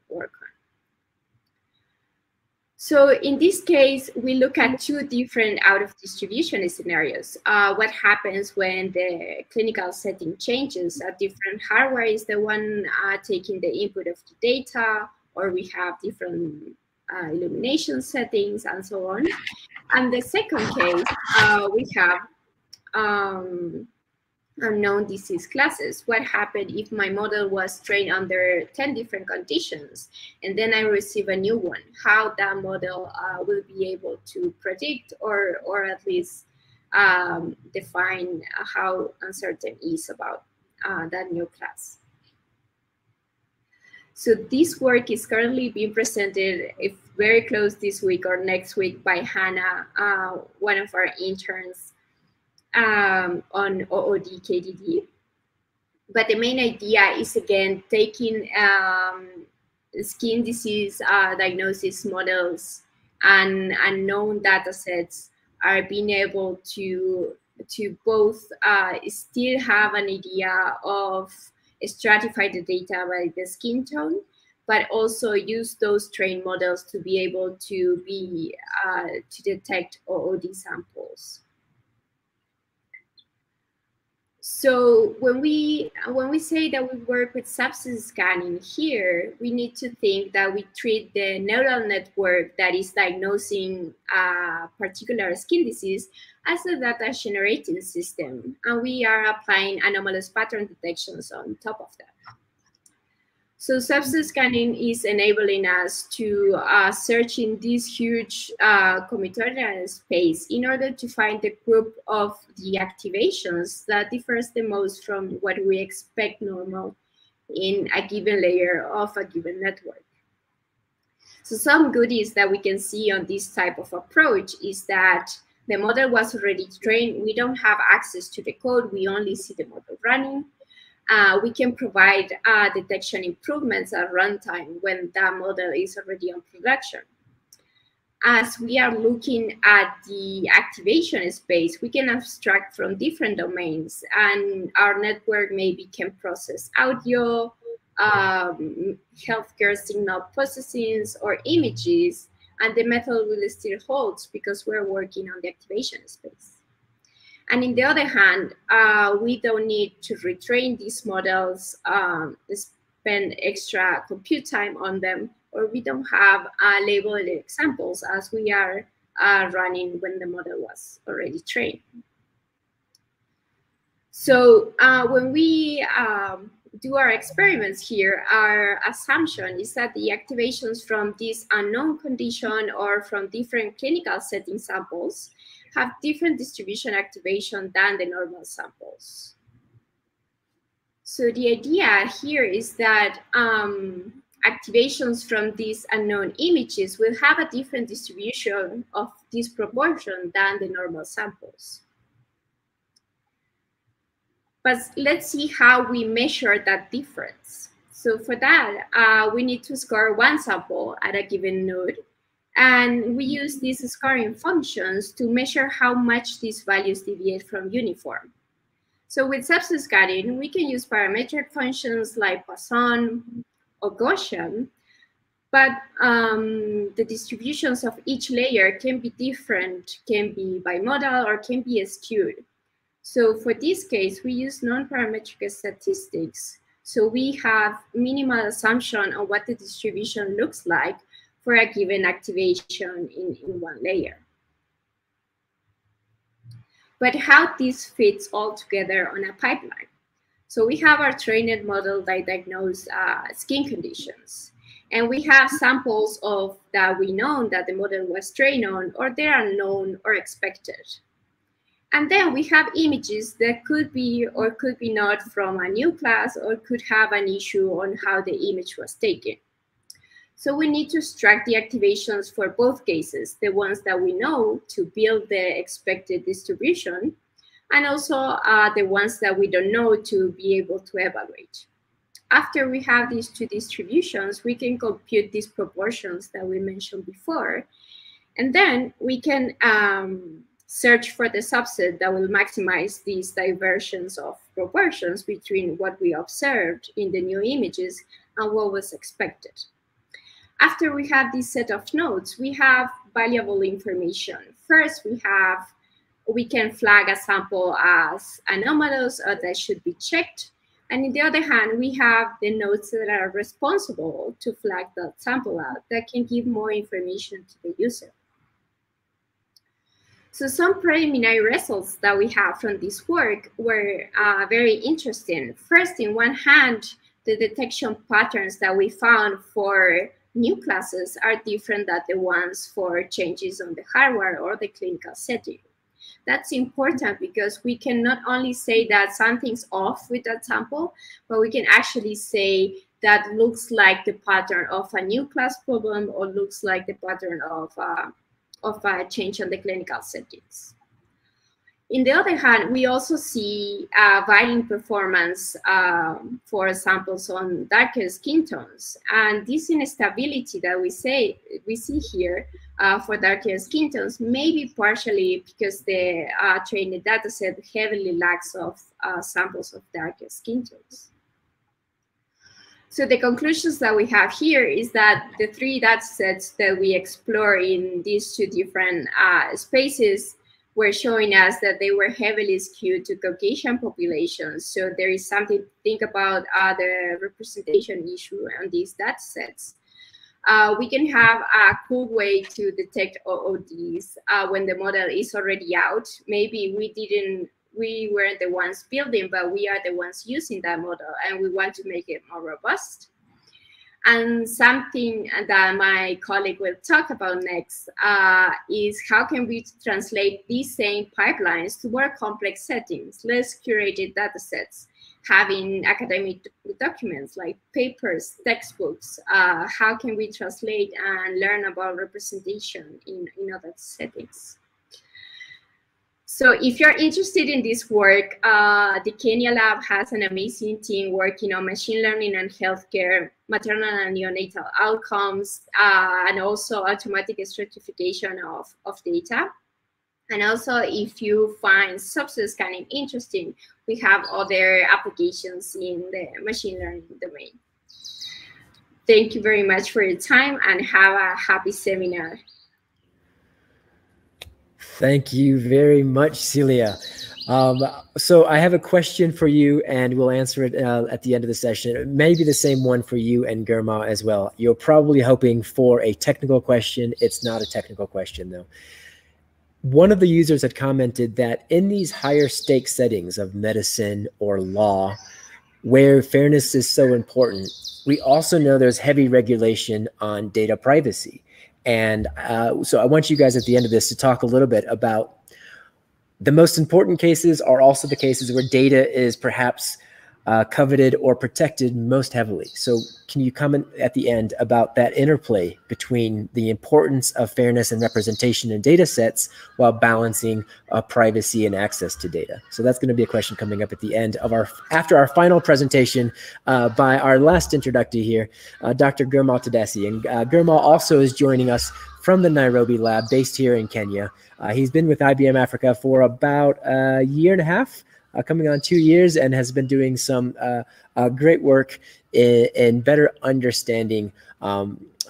on. So in this case, we look at two different out-of-distribution scenarios. What happens when the clinical setting changes? A different hardware is the one taking the input of the data, or we have different illumination settings and so on. And the second case, we have unknown disease classes. What happened if my model was trained under 10 different conditions and then I receive a new one? How that model will be able to predict or at least define how uncertain is about that new class. So this work is currently being presented, if very close this week or next week, by Hannah, one of our interns, on OOD KDD. But the main idea is, again, taking skin disease diagnosis models and unknown data sets are being able to both still have an idea of stratify the data by the skin tone, but also use those trained models to be able to detect OOD samples. So when we say that we work with substance scanning here, we need to think that we treat the neural network that is diagnosing a particular skin disease as a data generating system, and we are applying anomalous pattern detections on top of that. So substance scanning is enabling us to search in this huge computational space in order to find the group of the activations that differs the most from what we expect normal in a given layer of a given network. So some goodies that we can see on this type of approach is that the model was already trained. We don't have access to the code. We only see the model running. We can provide detection improvements at runtime when that model is already on production. As we are looking at the activation space, we can abstract from different domains, and our network maybe can process audio, healthcare signal processing, or images, and the method will still hold because we're working on the activation space. And on the other hand, we don't need to retrain these models spend extra compute time on them, or we don't have labeled examples as we are running when the model was already trained. So when we do our experiments here, our assumption is that the activations from this unknown condition or from different clinical setting samples have different distribution activation than the normal samples. So the idea here is that activations from these unknown images will have a different distribution of this proportion than the normal samples. But let's see how we measure that difference. So for that, we need to score one sample at a given node. And we use these scoring functions to measure how much these values deviate from uniform. So with subset scanning, we can use parametric functions like Poisson or Gaussian, but the distributions of each layer can be different, can be bimodal, or can be skewed. So for this case, we use non-parametric statistics. So we have minimal assumption on what the distribution looks like for a given activation in one layer. But how this fits all together on a pipeline. So we have our trained model that diagnose skin conditions. And we have samples of that we know that the model was trained on, or they are known or expected. And then we have images that could be or could be not from a new class, or could have an issue on how the image was taken. So we need to extract the activations for both cases, the ones that we know to build the expected distribution, and also the ones that we don't know to be able to evaluate. After we have these two distributions, we can compute these proportions that we mentioned before. And then we can search for the subset that will maximize these diversions of proportions between what we observed in the new images and what was expected. After we have this set of nodes, we have valuable information. First, we can flag a sample as anomalous or that should be checked. And on the other hand, we have the nodes that are responsible to flag that sample out that can give more information to the user. So some preliminary results that we have from this work were very interesting. First, in one hand, the detection patterns that we found for new classes are different than the ones for changes on the hardware or the clinical setting. That's important because we can not only say that something's off with that sample, but we can actually say that looks like the pattern of a new class problem or looks like the pattern of a change on the clinical settings. On the other hand, we also see varying performance for samples on darker skin tones. And this instability that we see here for darker skin tones may be partially because the trained dataset heavily lacks of samples of darker skin tones. So the conclusions that we have here is that the three datasets that we explore in these two different spaces were showing us that they were heavily skewed to Caucasian populations. So there is something to think about the representation issue on these datasets. We can have a cool way to detect OODs when the model is already out. Maybe we weren't the ones building, but we are the ones using that model, and we want to make it more robust. And something that my colleague will talk about next is how can we translate these same pipelines to more complex settings, less curated data sets, having academic documents like papers, textbooks. How can we translate and learn about representation in other settings? So if you're interested in this work, the Kenya lab has an amazing team working on machine learning and healthcare, maternal and neonatal outcomes, and also automatic stratification of data. And also, if you find subset scanning interesting, we have other applications in the machine learning domain. Thank you very much for your time, and have a happy seminar. Thank you very much, Celia. So I have a question for you, and we'll answer it at the end of the session. Maybe the same one for you and Germa as well. You're probably hoping for a technical question. It's not a technical question, though. One of the users had commented that in these higher stakes settings of medicine or law, where fairness is so important, we also know there's heavy regulation on data privacy. And so I want you guys at the end of this to talk a little bit about the most important cases are also the cases where data is perhaps coveted or protected most heavily. So can you comment at the end about that interplay between the importance of fairness and representation in data sets while balancing privacy and access to data? So that's going to be a question coming up at the end of after our final presentation by our last introductee here, Dr. Gurmal Tadesse. And Gurmal also is joining us from the Nairobi lab based here in Kenya. He's been with IBM Africa for about a year and a half, coming on 2 years, and has been doing some great work in better understanding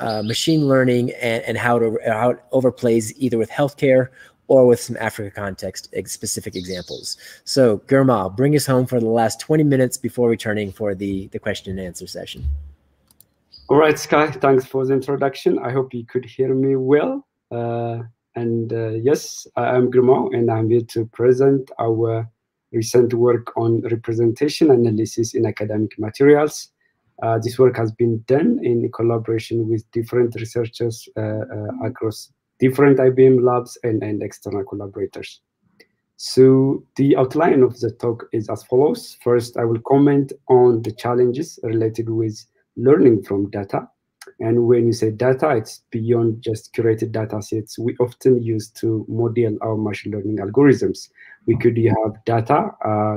machine learning and how it overplays either with healthcare or with some Africa context specific examples. So Gurmal, bring us home for the last 20 minutes before returning for the question and answer session. All right, Sky, thanks for the introduction. I hope you could hear me well. Yes, I am Gurmal, and I'm here to present our recent work on representation analysis in academic materials. This work has been done in collaboration with different researchers across different IBM labs and external collaborators. So the outline of the talk is as follows. First, I will comment on the challenges related with learning from data. And when you say data, it's beyond just curated data sets we often use to model our machine learning algorithms. We could have data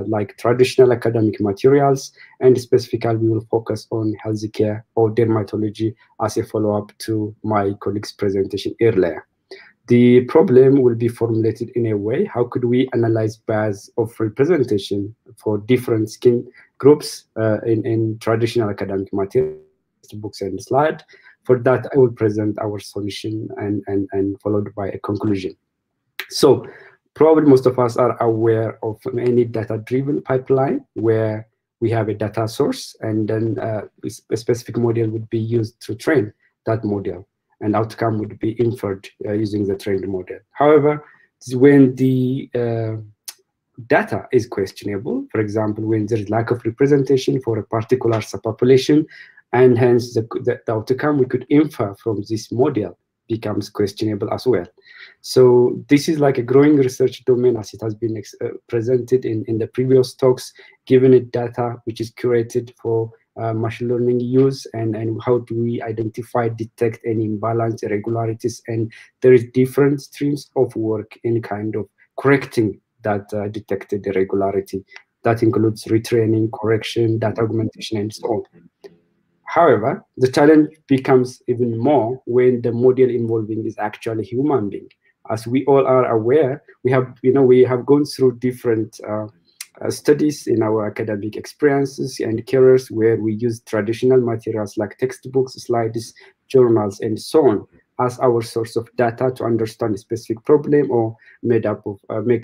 like traditional academic materials, and specifically we will focus on healthcare or dermatology as a follow-up to my colleague's presentation earlier. The problem will be formulated in a way: how could we analyze bias of representation for different skin groups in traditional academic materials, books and slide. For that, I will present our solution and followed by a conclusion. So probably most of us are aware of any data-driven pipeline where we have a data source and then a specific model would be used to train that model, and outcome would be inferred using the trained model. However, when the data is questionable, for example, when there is lack of representation for a particular subpopulation, and hence the outcome we could infer from this model becomes questionable as well. So this is like a growing research domain, as it has been presented in the previous talks, given it data which is curated for machine learning use, and how do we identify, detect any imbalance, irregularities, and there is different streams of work in kind of correcting that detected irregularity. That includes retraining, correction, data augmentation, and so on. However, the challenge becomes even more when the model involving is actually a human being. As we all are aware, we have gone through different studies in our academic experiences and careers where we use traditional materials like textbooks, slides, journals, and so on as our source of data to understand a specific problem or make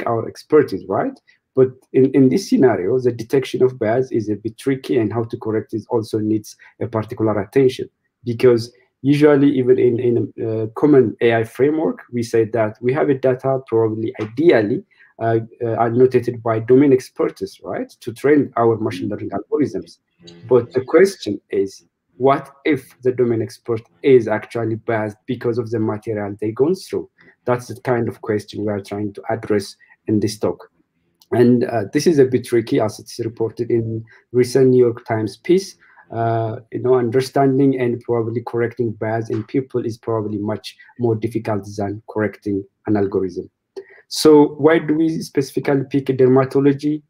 our expertise, right? But in this scenario, the detection of bias is a bit tricky, and how to correct it also needs a particular attention, because usually even in a common AI framework, we say that we have a data probably ideally annotated by domain experts, right, to train our machine learning algorithms. But the question is, what if the domain expert is actually biased because of the material they've gone through? That's the kind of question we are trying to address in this talk. And this is a bit tricky, as it's reported in recent New York Times piece. Understanding and probably correcting bias in people is probably much more difficult than correcting an algorithm. So why do we specifically pick dermatology?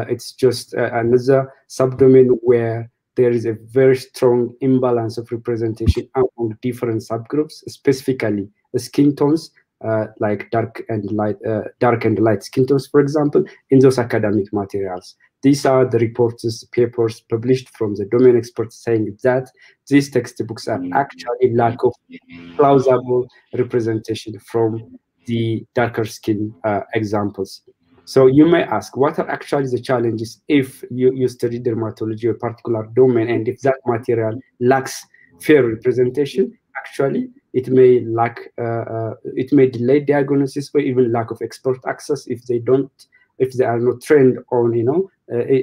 It's just another subdomain where there is a very strong imbalance of representation among different subgroups, specifically the skin tones, like dark and light skin tones, for example, in those academic materials. These are the reports, papers published from the domain experts saying that these textbooks are actually lack of plausible representation from the darker skin examples. So you may ask, what are actually the challenges if you study dermatology, a particular domain, and if that material lacks fair representation? Actually, it may lack, it may delay diagnosis or even lack of expert access if they are not trained on,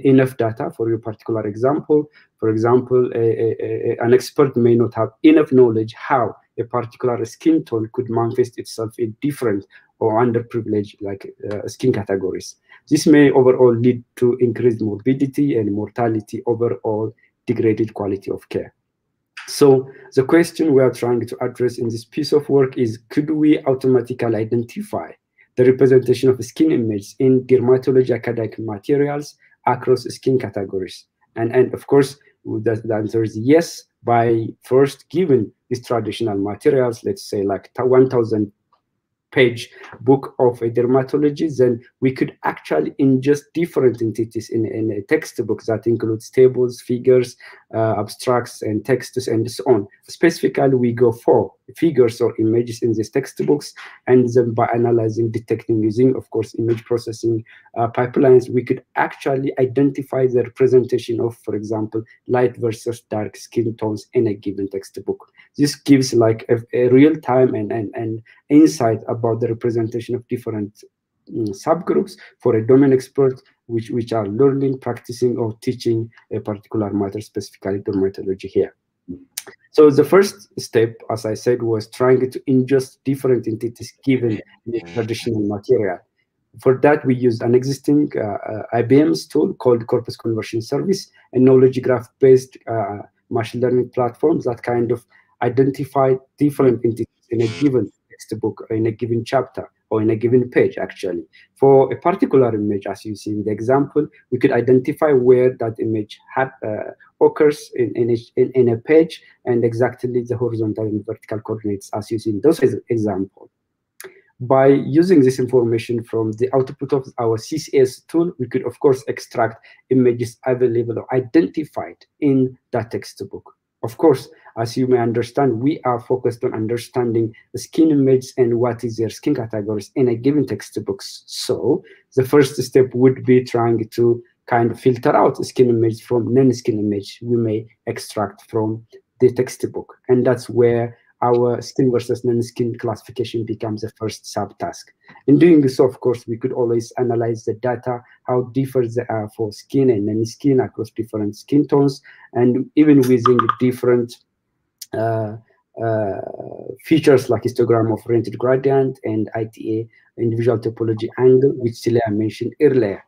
enough data for your particular example. For example, an expert may not have enough knowledge how a particular skin tone could manifest itself in different or underprivileged skin categories. This may overall lead to increased morbidity and mortality, overall degraded quality of care. So the question we are trying to address in this piece of work is, could we automatically identify the representation of skin images in dermatology academic materials across skin categories? And of course, the answer is yes, by first giving these traditional materials, let's say like 1,000 page book of a dermatology, then we could actually ingest different entities in a textbook that includes tables, figures, abstracts, and texts, and so on. Specifically, we go for figures or images in these textbooks, and then by analyzing, detecting, using, of course, image processing pipelines, we could actually identify the representation of, for example, light versus dark skin tones in a given textbook. This gives like a real time and insight about the representation of different subgroups for a domain expert which are learning, practicing, or teaching a particular matter, specifically dermatology here. So the first step, as I said, was trying to ingest different entities given the traditional material. For that, we used an existing IBM's tool called Corpus Conversion Service, a knowledge graph-based machine learning platform that kind of identify different entities in a given textbook, or in a given chapter, or in a given page, actually. For a particular image, as you see in the example, we could identify where that image occurs in a page, and exactly the horizontal and vertical coordinates, as you see in those examples. By using this information from the output of our CCS tool, we could, of course, extract images available or identified in that textbook. Of course, as you may understand, we are focused on understanding the skin image and what is their skin categories in a given textbook. So the first step would be trying to kind of filter out skin image from non-skin image we may extract from the textbook. And that's where our skin versus non-skin classification becomes the first subtask. In doing so, of course, we could always analyze the data, how different they are for skin and non-skin across different skin tones, and even within different features like histogram of rented gradient and ITA, individual topology angle, which Celia mentioned earlier.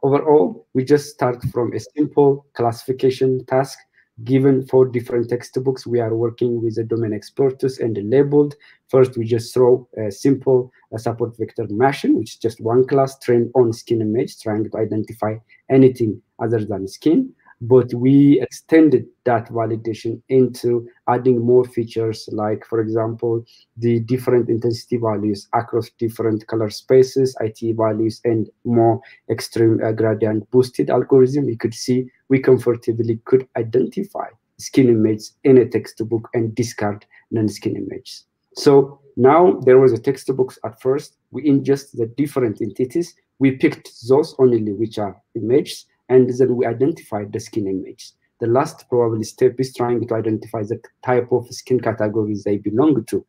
Overall, we just start from a simple classification task. Given 4 different textbooks, we are working with the domain experts and labeled. First, we just throw a simple support vector machine, which is just one class trained on skin image, trying to identify anything other than skin. But we extended that validation into adding more features, like, for example, the different intensity values across different color spaces, IT values, and more extreme gradient boosted algorithm. You could see we comfortably could identify skin images in a textbook and discard non-skin images. So now there was a textbook at first. We ingest the different entities. We picked those only which are images, and then we identified the skin image. The last probably step is trying to identify the type of skin categories they belong to.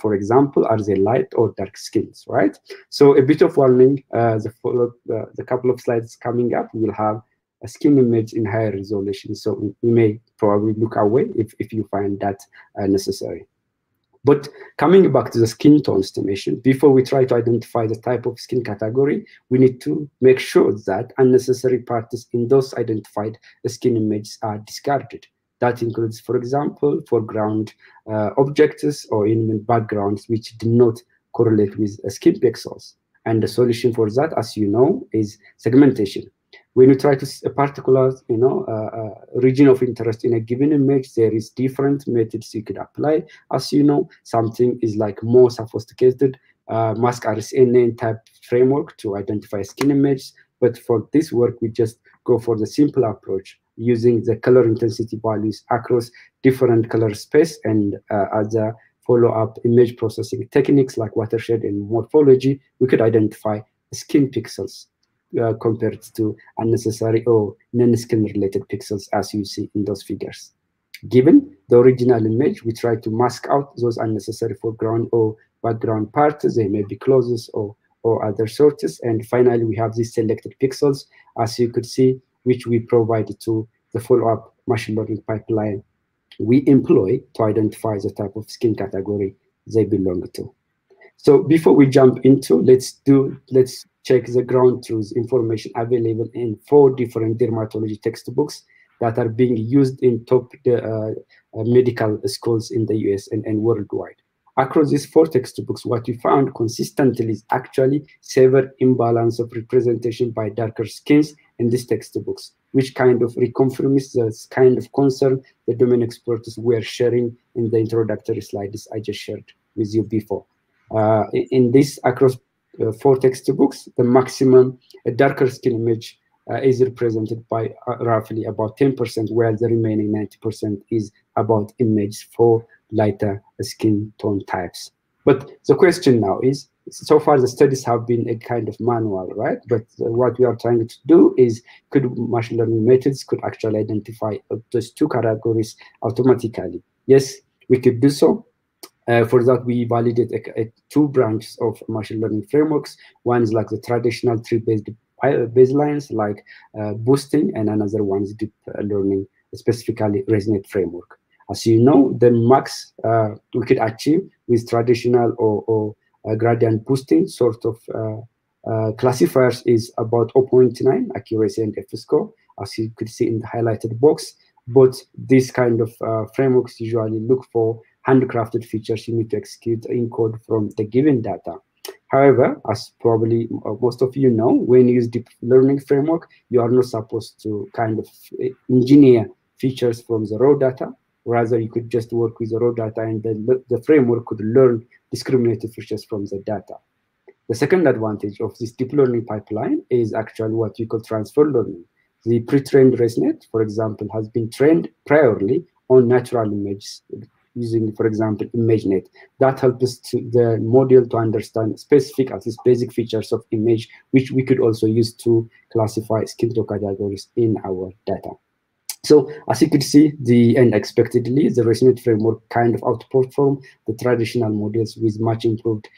For example, are they light or dark skins, right? So a bit of warning, the couple of slides coming up, we'll have a skin image in higher resolution. So you may probably look away if you find that necessary. But coming back to the skin tone estimation, before we try to identify the type of skin category, we need to make sure that unnecessary parts in those identified skin images are discarded. That includes, for example, foreground objects or even backgrounds which do not correlate with skin pixels. And the solution for that, as you know, is segmentation. When you try to see a particular, region of interest in a given image, there is different methods you could apply. As you know, something is like more sophisticated mask RSNA type framework to identify skin image. But for this work, we just go for the simple approach using the color intensity values across different color space and other follow-up image processing techniques like watershed and morphology. We could identify skin pixels. compared to unnecessary or non-skin related pixels as you see in those figures. Given the original image, we try to mask out those unnecessary foreground or background parts. They may be closes or other sources. And finally, we have these selected pixels, as you could see, which we provide to the follow-up machine learning pipeline we employ to identify the type of skin category they belong to. So before we jump into, let's check the ground truth information available in 4 different dermatology textbooks that are being used in top medical schools in the US and worldwide. Across these 4 textbooks, what we found consistently is actually severe imbalance of representation by darker skins in these textbooks, which kind of reconfirms the kind of concern the domain experts were sharing in the introductory slides I just shared with you before. In this, across 4 textbooks, the maximum darker skin image is represented by roughly about 10%, while the remaining 90% is about image for lighter skin tone types. But the question now is, so far the studies have been a kind of manual, right? But what we are trying to do is, could machine learning methods could actually identify those 2 categories automatically? Yes, we could do so. For that, we validate 2 branches of machine learning frameworks. One is like the traditional tree-based baselines, like boosting, and another one is deep learning, specifically Resonate framework. As you know, the max we could achieve with traditional or gradient boosting sort of classifiers is about 0.9 accuracy and F-score, as you could see in the highlighted box. But this kind of frameworks usually look for handcrafted features you need to execute in code from the given data. However, as probably most of you know, when you use deep learning framework, you are not supposed to kind of engineer features from the raw data. Rather, you could just work with the raw data, and then the framework could learn discriminative features from the data. The second advantage of this deep learning pipeline is actually what we call transfer learning. The pre-trained ResNet, for example, has been trained priorly on natural images using, for example, ImageNet. That helps the model to understand specific, at least basic features of image, which we could also use to classify skin tone categories in our data. So as you could see, unexpectedly, the ResNet framework kind of outperformed the traditional models with much improved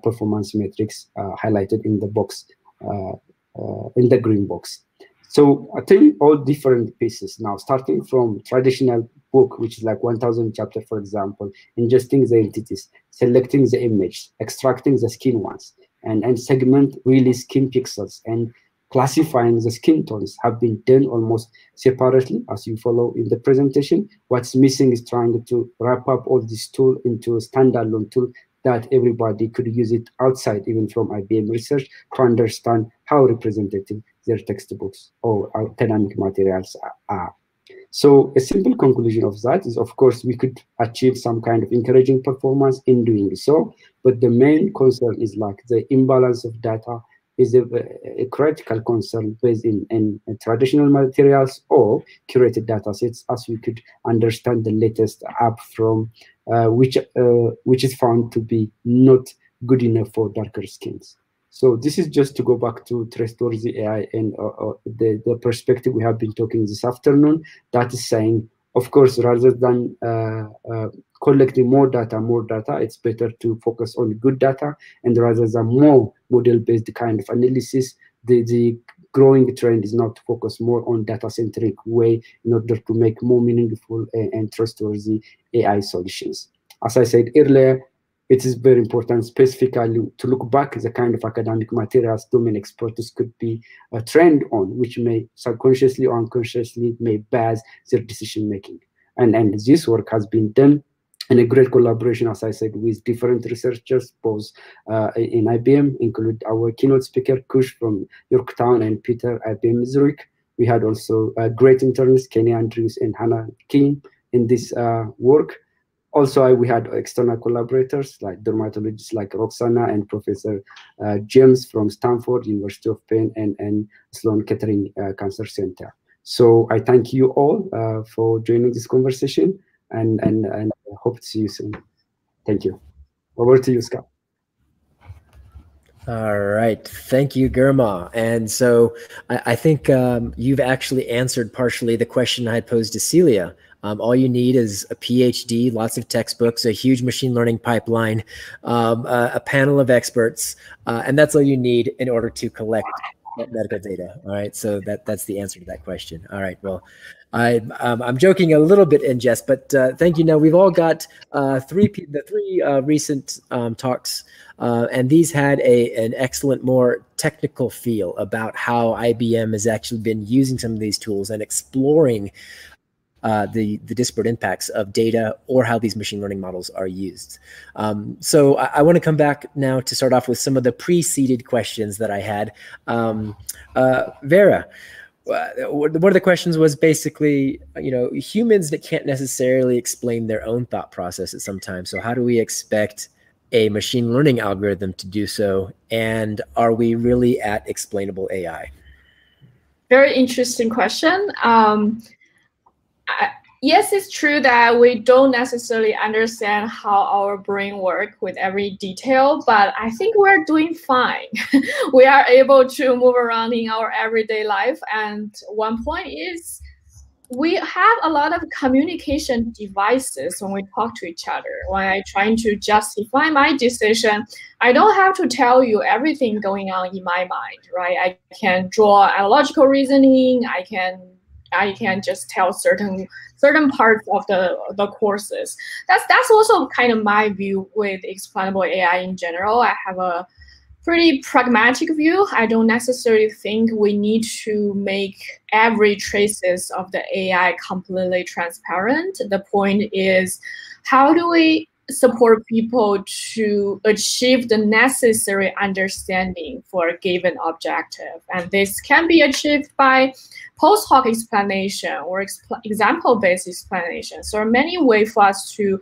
performance metrics highlighted in the box, in the green box. So I think all different pieces now, starting from traditional book, which is like 1000 chapter, for example, ingesting the entities, selecting the image, extracting the skin ones, and segment really skin pixels, and classifying the skin tones have been done almost separately, as you follow in the presentation. What's missing is trying to wrap up all this tool into a standalone tool that everybody could use it outside, even from IBM Research, to understand how representative their textbooks or academic materials are. So a simple conclusion of that is, of course, we could achieve some kind of encouraging performance in doing so, but the main concern is like the imbalance of data is a critical concern based in traditional materials or curated data sets, as we could understand the latest app from which is found to be not good enough for darker skins. So this is just to go back to Trustworthy AI and the perspective we have been talking this afternoon. That is saying, of course, rather than collecting more data, it's better to focus on good data, and rather than more model-based kind of analysis, the growing trend is now to focus more on data-centric way in order to make more meaningful and trustworthy AI solutions. As I said earlier, it is very important specifically to look back at the kind of academic materials domain experts could be trained on, which may subconsciously or unconsciously may bias their decision making. And this work has been done in a great collaboration, as I said, with different researchers, both in IBM, include our keynote speaker, Kush from Yorktown, and Peter, IBM Zurich. We had also great interns, Kenny Andrews and Hannah Kim, in this work. Also, we had external collaborators like dermatologists like Roxana and Professor James from Stanford, University of Penn, and Sloan Kettering Cancer Center. So I thank you all for joining this conversation, and hope to see you soon. Thank you. Over to you, Scott. All right. Thank you, Germa. And so I think you've actually answered partially the question I had posed to Celia. All you need is a PhD, lots of textbooks, a huge machine learning pipeline, a panel of experts, and that's all you need in order to collect medical data. All right. So that's the answer to that question. All right. Well, I'm joking a little bit in jest, but thank you. Now we've all got the three recent talks, and these had an excellent, more technical feel about how IBM has actually been using some of these tools and exploring the disparate impacts of data or how these machine learning models are used. So I want to come back now to start off with some of the preceded questions that I had. Vera, one of the questions was basically, humans that can't necessarily explain their own thought processes sometimes. So how do we expect a machine learning algorithm to do so? And are we really at explainable AI? Very interesting question. Yes, it's true that we don't necessarily understand how our brain works with every detail, but I think we're doing fine. We are able to move around in our everyday life. And one point is we have a lot of communication devices when we talk to each other. When I'm trying to justify my decision, I don't have to tell you everything going on in my mind, right? I can draw analogical reasoning. I can just tell certain parts of the courses. That's also kind of my view with explainable AI in general. I have a pretty pragmatic view. I don't necessarily think we need to make every traces of the AI completely transparent. The point is, how do we support people to achieve the necessary understanding for a given objective? And this can be achieved by post-hoc explanation or example-based explanation. So there are many ways for us to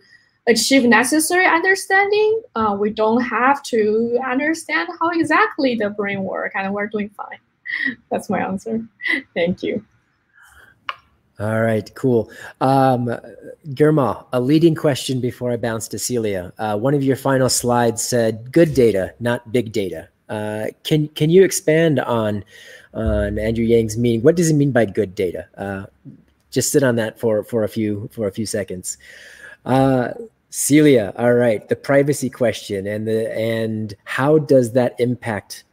achieve necessary understanding. We don't have to understand how exactly the brain works, and we're doing fine. That's my answer. Thank you. All right, cool. Germa, a leading question before I bounce to Celia. One of your final slides said good data, not big data. Can you expand on Andrew Yang's meaning? What does it mean by good data? Just sit on that for a few seconds. Celia, all right, the privacy question and how does that impact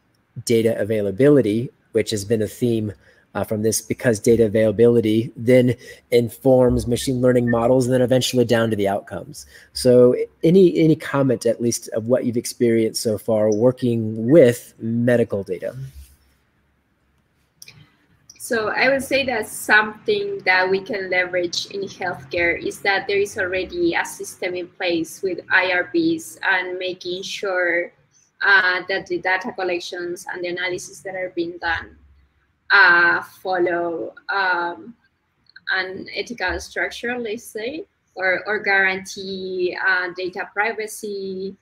data availability, which has been a theme from this, because data availability then informs machine learning models and then eventually down to the outcomes. So any comment, at least, of what you've experienced so far working with medical data? So I would say that something that we can leverage in healthcare is that there is already a system in place with IRBs and making sure that the data collections and the analysis that are being done follow an ethical structure, let's say, or guarantee data privacy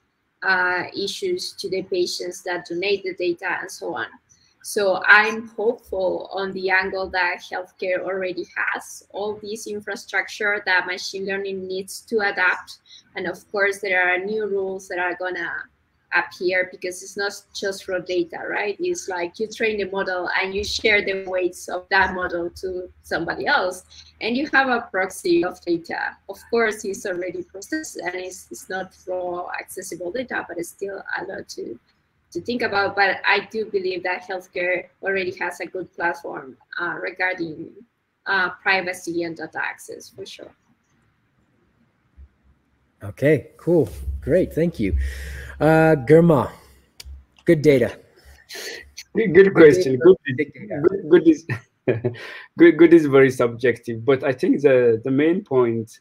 issues to the patients that donate the data and so on. So I'm hopeful on the angle that healthcare already has all this infrastructure that machine learning needs to adapt. And of course, there are new rules that are gonna appear because it's not just raw data, right? It's like you train the model and you share the weights of that model to somebody else, and you have a proxy of data. Of course, it's already processed and it's not raw accessible data, but it's still a lot to think about. But I do believe that healthcare already has a good platform regarding privacy and data access, for sure. Okay, cool, great, thank you. Germa, good data. Good question. Good is very subjective, but I think the main point,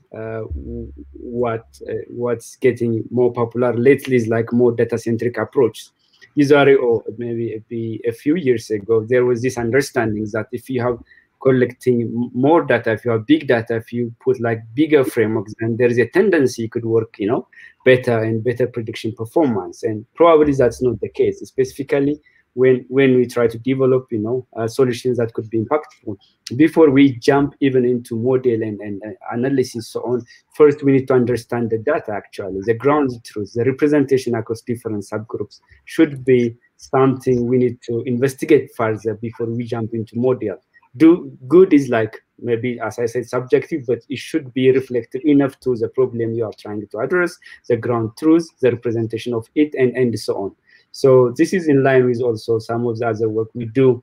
what's getting more popular lately is like more data-centric approach. Usually, or maybe a few years ago, there was this understanding that if you have collecting more data, if you have big data, if you put like bigger frameworks, then there is a tendency it could work, better and better prediction performance. And probably that's not the case, specifically when we try to develop, solutions that could be impactful. Before we jump even into model and analysis, so on, first we need to understand the data actually, the ground truth, the representation across different subgroups should be something we need to investigate further before we jump into model. Good is like, maybe, as I said, subjective, but it should be reflective enough to the problem you are trying to address, the ground truth, the representation of it, and so on. So this is in line with also some of the other work we do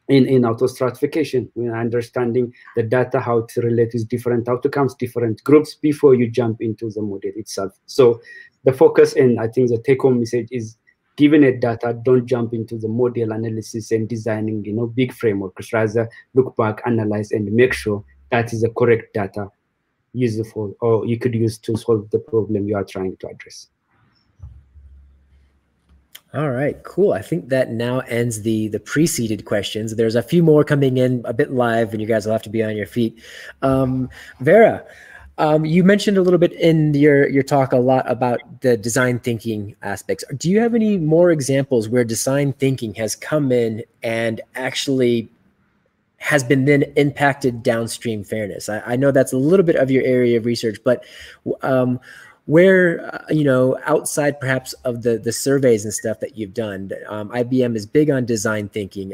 in auto-stratification, when understanding the data, how to relate with different outcomes, different groups, before you jump into the model itself. So the focus, and I think the take-home message is, given a data, don't jump into the model analysis and designing, big frameworks. Rather, look back, analyze, and make sure that is the correct data useful, or you could use to solve the problem you are trying to address. All right, cool. I think that now ends the preceded questions. There's a few more coming in a bit live, and you guys will have to be on your feet. Vera, you mentioned a little bit in your talk a lot about the design thinking aspects. Do you have any more examples where design thinking has come in and actually has been then impacted downstream fairness? I know that's a little bit of your area of research, but where, outside perhaps of the surveys and stuff that you've done, IBM is big on design thinking.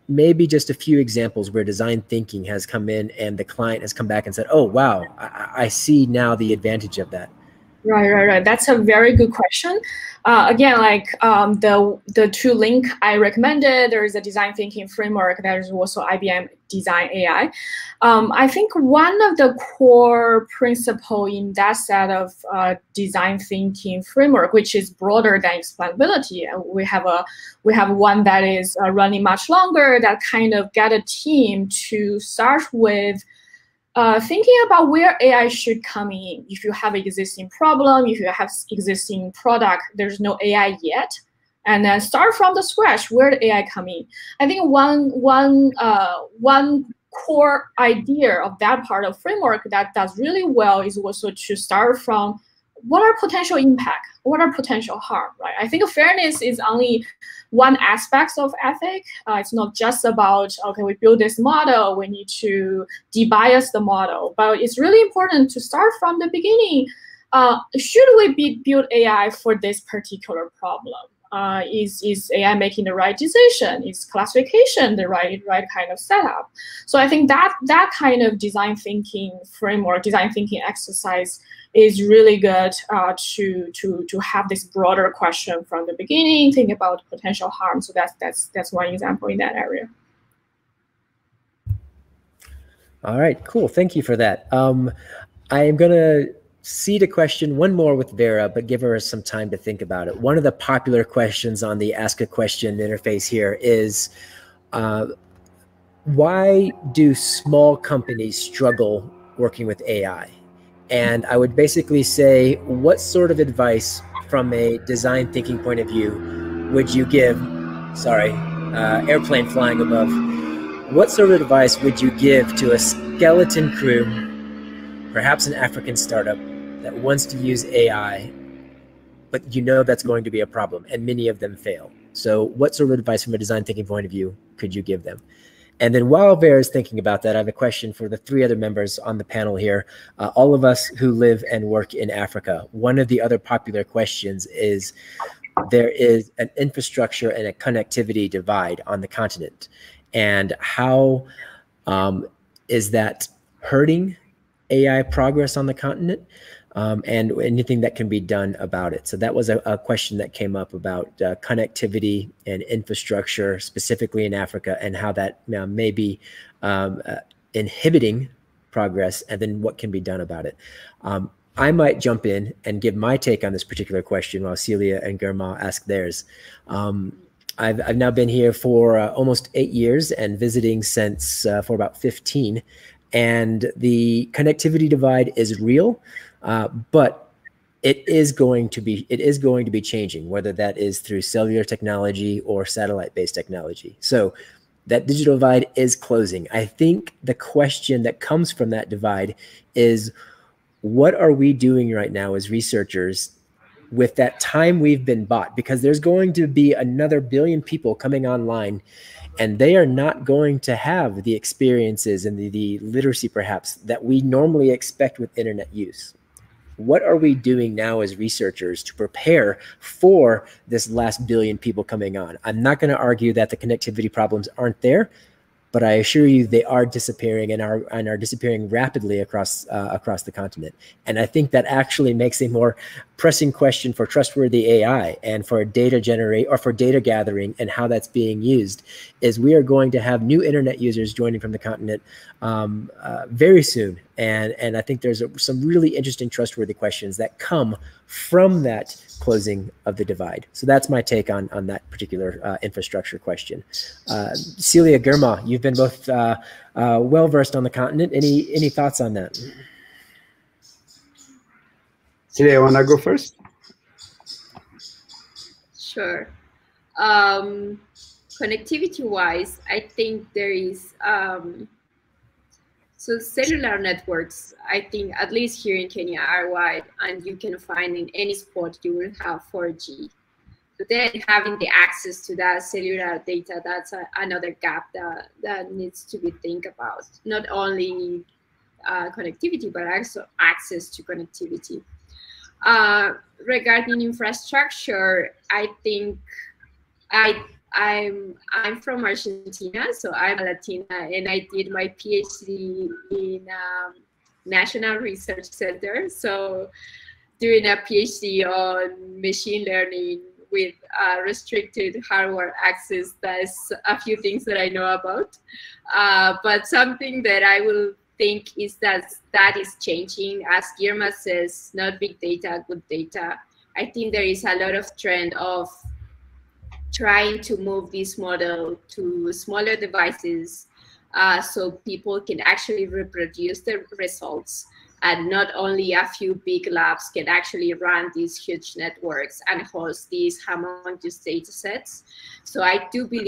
Maybe just a few examples where design thinking has come in and the client has come back and said, oh, wow, I see now the advantage of that. Right. That's a very good question. Again, like the two link I recommended, there is a design thinking framework. There is also IBM Design AI. I think one of the core principle in that set of design thinking framework, which is broader than explainability, we have one that is running much longer, that kind of get a team to start with thinking about where AI should come in. If you have an existing problem, if you have existing product, there's no AI yet, and then start from the scratch. Where the AI come in? I think one core idea of that part of framework that does really well is also to start from what are potential impact, what are potential harm, right? I think fairness is only one aspect of ethic. It's not just about, okay, we build this model, we need to debias the model, but it's really important to start from the beginning. Should we build AI for this particular problem? Is AI making the right decision? Is classification the right kind of setup? So I think that kind of design thinking framework, design thinking exercise is really good to have this broader question from the beginning, think about potential harm. So that's one example in that area. All right, cool. Thank you for that. I am gonna seed a question, one more with Vera, but give her some time to think about it. One of the popular questions on the Ask a Question interface here is, why do small companies struggle working with AI? And I would basically say, what sort of advice from a design thinking point of view would you give, airplane flying above, what sort of advice would you give to a skeleton crew, perhaps an African startup, that wants to use AI, but that's going to be a problem, and many of them fail? So what sort of advice from a design thinking point of view could you give them? And then while Vera is thinking about that, I have a question for the three other members on the panel here. All of us who live and work in Africa, one of the other popular questions is, there is an infrastructure and a connectivity divide on the continent. And how is that hurting AI progress on the continent? And anything that can be done about it. So that was a question that came up about connectivity and infrastructure, specifically in Africa, and how that may be inhibiting progress, and then what can be done about it. I might jump in and give my take on this particular question while Celia and Germa ask theirs. I've now been here for almost 8 years and visiting since for about 15. And the connectivity divide is real. But it is going to be changing, whether that is through cellular technology or satellite-based technology. So that digital divide is closing. I think the question that comes from that divide is, what are we doing right now as researchers with that time we've been bought? Because there's going to be another billion people coming online, and they are not going to have the experiences and the literacy perhaps that we normally expect with internet use. What are we doing now as researchers to prepare for this last billion people coming on? I'm not going to argue that the connectivity problems aren't there, but I assure you they are disappearing and are disappearing rapidly across the continent. And I think that actually makes a more pressing question for trustworthy AI and for data gathering and how that's being used is we are going to have new internet users joining from the continent very soon. And I think there's some really interesting trustworthy questions that come from that closing of the divide. So that's my take on that particular infrastructure question. Celia, Girma, you've been both well-versed on the continent. Any thoughts on that? Celia, want to go first? Sure. Connectivity-wise, I think there is, so cellular networks, I think at least here in Kenya are wide, and you can find in any spot you will have 4G. But then having the access to that cellular data, that's another gap that needs to be think about. Not only connectivity, but also access to connectivity. Regarding infrastructure, I think I'm from Argentina, so I'm a Latina, and I did my PhD in National Research Center. So doing a PhD on machine learning with restricted hardware access, that's a few things that I know about. But something that I will think is that is changing. As Girma says, not big data, good data. I think there is a lot of trend of trying to move this model to smaller devices so people can actually reproduce the results, and not only a few big labs can actually run these huge networks and host these humongous data sets. So I do believe